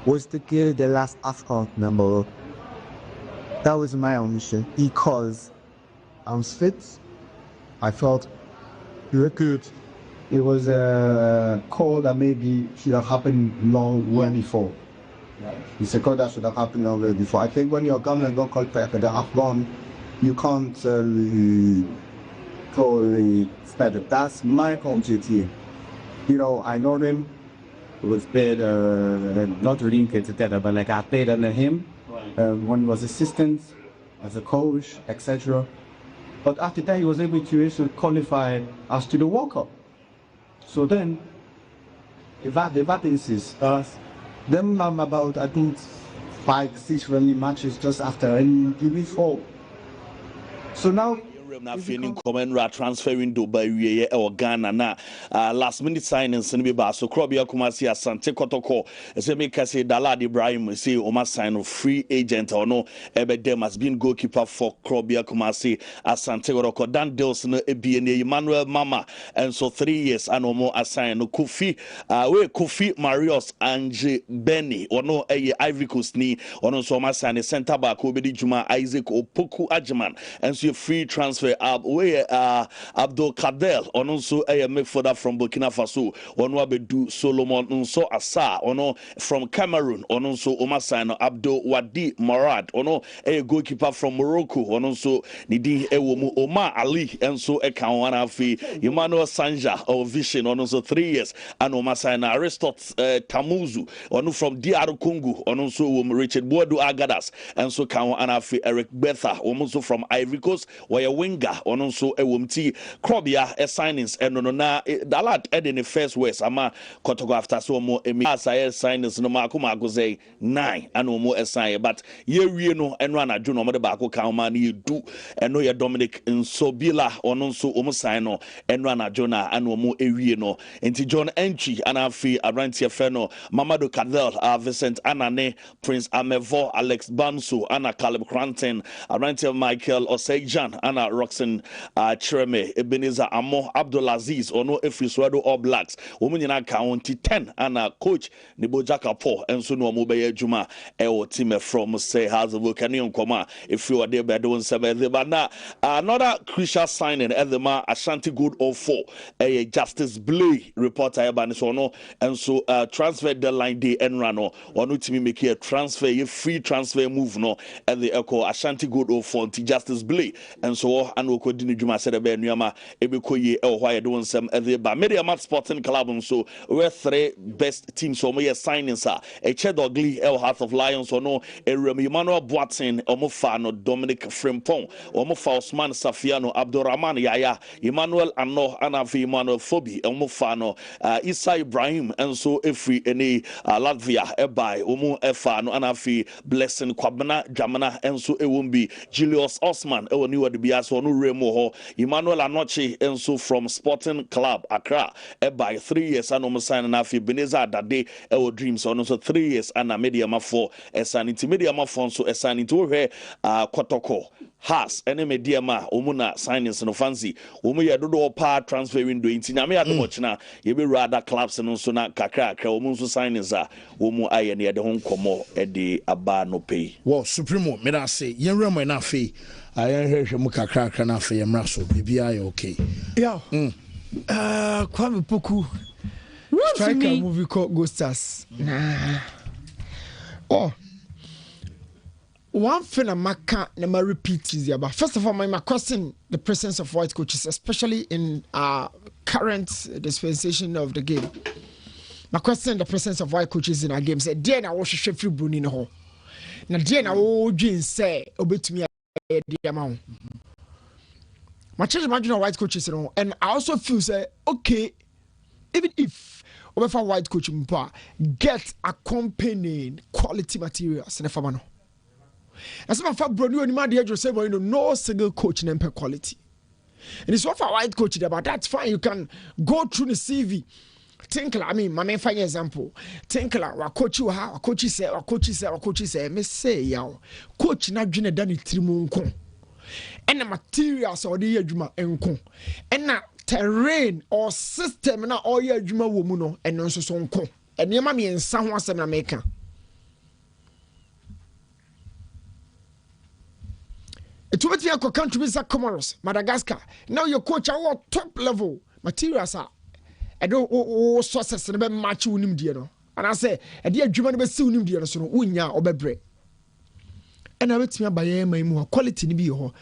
was to kill the last Afcon number. That was my omission because I was fit. I felt very good. It was a call that maybe should have happened long way before. It's a call that should have happened long way before. I think when you're gone and don't call back the Afghan, you can't call the standard. That's my community. You know, I know him. It was paid, not really together, but like I played under him when he was assistant, as a coach, etc. But after that, he was able to qualify us to the World Cup. So then, if that is us, then I'm about, I think, 5-6 friendly matches just after, and we fall. So now, na feeling comment transfer window by we Ghana na last minute signings ni ba so Krobia Kumasi Asante Kotoko say make say Dalad Ibrahim say o ma sign of free agent or no Ebedem has been goalkeeper for Krobia Kumasi Asante Kotoko Dan Deals no ebie Emmanuel Mama and so 3 years and no more assign no Kofi we Kofi Marius Ange Benny or no Ivory Coast ni or no so ma sign center back Obedi Juma Isaac Opoku Ajiman and so free transfer Abdul Kadel on also a midfielder from Burkina Faso on Wabedu Solomon Nso Asa on from Cameroon on also Omasano Abdul Wadi Marad on a goalkeeper from Morocco on also Nidi Ewomu Omar Ali and so a Kawana Fi Emmanuel Sanja or Vision on also 3 years and Omasana Aristot Tamuzu on from DR Congo on also Richard Boadu Agadas and so Kawana Fi Eric Betha also from Ivory Coast where winger on also a wumti Krobia signings and no na Dalad in the first west ama Kotoko after so more signings no Marco say 9 and no more sign but ye no and run a juno mother back count you do and no ya Dominic in Sobila on also sign no and run a Jonah and no more no into John Entry and I feel Arantia Feno Mamadou Kadel Vincent Anane Prince Amevo Alex Bansu Anna Caleb Cranton Arantia Michael Osejan Anna Roxen Chireme Ebenezer Amo Abdulaziz Ono Efriswado All Blacks Women County 10 and coach Nibo Jakapo and so no mobile Juma team from say has a volcanic coma if you are there by doing 7 but now another crucial signing at the ma Ashanti Good 04 a Justice Blay reporter Ebanisono and so transfer deadline day and rano or no team make a transfer a free transfer move no at the Echo Ashanti Good 04 to Justice Blay and so and we could do Juma said about Nyama Ebikoye El Why doing some at the Media Mat Sporting Club and so we're 3 best teams so my signings are a Chedogli El Heart of Lions or no a Remy Emmanuel Boateng Omofano Dominic Frimpong Omofa Osman Safiano Abdurrahman Yaya Emmanuel Ano Anafi Emmanuel Fobi Omofano Isa Ibrahim and so every any Latvia Ebai Omo Efano Anafi Blessing Kwabana Jamana and so it won't be Julius Osman Ewaniwa de Biaso no Remo Emmanuel Anochi and so from Sporting Club Accra Ebai 3 years and Omosan Anafi Beneza Dade Ewo Dreams on also 3 years and a media for esanity media for so esanity where Kotoko has any media ma omuna signings no fancy omu ya dodo pa transfer window inti nyame ya domo china ye be rather clubs no so na kakra omu so signings a omu aye ne de ho nkomo e de aba no pay wo supremo me da say yen remo na fe ayen hwehwe mu kakra na fe yemra so bibia ya okay yeah Kwame Poku striker movie called Ghost Stars. Nah. Oh. one thing I'm gonna repeat is about. First of all, my question the presence of white coaches, especially in current dispensation of the game. My question the presence of white coaches in our games. Dear na wo hwehwe free Bruni no ho. Na dear na wo dwen say obetumi e dia ma ho. My church imagine white coaches no, and I also feel say okay, even if obefa white coach mpo get accompanying quality materials in the farmer no. As my father brought you any idea say well, no single coach in quality. And it's what for white coach but that's fine. You can go through the CV. Tinkler, I mean, my main fine example. Tinkler, wa coach you ha, coach say, me say yaw. Coach na dwene dani trimu nko. And the materials or the adwuma enko. And na terrain or system na all your adwuma wo mu no, and no so nko. And yema me ensa ho asem na meka. It will be a country with Comoros, Madagascar. Now your coach are top level materials are. I don't sources and match unim dear. And I say, a dear German be soon dear so unya or bebre. And I wait me by my more quality to be ho.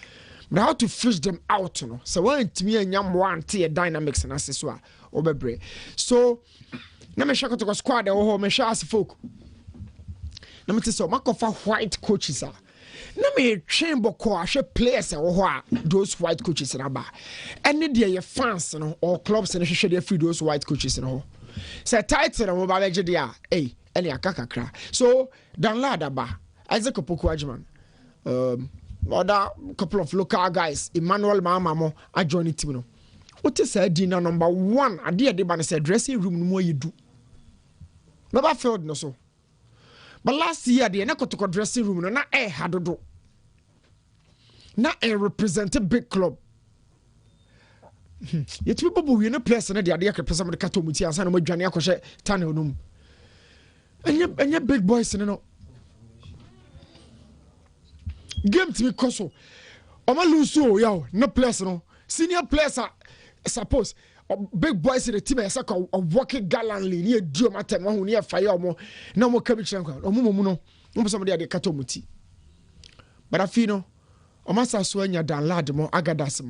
But how to fish them out, no? So one to me and yam one tier dynamics and accessoire or bebre. So now me shaka to squad or me shas folk. Now me so makofa white coaches are. Na me chamber ko ahwe players those white coaches na ba any dey your fans no or clubs na hwehwe dey free those white coaches no say title na mo ba beje dey any akakakra so download ba Isaac Opoku Ajman other couple of local guys Emmanuel Mamamo a join the team no what is dinner number 1 ade dey ba na say dressing room no mo yedu baba field no so. But last year, the Enakotoko dressing room, na hadodo. Na represent big club. Yet people we no place na the idea can person the katomuti and sana mo dwane akoshe tunnel no. Anya big boys no. Game to me koso. Oma lose so yo no place no. Senior players are suppose big boys in the team are like a working gallantly near Dio Matem, who near fire more. No more cabbage or Mumuno, somebody at the Katomuti. But I feel no, or must I swear you than lad more, Agadas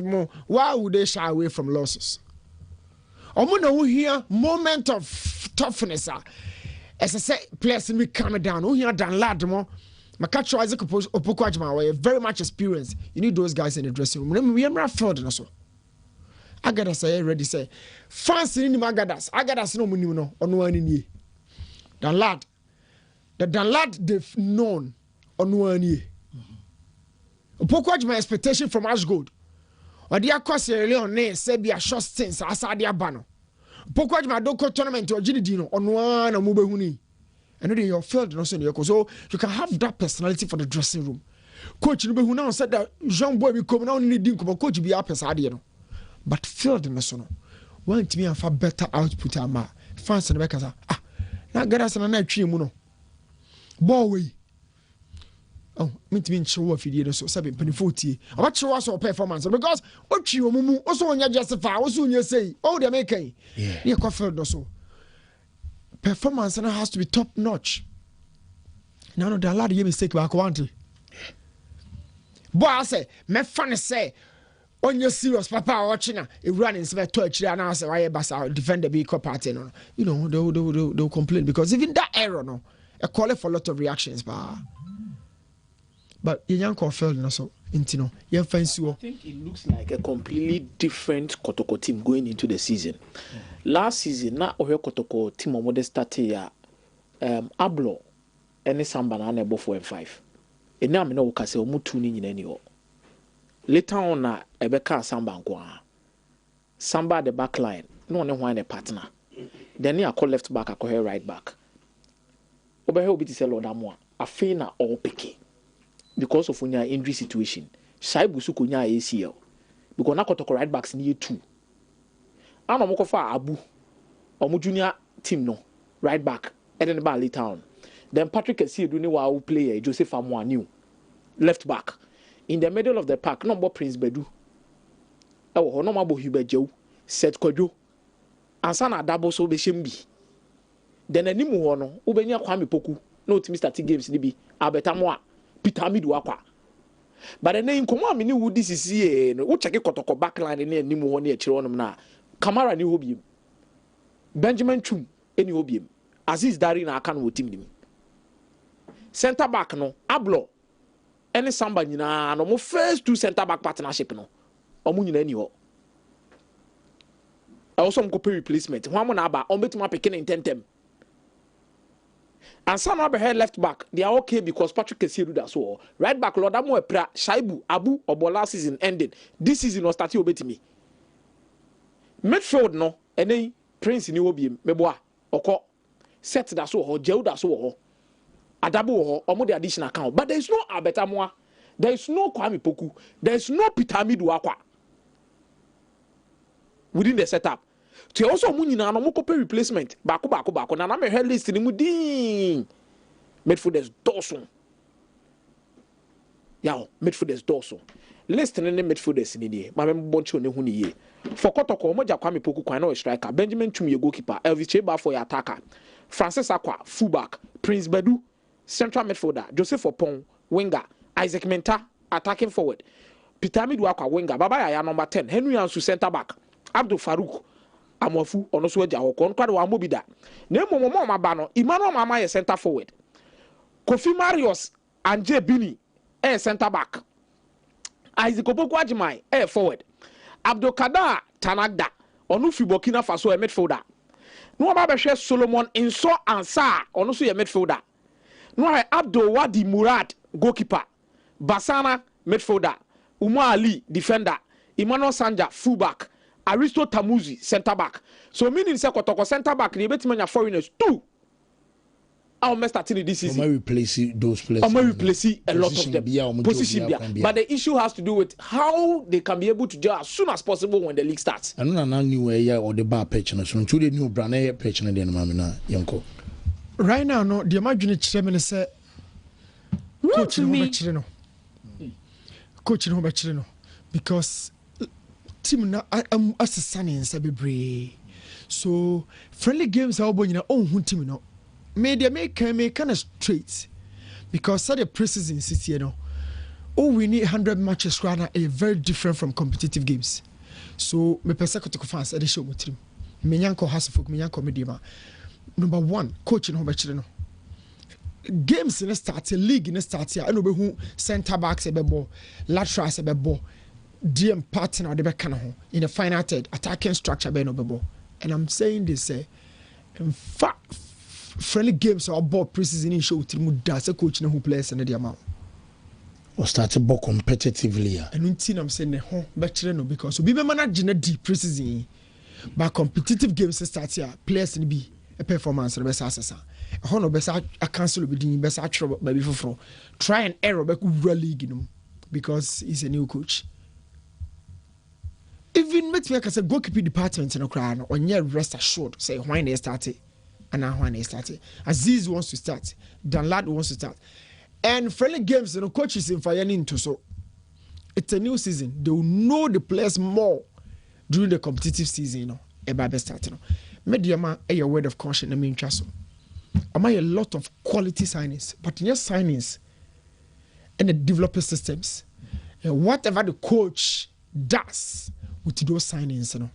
more. Why would they shy away from losses? Omuno who hear moment of toughness, as I say, players me calm down, who hear than lad more. My catch Isaac Opoku Ajman, very much experience. You need those guys in the dressing room. Remember, we are not filled and so. Agadas I ready say fans in Agadas no muni no ono ani nie dan lad they've known ono ani Opoku Ajman expectation from Ashgold or the akwa Leon ne say be a short stance asade aba no Opoku Ajman do ko tournament or GDD no ono na mo behuni and they your field no so you can have that personality for the dressing room coach no behu na said that Jean Boy be come na only din ko coach be a pesade no. But field in the son, want me for better output. Ama fans and the backers now get us an night tree muno. Boy, oh, mean to be show of video so 740. I watch you also performance because what you mumu also when you justify, also when you say, oh, they're making yeah, field so performance and has to be top notch. Now, no, the lad you mistake back one. Boy, I say, me funny say. On your serious papa watching a running to touch and answer why basa defend the big party no. You know they'll complain because even that error no a call for a lot of reactions but you young failed no so intino you fancy I think it looks like a completely different Kotoko team going into the season. Last season na Ohio Kotoko team omo started Ablo any Samba na ebo 4 and 5 ena me no wo kase omo 2 ni nyina ni ho. Later on, Ebeka Samba Nkwa. Samba at the back line. No one one a partner. Then I call left back, I call her right back. Over here, we say Lord Amwa. I feel na all picky because of your injury situation. Shaibu kunya ACL because na kotoko right backs near 2. Ano moko fa Abu omu junior team no right back and then ba later on. Then Patrick Esi do ni wa player Joseph Amwa new left back. In the middle of the park, no more Prince Bedu. Oh, no more Bohibejo, said Kojo. And Sana double so be shimbi. Then a Nimu Hono, Ubenia Kwame Poku, no to Mr. T games, Nibi, Albertamoa, Peter Midwakwa. But the name come on, me would this is here. What check Kotoko backline in any more near Chironum na. Kamara ni hobium. Benjamin Chum any hobium. Aziz Dari na akan wo team nim. Center back no Ablo. Any samba nyina no mo first two center back partnership no. Omu nyina ni ho. Also mo pay replacement. Ho mo na aba on betuma pick in tentem. And some have head left back. They are okay because Patrick Kessie do that so. Right back, Lord Amo Epra, Shaibu, Abu, or last season ended. This season was starting obey me. Midfield no, and then Prince in Ubi, Meboa, Oko, set that so, or Joe that so, Adabo, or more the additional account. But there is no Abetamoa, there is no Kwame Poku, there is no Pitami Duakwa within the setup. To also muni na no pay replacement bako na me head list ni mu din midfielders Dawson yaw midfielders Dawson list ni midfielders ni die ma me boncho ne hu ni ye for Kotoko mo ja Kwame Poku kwan na striker Benjamin Chum ye goalkeeper Elvis Cheba for your attacker Francis Akwa fullback Prince Bedu central midfielder Joseph Opon winger Isaac Menta attacking forward Peter Midwakwa winger Baba Yaya number 10 Henry Ansu center back Abdul Farouk Amofu ono so agya hokon kwade wa mobida na emomo maba no Emmanuel Mama ye center forward Kofi Marius Anje Bini center back Isaac Opoku Ajimai forward Abdul Kader Tanagda ono fi Burkina Faso midfielder no ba behwe Solomon Inso Ansa ono so ye midfielder no Abdul Wadi Murad goalkeeper Basana midfielder Umu Ali defender Emmanuel Sanja fullback Aristo Tamuzi center back. So meaning say Kotoko center back ni betimanya foreigners two. I'll mess starting this season. I'm replace those players. I'm replace a lot of them. Position there. But the issue has to do with how they can be able to gel as soon as possible when the league starts. I don't know new way or the bar pitch na so the new brand air pitch na den mama na yanko. Right now no the imagine chire say coach no be chire no. Coach no be chire no because team na asesane nsa bebre so friendly games are obonyina ohun team no media make kind of straight because the preseason city you know we need 100 matches rather a very different from competitive games so me persecutive fans e dey show mo team me nyanko hasfok me nyanko media number 1 coach no be chire no games in start league in start here no be hu center backs e be ball laterals e be ball DM partner the back in the final third attacking structure be no bebo and I'm saying this in fact friendly games or ball preseason in show team da say coach na who players na the amount or start to ball competitively and until I'm saying ho be no because so be manage na deep preseason but competitive games start here players ni be a performance no be sasa ho no be sa cancel be din be sa atro be foforo try and error be ku league no because he's a new coach. Even make me say goalkeeping department in Ukraine on your rest assured say when they started and now when they started Aziz wants to start Danlad wants to start and friendly games you know coaches in fire into so it's a new season they will know the players more during the competitive season you know about starting media a word of caution I mean trust am I a lot of quality signings but your signings and the developer systems and whatever the coach does with those signings no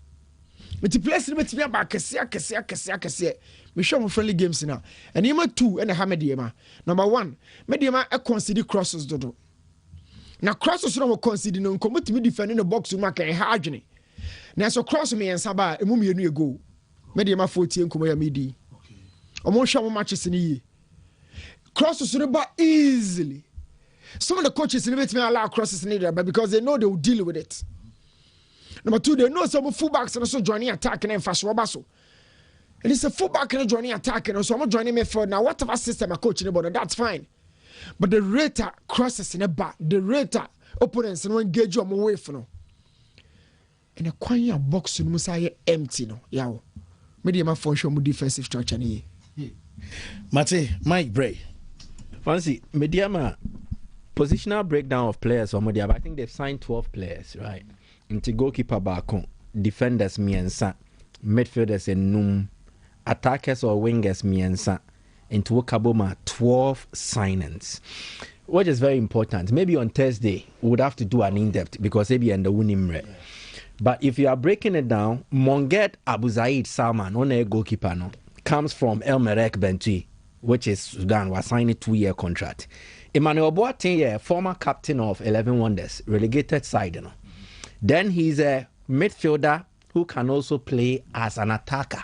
but the players no be about kese we show them friendly games now and number 2 and Hamediema number 1 Mediema e consider crosses dodo na crosses no consider no come to me defending the box ma kan ha adwene na so cross me ensa ba emu mienu e go Mediema 40 nkomo ya medi omo hwa mo matches ni yi crosses no ba easily some of the coaches in the allow crosses needed but because they know they will deal with it. Number 2, they know some fullbacks and also joining attacking and fast robaso. And it's a fullback and joining attacking and so I'm joining midfield. Now whatever system I coach in about that's fine. But the rate crosses in the back, the rate opponents and engage you away from no. And a quiet box in Musa empty no. Yeah. Medium function with defensive structure ni. Mate, Mike Bray. Fancy Mediama positional breakdown of players for Modia, but I think they've signed 12 players, right? Into goalkeeper back, defenders miensa, midfielders enum, attackers or wingers miensa, into Wakaboma 12 signings, which is very important. Maybe on Thursday we would have to do an in-depth because maybe and the winning. But if you are breaking it down, Monget Abu Zaid Salman, on a goalkeeper, no, comes from El Merek Bentui, which is Sudan, was signed a 2-year contract. Emmanuel Boateng, former captain of 11 Wonders, relegated side. No. Then he's a midfielder who can also play as an attacker.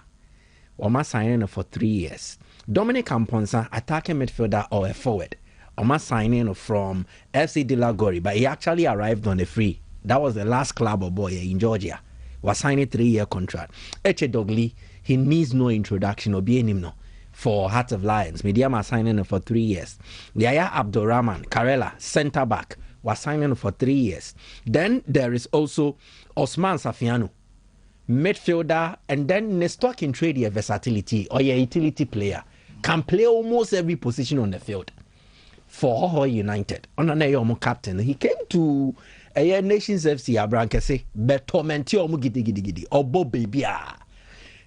Oma signing for 3 years. Dominic Amponsa, attacking midfielder or a forward. Oma signing from FC De La Gori, but he actually arrived on a free. That was the last club of boy in Georgia. Was signing 3-year contract. Eche Dogli, he needs no introduction or being him no for Heart of Lions. Mediama signing for 3 years. Yaya Abdurrahman, Karela, centre back, was signing for 3 years. Then there is also Osman Safiano, midfielder, and then Nestor can trade your versatility or your utility player. Can play almost every position on the field for Hoho United. On an captain, he came to a Nations FC Abrankese, but torment you gidi or Bob baby.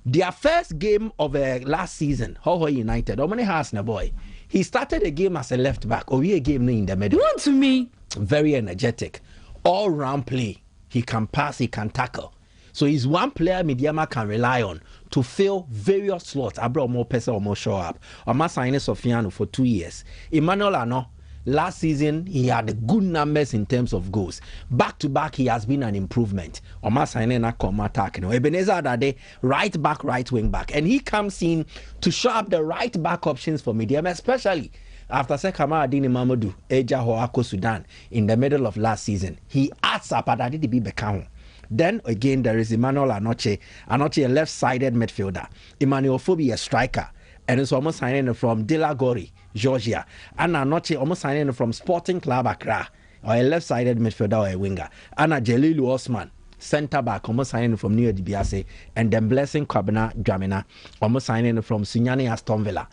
Their first game of last season, Hoho United, Omani has na boy. He started a game as a left back, or a game in the middle. Wontumi, very energetic, all round play. He can pass, he can tackle. So he's one player Mediama can rely on to fill various slots. I brought more person or more show up. Oma signing Sofiano for 2 years. Emmanuel Ano, last season he had good numbers in terms of goals. Back to back, he has been an improvement. Oma signing a come attack. Ebenezer Adade, right back, right wing back, and he comes in to show up the right back options for Mediama, especially after Sekama Adini Mamadou Eja Hoako Sudan in the middle of last season. He adds up at Adidi Bekao. Then again, there is Emmanuel Anoche. Anoche, a left-sided midfielder. Emmanuel Fobi, a striker. And it's almost signing from De La Gori, Georgia. And Anoche almost signing from Sporting Club Accra, or a left-sided midfielder or a winger. Anna Jelilu Osman, centre-back, almost signing from New Dibiase. And then Blessing Kwabena Dramina, almost signing from Sunyani Aston Villa.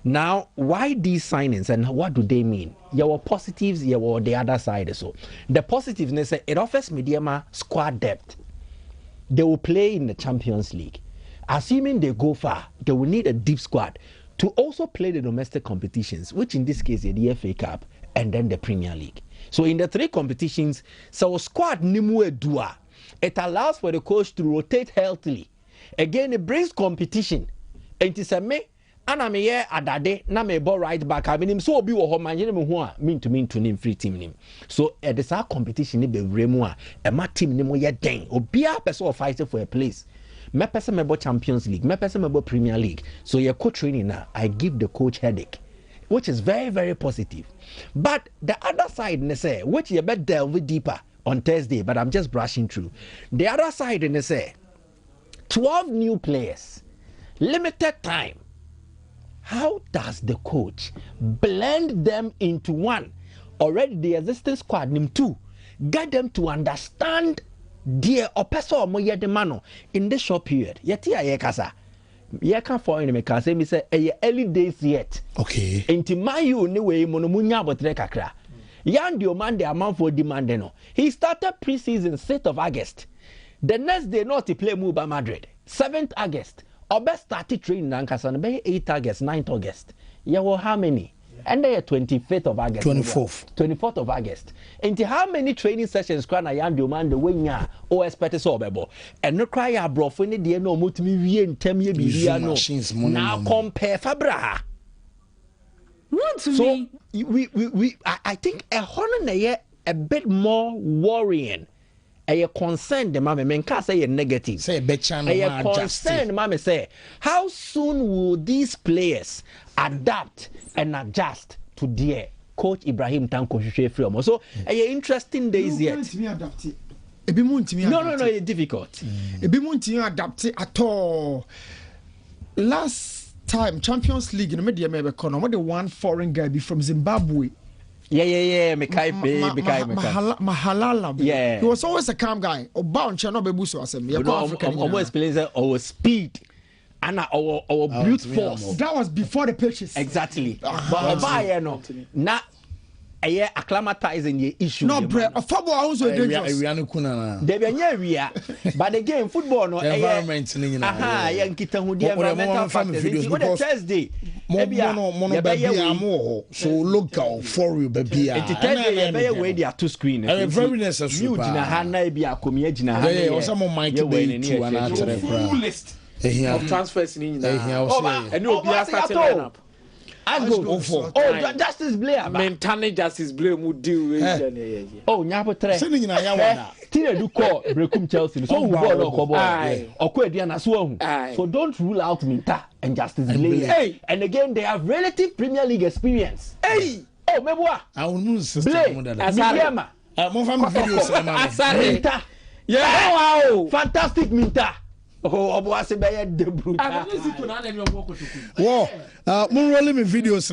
Now, why these signings and what do they mean? Your positives, your the other side. So the positiveness, it offers Mediama squad depth. They will play in the Champions League. Assuming they go far, they will need a deep squad to also play the domestic competitions, which in this case is the FA Cup and then the Premier League. So in the 3 competitions, so squad nimue dua. It allows for the coach to rotate healthily. Again, it brings competition. And it's a me. Ana me ye adade na me ball right back. I mean, so obi wo ho man me ho a mean to nim free team nim. So the sa competition ni be remu a e ma team ni mo ye den. Obi a person fight for a place. Me person me ball Champions League, me person me ball Premier League. So your coach training now, I give the coach headache, which is very very positive. But the other side ne say, which you better delve deeper on Thursday, but I'm just brushing through. The other side ne say 12 new players, limited time. How does the coach blend them into one? Already the existing squad, nim two, get them to understand their oppressor or moye de mano in this short period. Yeti a yekasa. Yeka for in me say me say early days yet. Okay. Inti mayu ni we monomunya botre kakra. Yan the man the amount for demand no. He started pre-season 6th of August. The next day not to play Muba Madrid. 7th August. Or best started training Nankasan by 8th August, 9th August. Yeah, well, how many? And they are 25th of August. 24th of August. Into how many training sessions can I am demand the winger or expect so bebo? And no cry a bro for any dear no mutimi we and tell me no. Now compare Fabra. So I think a honor a bit more worrying. A concern the mama men can't say a negative. Say a concern mama say how soon will these players adapt and adjust to their coach Ibrahim Tanko Shushe. So a interesting days yet. No, it's difficult. It won't adapt at all. Last time Champions League in the media maybe what the one foreign guy be from Zimbabwe. Yeah. Mahalala. Yeah. He was always a calm guy. About Chanobe Buso as him. Almost explains our speed and our brute force. That was before the pitches. Exactly. But now ɛyɛ acclimatizing the issue. No, bro. Football also dangerous. They be near but again, football no environment. Aha, yeah, nkita hu the environmental factors. It's Thursday. So local for you, baby. It's Thursday. Be where they are two screen. Very necessary. Mute na ha na be akomia gina ha. Yeah, also mo mic be too and after full list of transfers in India. And no be starting lineup. I go for Justice Blair. Mentally Justice Blair would deal with. Oh, nyabotre. Sending in Ayawada. Tina do call Brekum Chelsea. So who ball no kobo. Okwediana so. So don't rule out Minta and Justice Blair. Hey, and again they have relative Premier League experience. Hey. Oh, meboa. I will move system Asarema. Mo fam videos Minta. Yeah. Wow. Fantastic Minta. Oh, Obuasi be de brutal. Whoa, mo rolling me videos